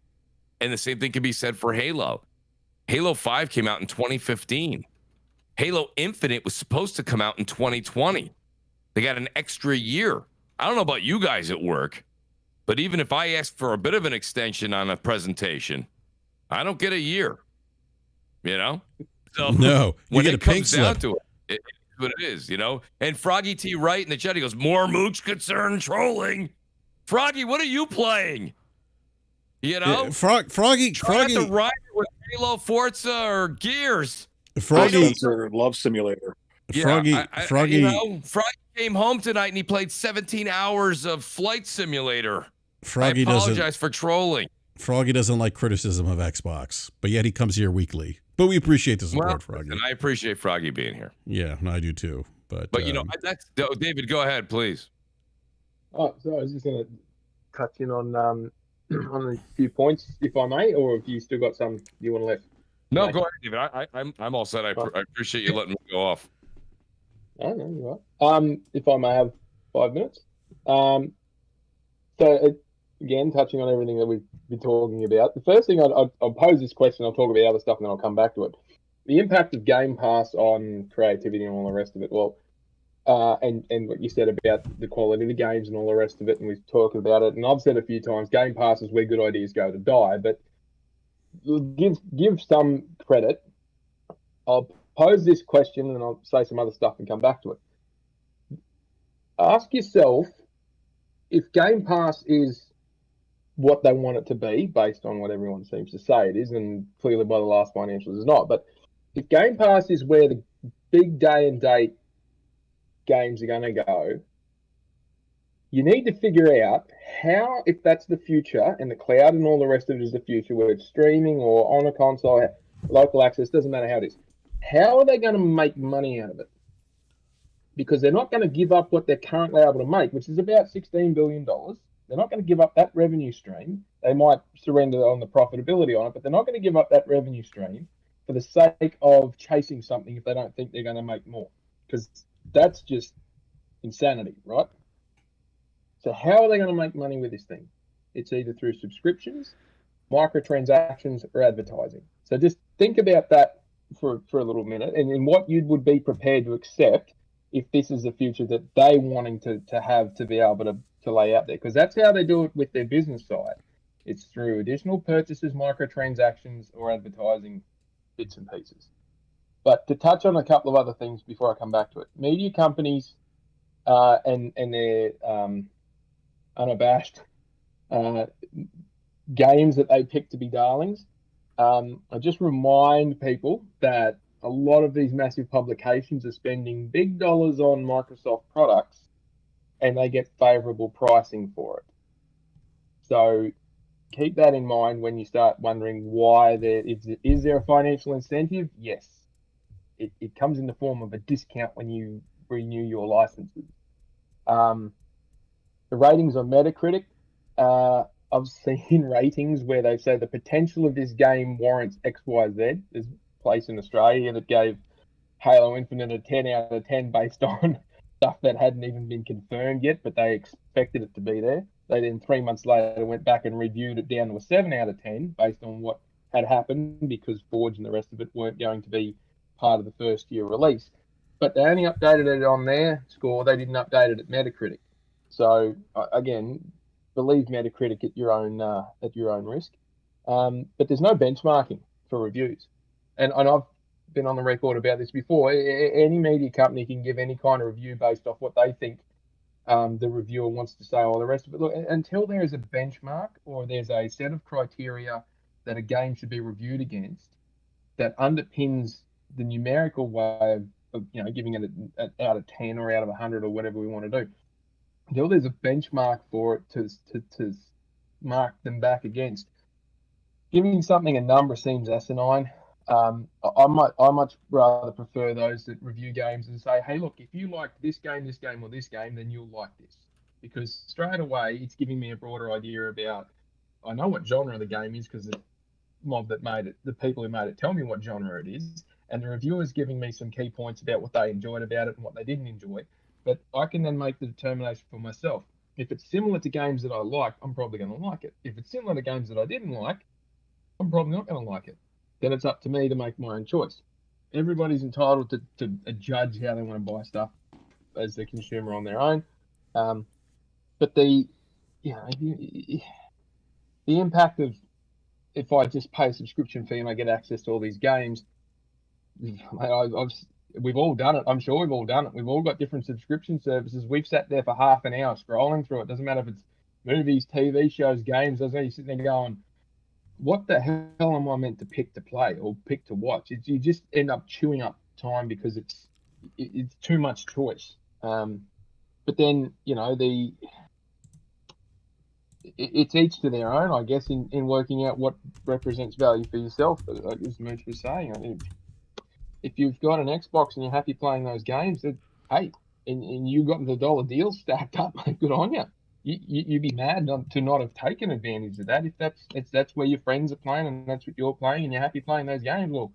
And the same thing can be said for Halo. Halo 5 came out in 2015. Halo Infinite was supposed to come out in 2020. They got an extra year. I don't know about you guys at work, but even if I ask for a bit of an extension on a presentation, I don't get a year. So No, you when get it a pink comes down slip. to it's what it is. And Froggy T Wright in the chat, he goes, more mooch concern trolling. Froggy, what are you playing? Froggy Try not to ride it with Halo, Forza, or Gears. Froggy Love Simulator. Froggy Froggy came home tonight and he played 17 hours of Flight Simulator. Froggy I apologize for trolling. Froggy doesn't like criticism of Xbox, but yet he comes here weekly. But we appreciate the support, Froggy. And I appreciate Froggy being here. Yeah, and I do too. But that's David. Go ahead, please. Oh, so I was just going to touch in on a few points, if I may, or if you still got some you want to let. No, go ahead, David. I'm all set. I appreciate you letting me go off. Oh, no, you're right. If I may have 5 minutes. Again, touching on everything that we've been talking about, the first thing I'll pose this question, I'll talk about other stuff, and then I'll come back to it. The impact of Game Pass on creativity and all the rest of it. Well, and what you said about the quality of the games and all the rest of it, and we've talked about it, and I've said a few times, Game Pass is where good ideas go to die, but give some credit. I'll pose this question, and I'll say some other stuff and come back to it. Ask yourself if Game Pass is what they want it to be, based on what everyone seems to say it is, and clearly by the last financials is not. But if Game Pass is where the big day and date games are going to go, you need to figure out how, if that's the future, and the cloud and all the rest of it is the future, whether it's streaming or on a console, local access, doesn't matter how it is. How are they going to make money out of it? Because they're not going to give up what they're currently able to make, which is about $16 billion. They're not going to give up that revenue stream. They might surrender on the profitability on it, but they're not going to give up that revenue stream for the sake of chasing something if they don't think they're going to make more. Because that's just insanity, right? So how are they going to make money with this thing? It's either through subscriptions, microtransactions, or advertising. So just think about that for a little minute, and what you would be prepared to accept if this is the future that they wanting to have to be able to lay out there, because that's how they do it with their business side. It's through additional purchases, microtransactions, or advertising bits and pieces. But to touch on a couple of other things before I come back to it, media companies and their unabashed games that they pick to be darlings. I just remind people that a lot of these massive publications are spending big dollars on Microsoft products, and they get favorable pricing for it. So keep that in mind when you start wondering why is there a financial incentive? Yes. It comes in the form of a discount when you renew your licenses. The ratings on Metacritic, I've seen ratings where they say the potential of this game warrants XYZ. There's a place in Australia that gave Halo Infinite a 10 out of 10 based on stuff that hadn't even been confirmed yet, but they expected it to be there. They then 3 months later went back and reviewed it down to a 7 out of 10 based on what had happened because Forge and the rest of it weren't going to be part of the first year release. But they only updated it on their score. They didn't update it at Metacritic. So again, believe Metacritic at your own risk. But there's no benchmarking for reviews, and I've been on the record about this before. Any media company can give any kind of review based off what they think the reviewer wants to say, or the rest of it. Look, until there is a benchmark or there's a set of criteria that a game should be reviewed against that underpins the numerical way of giving it out of 10 or out of 100 or whatever we want to do. Until there's a benchmark for it to mark them back against, giving something a number seems asinine. I much rather prefer those that review games and say, hey, look, if you like this game, or this game, then you'll like this. Because straight away, it's giving me a broader idea about, I know what genre the game is because the mob that made it, the people who made it tell me what genre it is, and the reviewer's giving me some key points about what they enjoyed about it and what they didn't enjoy. But I can then make the determination for myself. If it's similar to games that I like, I'm probably going to like it. If it's similar to games that I didn't like, I'm probably not going to like it. Then it's up to me to make my own choice. Everybody's entitled to judge how they want to buy stuff as the consumer on their own. But the impact of if I just pay a subscription fee and I get access to all these games, we've all done it. I'm sure we've all done it. We've all got different subscription services. We've sat there for half an hour scrolling through it. Doesn't matter if it's movies, TV shows, games. Doesn't matter. You're sitting there going, what the hell am I meant to pick to play or pick to watch? You just end up chewing up time because it's too much choice. But then, it's each to their own, I guess, in working out what represents value for yourself. As Mooch was saying, if you've got an Xbox and you're happy playing those games, then, hey, and you got the dollar deals stacked up, good on you. You'd be mad to not have taken advantage of that. If that's where your friends are playing and that's what you're playing and you're happy playing those games, well,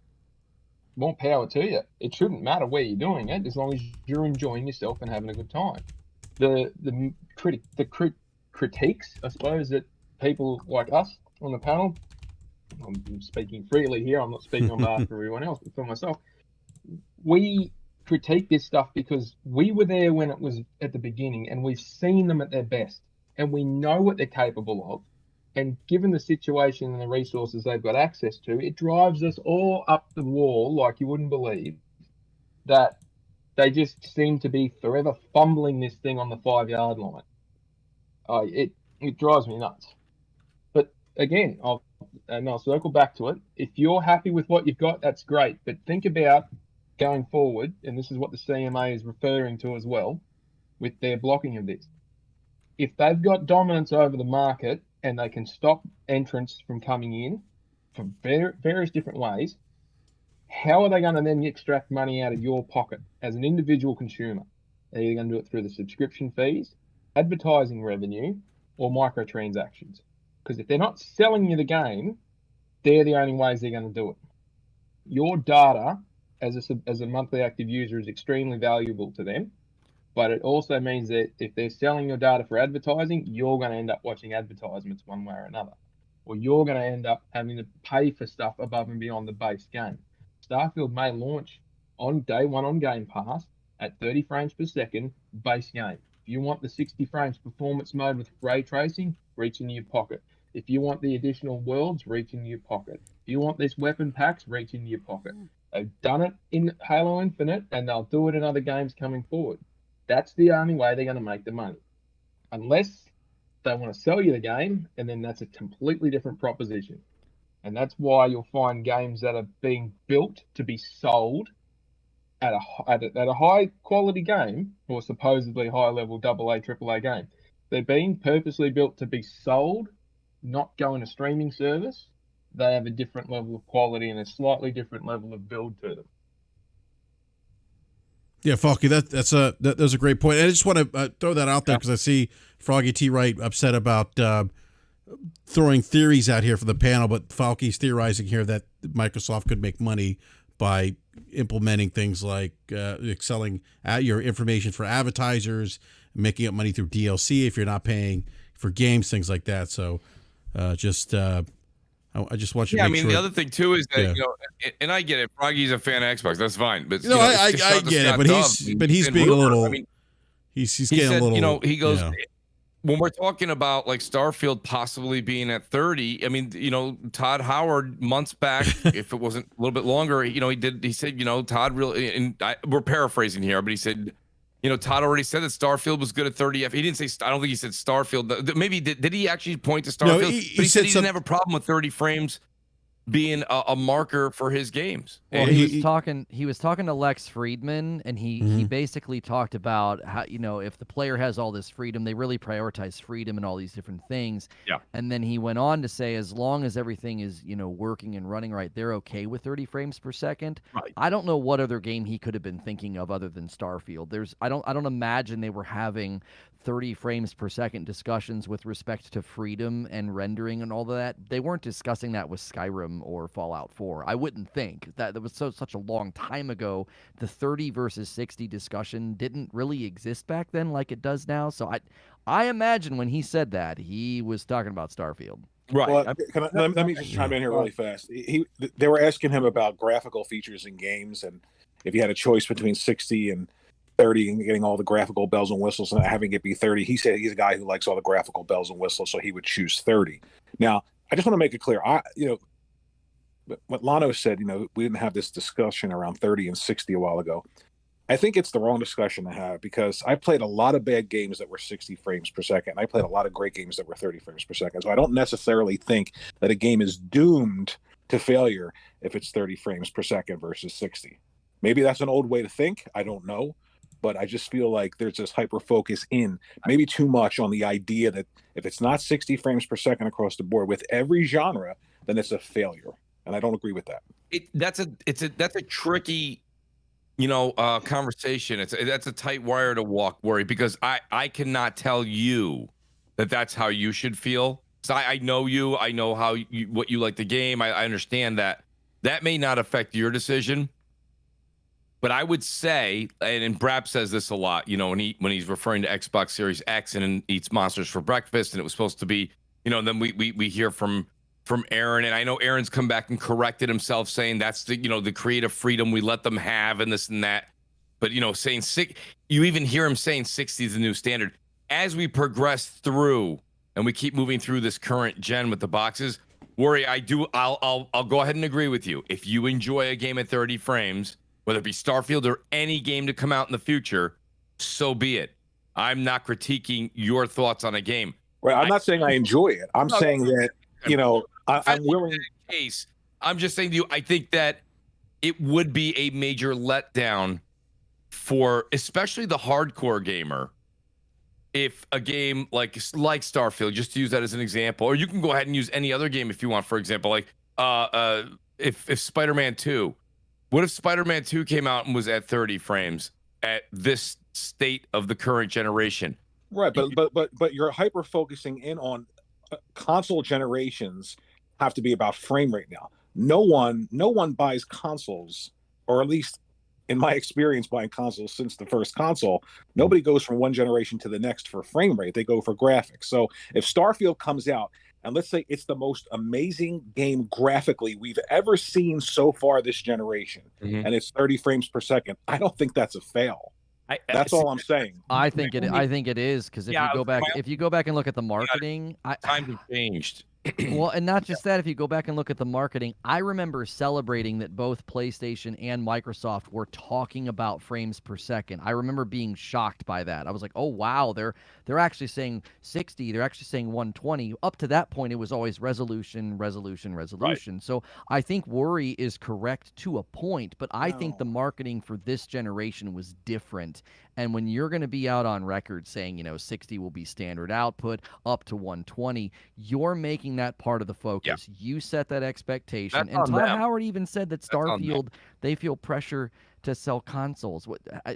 more power to you. It shouldn't matter where you're doing it as long as you're enjoying yourself and having a good time. The critiques, I suppose, that people like us on the panel, I'm speaking freely here, I'm not speaking on behalf of everyone else, but for myself, we critique this stuff because we were there when it was at the beginning and we've seen them at their best and we know what they're capable of, and given the situation and the resources they've got access to, it drives us all up the wall like you wouldn't believe, that they just seem to be forever fumbling this thing on the 5-yard line. It drives me nuts. But again, I'll circle back to it. If you're happy with what you've got, that's great, but think about going forward, and this is what the CMA is referring to as well with their blocking of this. If they've got dominance over the market and they can stop entrants from coming in for various different ways, how are they going to then extract money out of your pocket as an individual consumer? They're either going to do it through the subscription fees, advertising revenue, or microtransactions. Because if they're not selling you the game, they're the only ways they're going to do it. Your data as a monthly active user is extremely valuable to them, but it also means that if they're selling your data for advertising, you're going to end up watching advertisements one way or another, or you're going to end up having to pay for stuff above and beyond the base game. Starfield may launch on day one on Game Pass at 30 frames per second base game. If you want the 60 frames performance mode with ray tracing, reach into your pocket. If you want the additional worlds, reach into your pocket. If you want this weapon packs, reach into your pocket. They've done it in Halo Infinite, and they'll do it in other games coming forward. That's the only way they're going to make the money. Unless they want to sell you the game, and then that's a completely different proposition. And that's why you'll find games that are being built to be sold at a high quality game, or supposedly high level AA, AAA game. They're being purposely built to be sold not going to streaming service, they have a different level of quality and a slightly different level of build to them. Yeah, Falky, that's a great point. And I just want to throw that out there because I see Froggy T. Wright upset about throwing theories out here for the panel, but Falky's theorizing here that Microsoft could make money by implementing things like selling your information for advertisers, making up money through DLC if you're not paying for games, things like that. So I just want you to make sure. The other thing too is that and I get it. Froggy's a fan of Xbox. That's fine. But I get it. But he's being a little. He's getting a little. He goes. When we're talking about like Starfield possibly being at 30, I mean, Todd Howard months back, if it wasn't a little bit longer, he said, Todd really, and we're paraphrasing here, but he said, Todd already said that Starfield was good at 30 F. He didn't say, I don't think he said Starfield. Maybe did he actually point to Starfield? No, he said he didn't have a problem with 30 frames being a marker for his games. Well, he was talking to Lex Friedman, and he basically talked about how, if the player has all this freedom, they really prioritize freedom and all these different things. Yeah. And then he went on to say, as long as everything is, working and running right, they're okay with 30 frames per second. Right. I don't know what other game he could have been thinking of other than Starfield. I don't imagine they were having 30 frames per second discussions with respect to freedom and rendering and all of that. They weren't discussing that with Skyrim or Fallout 4. I wouldn't think that was such a long time ago. The 30 versus 60 discussion didn't really exist back then like it does now. So I imagine when he said that, he was talking about Starfield. Right. Well, let me just chime in here really fast. They were asking him about graphical features in games, and if he had a choice between 60 and 30 and getting all the graphical bells and whistles and having it be 30. He said he's a guy who likes all the graphical bells and whistles, so he would choose 30. Now, I just want to make it clear. What Lano said, we didn't have this discussion around 30 and 60 a while ago. I think it's the wrong discussion to have because I played a lot of bad games that were 60 frames per second. I played a lot of great games that were 30 frames per second. So I don't necessarily think that a game is doomed to failure if it's 30 frames per second versus 60. Maybe that's an old way to think. I don't know. But I just feel like there's this hyper focus maybe too much on the idea that if it's not 60 frames per second across the board with every genre, then it's a failure. And I don't agree with that. That's a tricky, conversation. That's a tight wire to walk, Worry, because I cannot tell you that that's how you should feel. So I know you. I know what you like the game. I understand that may not affect your decision. But I would say, and BRAP says this a lot, when he's referring to Xbox Series X and eats monsters for breakfast, and it was supposed to be, and then we hear from Aaron, and I know Aaron's come back and corrected himself, saying that's the creative freedom we let them have and this and that. But saying you even hear him saying 60 is the new standard. As we progress through and we keep moving through this current gen with the boxes, Worry, I'll go ahead and agree with you. If you enjoy a game at 30 frames, whether it be Starfield or any game to come out in the future, so be it. I'm not critiquing your thoughts on a game. Right. I'm not saying I enjoy it. I'm saying that, I'm willing. Case. I'm just saying to you, I think that it would be a major letdown for especially the hardcore gamer if a game like Starfield, just to use that as an example, or you can go ahead and use any other game if you want, for example, like if Spider-Man 2. What if Spider-Man 2 came out and was at 30 frames at this state of the current generation? Right, but you're hyper focusing in on console generations have to be about frame rate now. No one buys consoles, or at least in my experience buying consoles since the first console, nobody goes from one generation to the next for frame rate. They go for graphics. So if Starfield comes out, and let's say it's the most amazing game graphically we've ever seen so far this generation, and it's 30 frames per second, I don't think that's a fail. That's all I'm saying. I think it is, because if you go back and look at the marketing, times have changed. Well, and not just that, if you go back and look at the marketing, I remember celebrating that both PlayStation and Microsoft were talking about frames per second. I remember being shocked by that. I was like, oh, wow, they're actually saying 60, they're actually saying 120. Up to that point, it was always resolution. Right. So I think Worry is correct to a point, but I think the marketing for this generation was different. And when you're going to be out on record saying, 60 will be standard output up to 120, you're making that part of the focus. You set that expectation. That's And on Todd them. Howard even said that That's on them. Starfield, they feel pressure to sell consoles.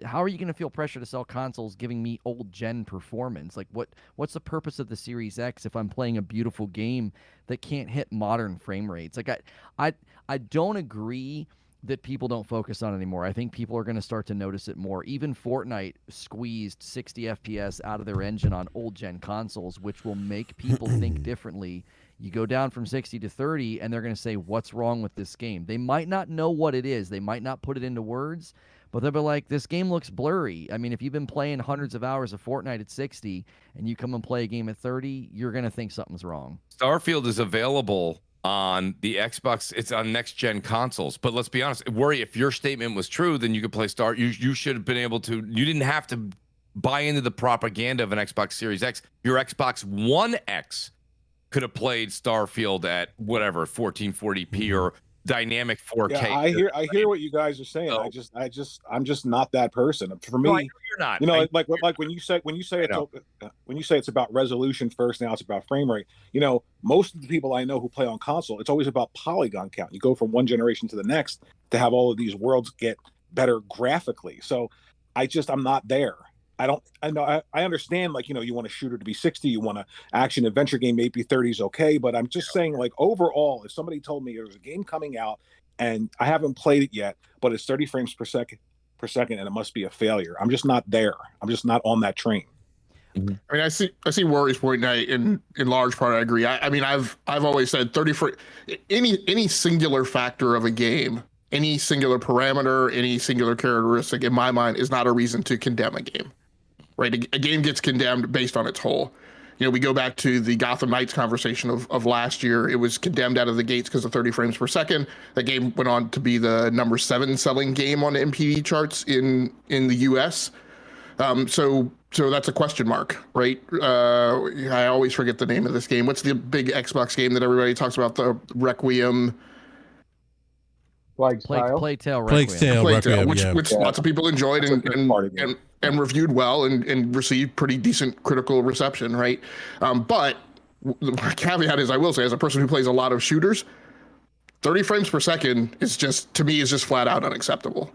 How are you going to feel pressure to sell consoles giving me old gen performance? Like what's the purpose of the Series X if I'm playing a beautiful game that can't hit modern frame rates? Like I don't agree that people don't focus on it anymore. I think people are going to start to notice it more. Even Fortnite squeezed 60 FPS out of their engine on old gen consoles, which will make people think differently. You go down from 60 to 30 and they're going to say, what's wrong with this game? They might not know what it is. They might not put it into words, but they'll be like, this game looks blurry. I mean, if you've been playing hundreds of hours of Fortnite at 60 and you come and play a game at 30, you're going to think something's wrong. Starfield is available on the Xbox. It's on next gen consoles. But let's be honest, worry, if your statement was true, then you could play you should have been able to, you didn't have to buy into the propaganda of an Xbox Series X. Your Xbox One X could have played Starfield at whatever 1440p or dynamic 4K. Yeah, I hear what you guys are saying. So, I'm just not that person. For me, no, you're not. Like when you say it's about resolution first, now it's about frame rate. Most of the people I know who play on console, it's always about polygon count. You go from one generation to the next to have all of these worlds get better graphically. So I'm not there. I understand, you want a shooter to be 60, you want an action adventure game, maybe 30 is okay, but I'm just saying, overall, if somebody told me there's a game coming out and I haven't played it yet, but it's 30 frames per second and it must be a failure, I'm just not there. I'm just not on that train. I mean, I see Rory's point, and in large part I agree. I mean, I've always said 30 for any singular factor of a game, any singular parameter, any singular characteristic in my mind is not a reason to condemn a game. Right, a game gets condemned based on its whole. We go back to the Gotham Knights conversation of last year. It was condemned out of the gates because of 30 frames per second. That game went on to be the number 7 selling game on the MPD charts in the U.S. So that's a question mark, right? I always forget the name of this game. What's the big Xbox game that everybody talks about? The Requiem. Plague Tale. Plague Tale Requiem, which lots of people enjoyed and reviewed well and received pretty decent critical reception, right? But the caveat is, I will say, as a person who plays a lot of shooters, 30 frames per second is just flat out unacceptable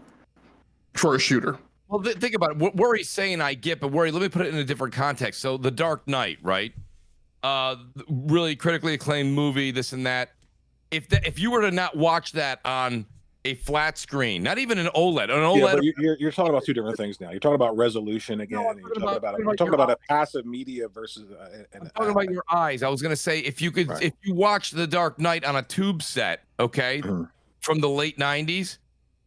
for a shooter. Well, think about it. What Worry's saying, I get, but Worry, let me put it in a different context. So, The Dark Knight, right? Really critically acclaimed movie, this and that. If you were to not watch that on a flat screen, not even an OLED. Yeah, but you're talking about two different things now. You're talking about resolution again. And you're talking about a passive media versus. I'm talking about your eyes. I was gonna say if you watch The Dark Knight on a tube set, okay, from the late '90s,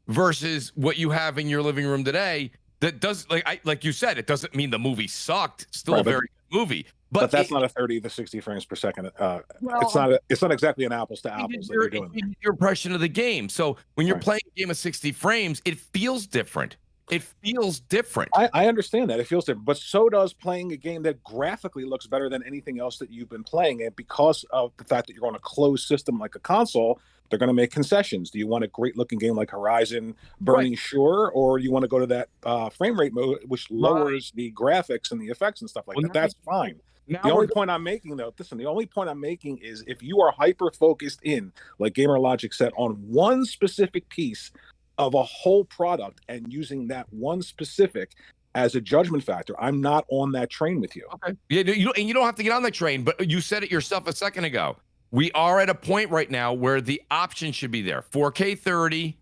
versus what you have in your living room today, that does like you said, it doesn't mean the movie sucked. It's still a very good movie. But that's not a 30 to 60 frames per second. It's not exactly an apples to apples. Your impression of the game. So when you're playing a game of 60 frames, it feels different. It feels different. I understand that. It feels different. But so does playing a game that graphically looks better than anything else that you've been playing. And because of the fact that you're on a closed system like a console, they're going to make concessions. Do you want a great looking game like Horizon Burning Shore, or do you want to go to that frame rate mode, which lowers the graphics and the effects and stuff like that? That's fine. The only point I'm making, though, is if you are hyper focused in, like Gamer Logic said, on one specific piece of a whole product and using that one specific as a judgment factor, I'm not on that train with you. Okay. Yeah, you don't have to get on that train, but you said it yourself a second ago. We are at a point right now where the option should be there. 4K 30,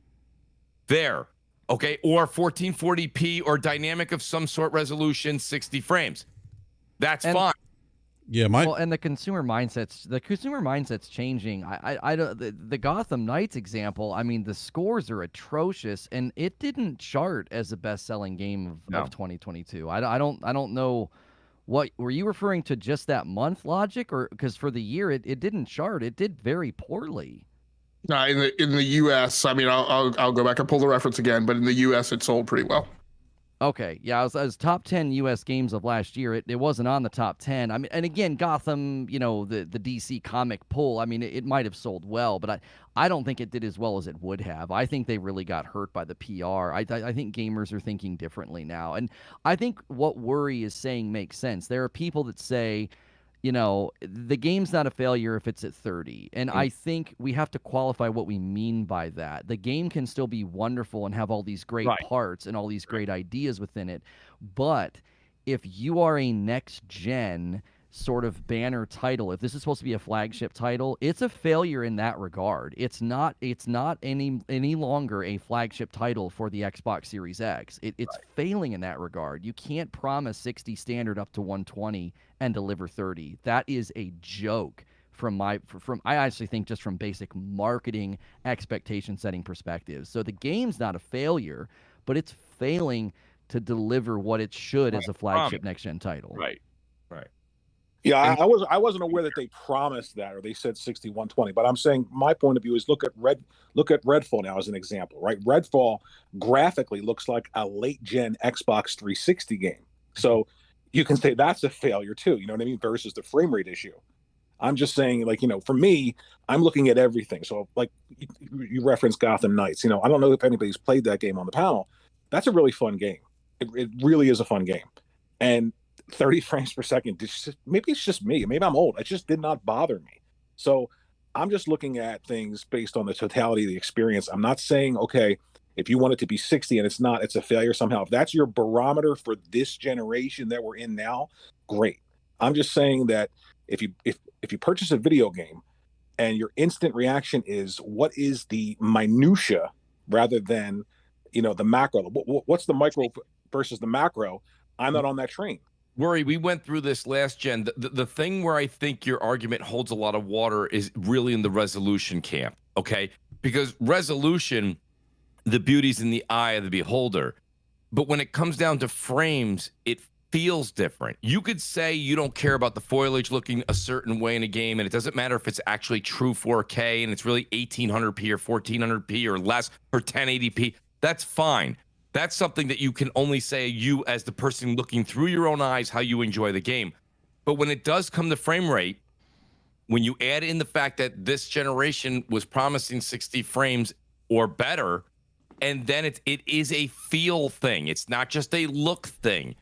there, okay, or 1440p or dynamic of some sort resolution, 60 frames. That's fine. Yeah, and the consumer mindset's changing. I don't the Gotham Knights example. I mean, the scores are atrocious, and it didn't chart as the best-selling game of 2022. I don't know. What were you referring to? Just that month, Logic, or because for the year it didn't chart? It did very poorly. No, in the U.S. I mean, I'll go back and pull the reference again, but in the U.S. it sold pretty well. Okay, yeah, I was top 10 U.S. games of last year. It wasn't on the top 10. I mean, and again, Gotham, the DC comic pull. I mean, it might have sold well, but I don't think it did as well as it would have. I think they really got hurt by the PR. I think gamers are thinking differently now, and I think what Worry is saying makes sense. There are people that say, the game's not a failure if it's at 30. And I think we have to qualify what we mean by that. The game can still be wonderful and have all these great parts and all these great ideas within it. But if you are a next gen sort of banner title, if this is supposed to be a flagship title, it's a failure in that regard. It's not any longer a flagship title for the Xbox Series X. It's failing in that regard. You can't promise 60 standard up to 120 and deliver 30. That is a joke I actually think just from basic marketing expectation setting perspective. So the game's not a failure, but it's failing to deliver what it should as a flagship next gen title. Right. Yeah, I wasn't aware that they promised that or they said 60, 120. But I'm saying my point of view is look at Redfall now as an example, right? Redfall graphically looks like a late gen Xbox 360 game. So you can say that's a failure too, you know what I mean? Versus the frame rate issue. I'm just saying, for me, I'm looking at everything. So like you referenced Gotham Knights, I don't know if anybody's played that game on the panel. That's a really fun game. It really is a fun game. And 30 frames per second, maybe it's just me, maybe I'm old, it just did not bother me. So I'm just looking at things based on the totality of the experience. I'm not saying, okay, if you want it to be 60 and it's not, it's a failure somehow. If that's your barometer for this generation that we're in now, great. I'm just saying that if you purchase a video game and your instant reaction is what is the minutia rather than the macro, what's the micro versus the macro, I'm not on that train. Worry, we went through this last gen. The thing where I think your argument holds a lot of water is really in the resolution camp, okay? Because resolution, the beauty's in the eye of the beholder. But when it comes down to frames, it feels different. You could say you don't care about the foliage looking a certain way in a game, and it doesn't matter if it's actually true 4K and it's really 1800p or 1400p or less or 1080p. That's fine. That's something that you can only say you as the person looking through your own eyes, how you enjoy the game. But when it does come to frame rate, when you add in the fact that this generation was promising 60 frames or better, and then it is a feel thing. It's not just a look thing.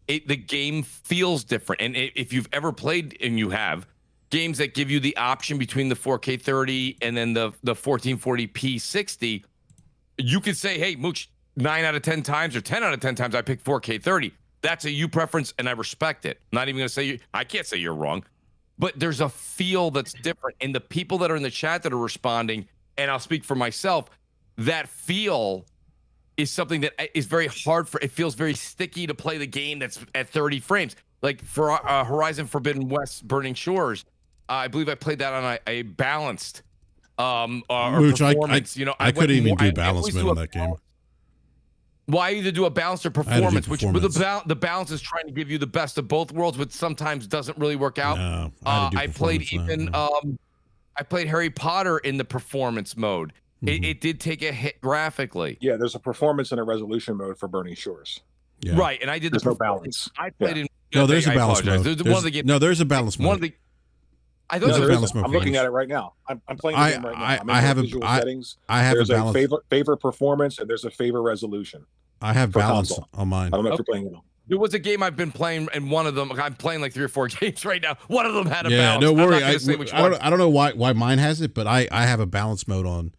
The game feels different. And if you've ever played, and you have, games that give you the option between the 4K 30 and then the 1440p 60, you could say, hey, Mooch, 9 out of 10 times or 10 out of 10 times I pick 4K 30. That's a you preference, and I respect it. I'm not even going to say I can't say you're wrong, but there's a feel that's different. And the people that are in the chat that are responding, and I'll speak for myself, that feel is something that is very hard it feels very sticky to play the game that's at 30 frames. Like for Horizon Forbidden West Burning Shores, I believe I played that on a balanced Mooch, performance. I couldn't even do balancement on that game. Why either do a balance or performance, which the balance is trying to give you the best of both worlds, but sometimes doesn't really work out. No, I played I played Harry Potter in the performance mode. Mm-hmm. It did take a hit graphically. Yeah, there's a performance and a resolution mode for Burning Shores. Yeah. Right, and I did there's no balance. I played in. No, there's a balance mode. There's a balance mode. I thought there's a balance mode. I'm looking at it right now. I'm playing the game right now. I have settings. I have there's a balance. Favor performance and there's a favor resolution. I have balance console. On mine. I don't know if you're playing it. There was a game I've been playing, and one of them, I'm playing like 3 or 4 games right now. One of them had a balance. Yeah, no worry. I don't know why mine has it, but I have a balance mode on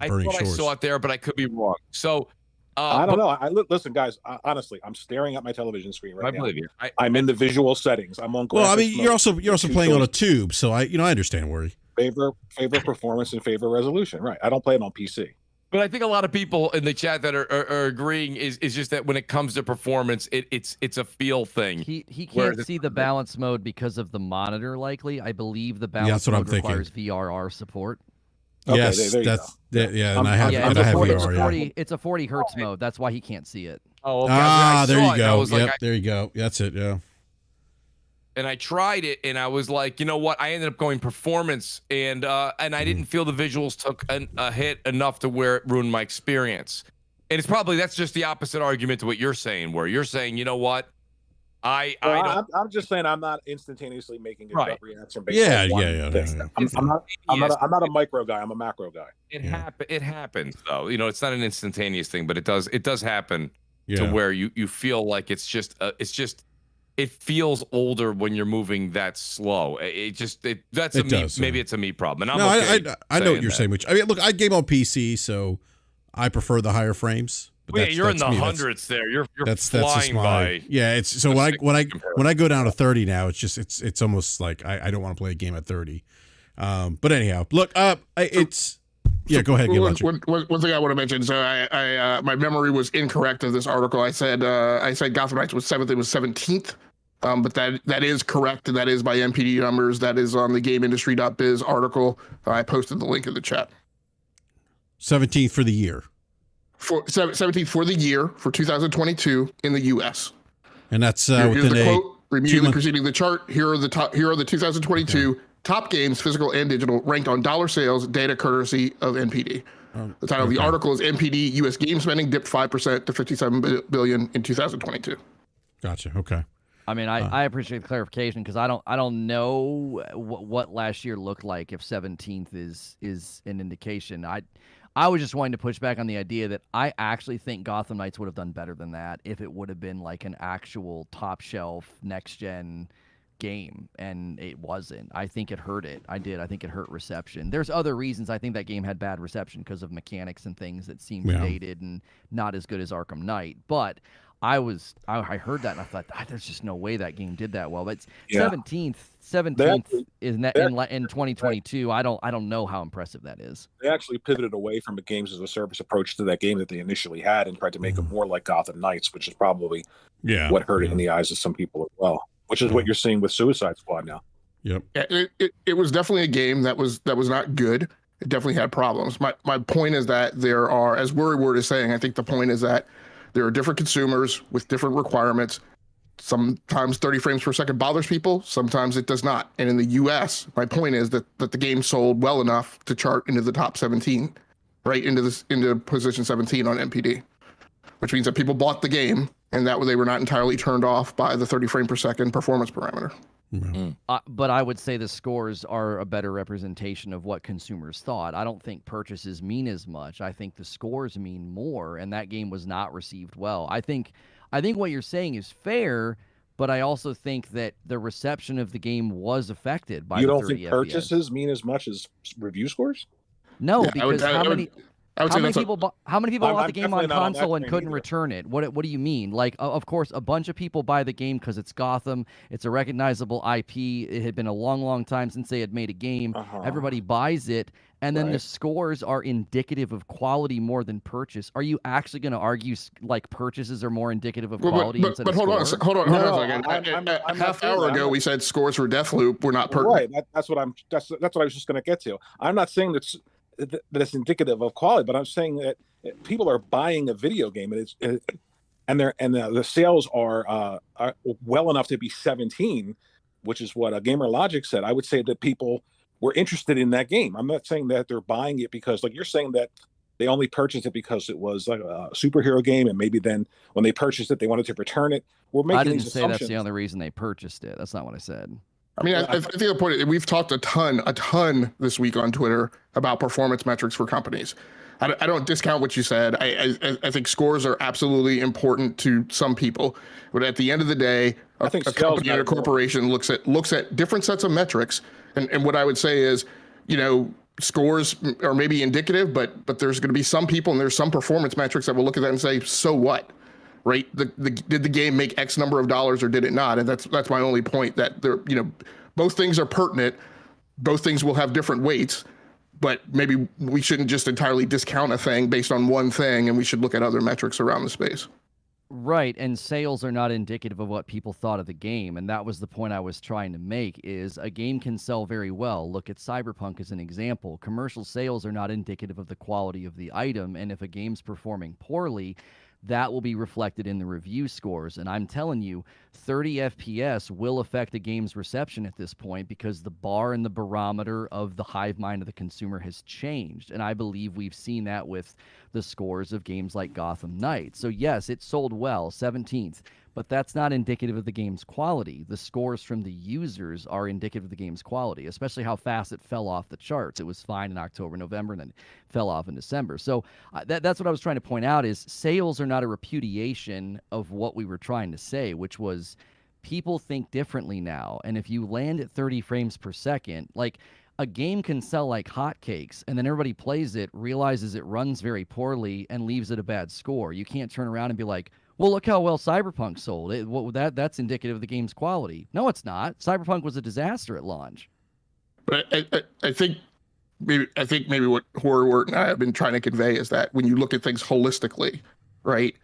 Burning Shores. I saw it there, but I could be wrong. So I don't know. Listen, guys. Honestly, I'm staring at my television screen right now. I believe you. I'm in the visual settings. I'm on. Well, I mean, you're also playing on a tube, so I understand worry. Favor performance and favor resolution. Right. I don't play it on PC. But I think a lot of people in the chat that are agreeing is just that when it comes to performance, it's a feel thing. He can't see the balance mode because of the monitor. Likely, I believe the balance mode requires VRR support. Okay, yes, that's and I have VRR. It's a 40 hertz mode. That's why he can't see it. Oh, okay. There you go. Yep, there you go. That's it. Yeah. And I tried it, and I was like, you know what? I ended up going performance, and I didn't feel the visuals took a hit enough to where it ruined my experience. And it's probably that's just the opposite argument to what you're saying, where you're saying, you know what, I'm just saying I'm not instantaneously making a gut reaction based Yeah, on one yeah. thing. I'm not a micro guy. I'm a macro guy. It happens though. You know, it's not an instantaneous thing, but it does happen to where you feel like it's just it feels older when you're moving that slow. Maybe it's a me problem. And I know what you're saying. Which I mean, look, I game on PC, so I prefer the higher frames. But you're in the hundreds there. You're flying by. Yeah, it's so when I go down to 30 now, it's almost like I don't want to play a game at 30. But anyhow, look, go ahead. One thing I want to mention. So I my memory was incorrect of this article. I said Gotham Knights was 7th. It was 17th. But that is correct. That is by NPD numbers. That is on the GameIndustry.biz article. I posted the link in the chat. 17th for the year. 17th for the year for 2022 in the U.S. And that's here's the quote immediately preceding the chart. Here are the 2022 top games, physical and digital, ranked on dollar sales, data courtesy of NPD. The title of the article is NPD U.S. game spending dipped 5% to $57 billion in 2022. Gotcha. Okay. I mean, I appreciate the clarification because I don't know what last year looked like if 17th is an indication. I was just wanting to push back on the idea that I actually think Gotham Knights would have done better than that if it would have been like an actual top shelf next gen game, and it wasn't. I think it hurt it. I think it hurt reception. There's other reasons I think that game had bad reception because of mechanics and things that seemed dated and not as good as Arkham Knight. But I heard that and I thought, there's just no way that game did that well. But 17th is in 2022. I don't know how impressive that is. They actually pivoted away from a games as a service approach to that game that they initially had and tried to make it more like Gotham Knights, which is probably what hurt it in the eyes of some people as well. Which is what you're seeing with Suicide Squad now. Yep. Yeah, it was definitely a game that was not good. It definitely had problems. My point is that there are, as Worryword is saying, I think the point is that there are different consumers with different requirements. Sometimes 30 frames per second bothers people. Sometimes it does not. And in the U.S., my point is that the game sold well enough to chart into the top 17, right into position 17 on NPD, which means that people bought the game and that they were not entirely turned off by the 30 frame per second performance parameter. But I would say the scores are a better representation of what consumers thought. I don't think purchases mean as much. I think the scores mean more, and that game was not received well. I think what you're saying is fair, but I also think that the reception of the game was affected by. You don't think purchases mean as much as review scores? No, because how many people bought the game on console and couldn't return it? What do you mean? Like, of course, a bunch of people buy the game because it's Gotham. It's a recognizable IP. It had been a long, long time since they had made a game. Everybody buys it, and then the scores are indicative of quality more than purchase. Are you actually going to argue like purchases are more indicative of quality? But hold on a second. A half hour ago, we said scores for Deathloop were not pertinent. Right. That's what I was just going to get to. I'm not saying that it's indicative of quality, but I'm saying that people are buying a video game and the sales are well enough to be 17, which is what Gamer Logic said. I would say that people were interested in that game. I'm not saying that they're buying it because, like you're saying, that they only purchased it because it was like a superhero game, and maybe then when they purchased it, they wanted to return it. I didn't say that's the only reason they purchased it. That's not what I said. I mean, I think the point is we've talked a ton this week on Twitter about performance metrics for companies. I don't discount what you said. I think scores are absolutely important to some people, but at the end of the day, a company and a corporation looks at different sets of metrics. And what I would say is, scores are maybe indicative, but there's going to be some people and there's some performance metrics that will look at that and say, so what? Right? Did the game make X number of dollars or did it not? And that's my only point, that both things are pertinent. Both things will have different weights, but maybe we shouldn't just entirely discount a thing based on one thing, and we should look at other metrics around the space. Right, and sales are not indicative of what people thought of the game, and that was the point I was trying to make, is a game can sell very well. Look at Cyberpunk as an example. Commercial sales are not indicative of the quality of the item, and if a game's performing poorly, that will be reflected in the review scores. And I'm telling you, 30 FPS will affect a game's reception at this point because the bar and the barometer of the hive mind of the consumer has changed. And I believe we've seen that with the scores of games like Gotham Knights. So yes, it sold well, 17th, but that's not indicative of the game's quality. The scores from the users are indicative of the game's quality, especially how fast it fell off the charts. It was fine in October, November, and then fell off in December. So that's what I was trying to point out is sales are not a repudiation of what we were trying to say, which was people think differently now. And if you land at 30 frames per second, like a game can sell like hotcakes, and then everybody plays it, realizes it runs very poorly, and leaves it a bad score. You can't turn around and be like, well, look how well Cyberpunk sold. That's indicative of the game's quality. No, it's not. Cyberpunk was a disaster at launch. But I think maybe what Horror and I have been trying to convey is that when you look at things holistically, right?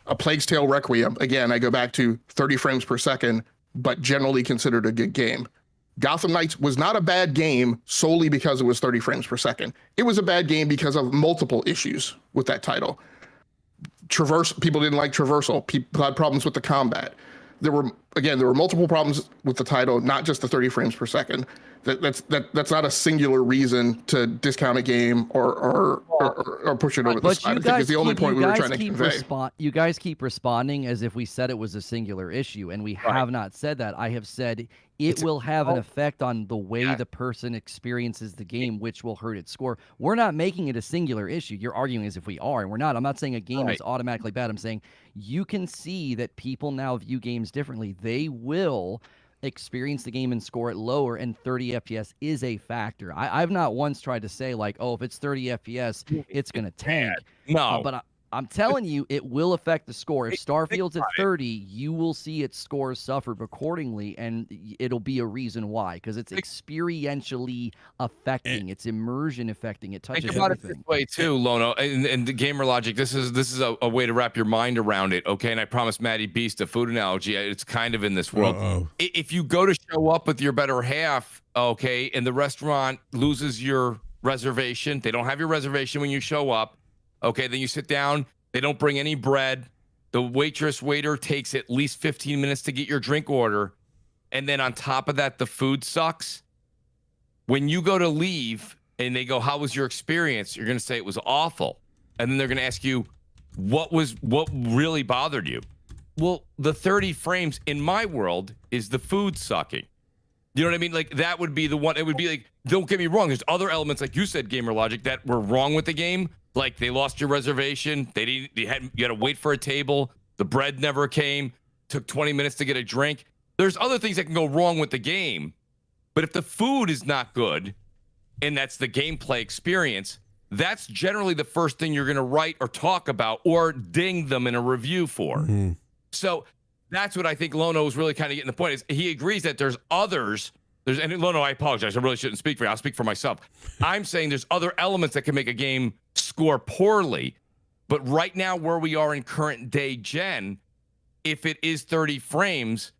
A Plague's Tale Requiem, again, I go back to 30 frames per second, but generally considered a good game. Gotham Knights was not a bad game solely because it was 30 frames per second. It was a bad game because of multiple issues with that title. People didn't like traversal. People had problems with the combat. There were multiple problems with the title, not just the 30 frames per second. That's not a singular reason to discount a game or push it over the side. I think it's the only point we were trying to convey. You guys keep responding as if we said it was a singular issue, and we have not said that. I have said it will have an effect on the way the person experiences the game, which will hurt its score. We're not making it a singular issue. You're arguing as if we are, and we're not. I'm not saying a game is automatically bad. I'm saying you can see that people now view games differently. They will experience the game and score it lower, and 30 FPS is a factor. I've not once tried to say like, oh, if it's 30 FPS, it's going to tank. No. But I'm telling you, it will affect the score. If Starfield's at 30, you will see its scores suffer accordingly, and it'll be a reason why, because it's experientially affecting, it's immersion affecting, it touches Think about everything. it this way too, Lono, and the gamer logic. This is a way to wrap your mind around it, okay? And I promised Maddie Beast a food analogy. It's kind of in this world. Uh-oh. If you go to show up with your better half, okay, and the restaurant loses your reservation, they don't have your reservation when you show up. Okay, then you sit down, they don't bring any bread. The waiter takes at least 15 minutes to get your drink order. And then on top of that, the food sucks. When you go to leave and they go, how was your experience? You're going to say it was awful. And then they're going to ask you, what really bothered you? Well, the 30 frames in my world is the food sucking. You know what I mean? Like that would be the one. It would be like, don't get me wrong. There's other elements, like you said, gamer logic, that were wrong with the game. Like they lost your reservation. You had to wait for a table. The bread never came. Took 20 minutes to get a drink. There's other things that can go wrong with the game. But if the food is not good, and that's the gameplay experience, that's generally the first thing you're going to write or talk about or ding them in a review for. Mm-hmm. So that's what I think Lono was really kind of getting the point. Is he agrees that there's others. And Lono, I apologize. I really shouldn't speak for you. I'll speak for myself. I'm saying there's other elements that can make a game score poorly. But right now, where we are in current day gen, if it is 30 frames,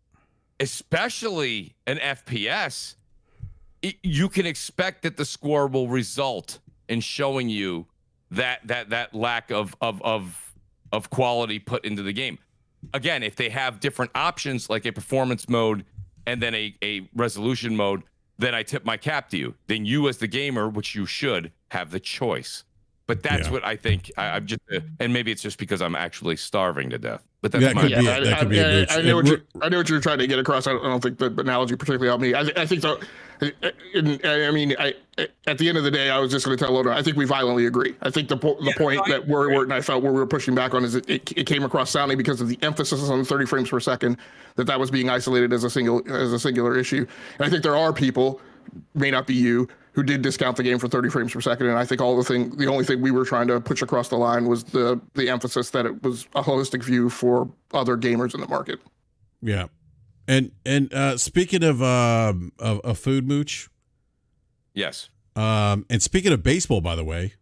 especially an FPS, you can expect that the score will result in showing you that lack of quality put into the game. Again, if they have different options like a performance mode and then a resolution mode, then I tip my cap to you. Then you as the gamer, which you should, have the choice. But that's what I think. I'm just, and maybe it's just because I'm actually starving to death. But that's that could be I know what you're trying to get across. I don't think the analogy particularly helped me. I think so. I mean, at the end of the day, I was just going to tell Lono, I think we violently agree. I think the point that Warrior and I felt where we were pushing back on is it came across soundly because of the emphasis on 30 frames per second, that was being isolated as a singular issue. And I think there are people, may not be you, who did discount the game for 30 frames per second. And I think the only thing we were trying to push across the line was the emphasis that it was a holistic view for other gamers in the market. Yeah. And speaking of food, Mooch. Yes. And speaking of baseball, by the way,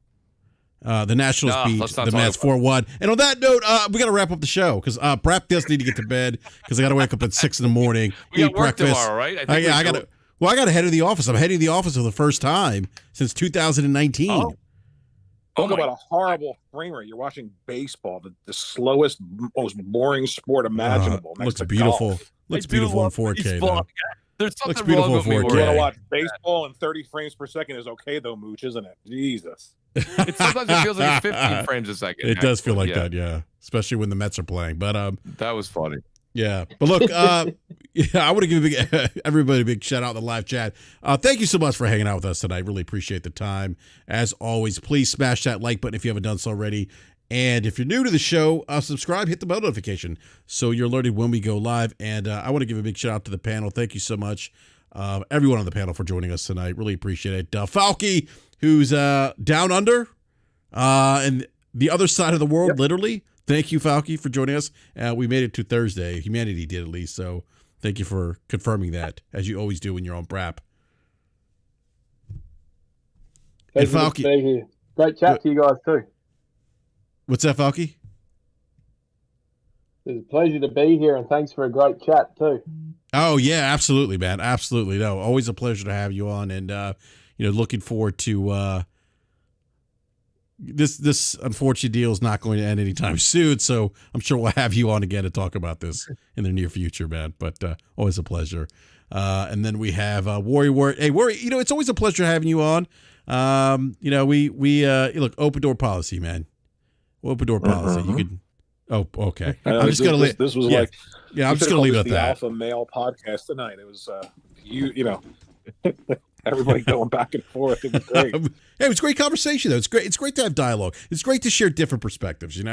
the Nationals beat the Mets 4-1. And on that note, we got to wrap up the show because BRAP does need to get to bed because I got to wake up at 6 in the morning, eat breakfast. Tomorrow, right? I got to. Well, I got to head to the office. I'm heading to the office for the first time since 2019. Talk about a horrible frame rate. You're watching baseball, the slowest, most boring sport imaginable. Looks beautiful. Golf. Looks beautiful in 4K, though. There's Looks something beautiful wrong with me. in 4K. You want to watch baseball and 30 frames per second is okay, though, Mooch, isn't it? Jesus. Sometimes it feels like it's 15 frames a second. It does feel like that, yeah. Especially when the Mets are playing. But that was funny. yeah. But look, I want to give everybody a big shout out in the live chat. Thank you so much for hanging out with us tonight. Really appreciate the time. As always, please smash that like button if you haven't done so already. And if you're new to the show, subscribe, hit the bell notification so you're alerted when we go live. And I want to give a big shout out to the panel. Thank you so much, everyone on the panel, for joining us tonight. Really appreciate it. Falky, who's down under and the other side of the world, literally. Thank you, Falky, for joining us. We made it to Thursday. Humanity did, at least. So thank you for confirming that, as you always do when you're on BRAP. Thank you for being here. Great chat to you guys, too. What's that, Falky? It's a pleasure to be here, and thanks for a great chat, too. Oh, yeah, absolutely, man. Absolutely. No, always a pleasure to have you on. And, looking forward to this unfortunate deal is not going to end anytime soon. So I'm sure we'll have you on again to talk about this in the near future, man. But always a pleasure. And then we have Warrior. Hey, Warrior, it's always a pleasure having you on. We look, open door policy, man. Open door policy. You could. Oh, okay. I'm just gonna leave. This was I'm just gonna leave it at the that. Alpha Male podcast tonight. It was everybody going back and forth. It was great. Hey, it was a great conversation, though. It's great. It's great to have dialogue. It's great to share different perspectives.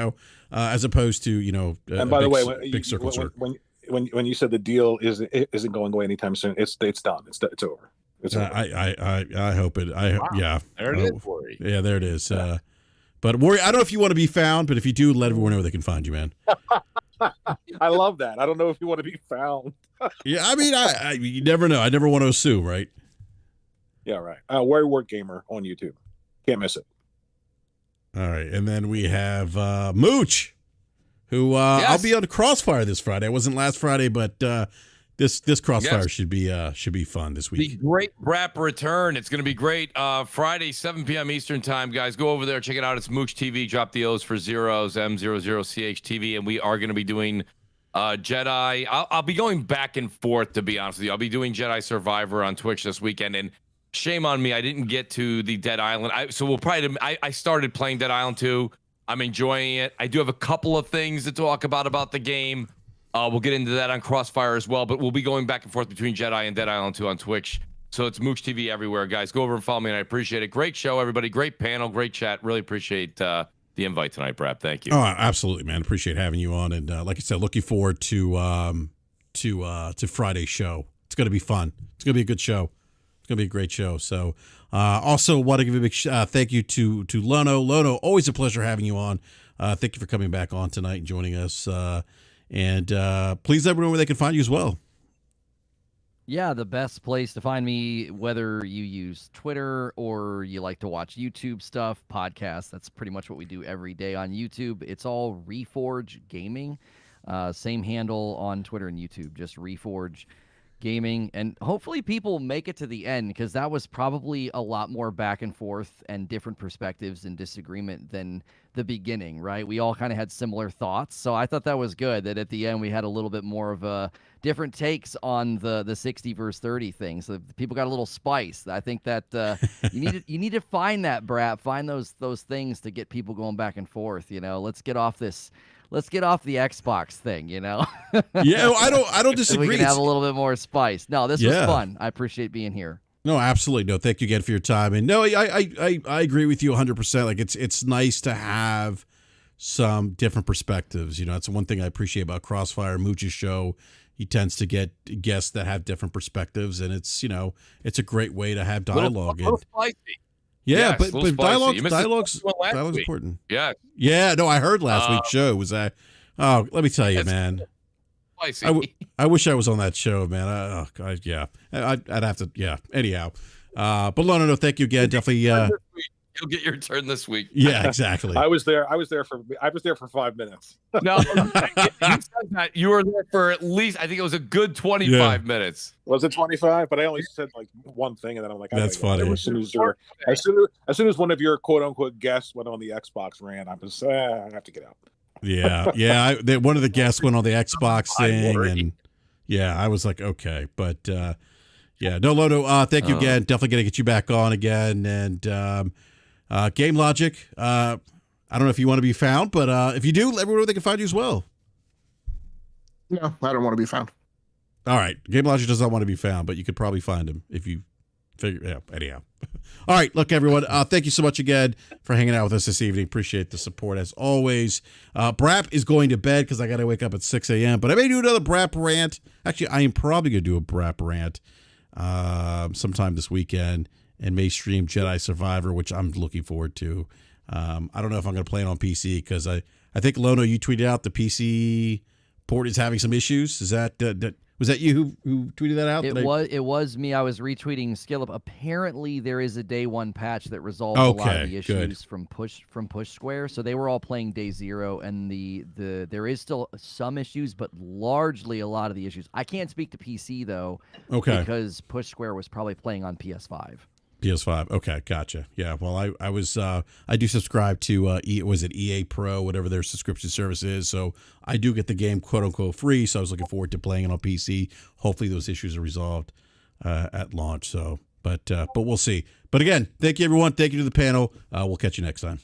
As opposed to and by the way, big circle jerk. When you said the deal isn't going away anytime soon, it's done. It's over. It's over. I hope it. Yeah. There it is, Warrior. Yeah, there it is. But Warrior, I don't know if you want to be found, but if you do, let everyone know where they can find you, man. I love that. I don't know if you want to be found. Yeah, I mean, you never know. I never want to assume, right? Yeah, right. Warrior Word Gamer on YouTube. Can't miss it. All right, and then we have Mooch, who Yes. I'll be on Crossfire this Friday. I wasn't last Friday, but this Crossfire should be fun this The week. great BRAP return. It's going to be great. Friday, 7 p.m. Eastern time, guys. Go over there, check it out. It's Mooch TV. Drop the O's for zeros, M00CH TV, and we are going to be doing Jedi. I'll be going back and forth, to be honest with you. I'll be doing Jedi Survivor on Twitch this weekend, and shame on me, I didn't get to the Dead Island. So we'll probably. I started playing Dead Island 2. I'm enjoying it. I do have a couple of things to talk about the game. We'll get into that on Crossfire as well, but we'll be going back and forth between Jedi and Dead Island 2 on Twitch. So it's Mooch TV everywhere, guys. Go over and follow me, and I appreciate it. Great show, everybody. Great panel, great chat. Really appreciate the invite tonight, BRAP. Thank you. Oh, absolutely, man. Appreciate having you on, and like I said, looking forward to Friday's show. It's going to be fun. It's going to be a good show. It's going to be a great show. So, also want to give a big thank you to Lono. Lono, always a pleasure having you on. Thank you for coming back on tonight and joining us. And please let everyone know where they can find you as well. Yeah, the best place to find me, whether you use Twitter or you like to watch YouTube stuff, podcasts, that's pretty much what we do every day on YouTube. It's all Reforge Gaming. Same handle on Twitter and YouTube, just Reforge Gaming. And hopefully people make it to the end, because that was probably a lot more back and forth and different perspectives and disagreement than the beginning, right? We all kind of had similar thoughts. So I thought that was good that at the end we had a little bit more of a different takes on the 60 versus 30 thing. So people got a little spice. I think that you need to find that, BRAP, find those things to get people going back and forth. Let's get off the Xbox thing, Yeah, I don't disagree. We can have a little bit more spice. No, this was fun. I appreciate being here. No, absolutely. No, thank you again for your time. And no, I agree with you 100%. Like it's nice to have some different perspectives. It's one thing I appreciate about Crossfire, Mooch's show. He tends to get guests that have different perspectives, and it's a great way to have dialogue. Little spicy. Yeah, yes, but dialogue's important. Yeah. Yeah, no, I heard last week's show was let me tell you, man. Spicy. I wish I was on that show, man. I'd have to, yeah. Anyhow, but no, thank you again. Definitely. You'll get your turn this week. Yeah, exactly. I was there for 5 minutes. No, you said that. You were there for at least, I think it was a good 25 minutes. Was it 25? But I only said like one thing, and then I'm like, That's funny. As soon as one of your quote unquote guests went on the Xbox rant, I was I have to get out. Yeah. One of the guests went on the Xbox thing, and I was like, okay, but no, Lono, thank you again. Definitely gonna get you back on again, and Game Logic. I don't know if you want to be found, but if you do, let everyone know they can find you as well. No, I don't want to be found. All right, Game Logic does not want to be found, but you could probably find him if you figure. Yeah, anyhow. All right, look, everyone. Thank you so much again for hanging out with us this evening. Appreciate the support as always. BRAP is going to bed because I got to wake up at 6 a.m. But I may do another BRAP rant. Actually, I am probably going to do a BRAP rant sometime this weekend, and may stream Jedi Survivor, which I'm looking forward to. I don't know if I'm going to play it on PC because I think, Lono, you tweeted out the PC port is having some issues. Is that was that you who tweeted that out? It was me. I was retweeting Skillup. Apparently, there is a day one patch that resolves a lot of the issues from Push Square. So they were all playing day 0, and there is still some issues, but largely a lot of the issues. I can't speak to PC though, because Push Square was probably playing on PS5. PS5. Okay, gotcha. Yeah, well, I was I do subscribe to EA Pro, whatever their subscription service is. So I do get the game quote unquote free. So I was looking forward to playing it on PC. Hopefully those issues are resolved at launch. So, but we'll see. But again, thank you everyone. Thank you to the panel. We'll catch you next time.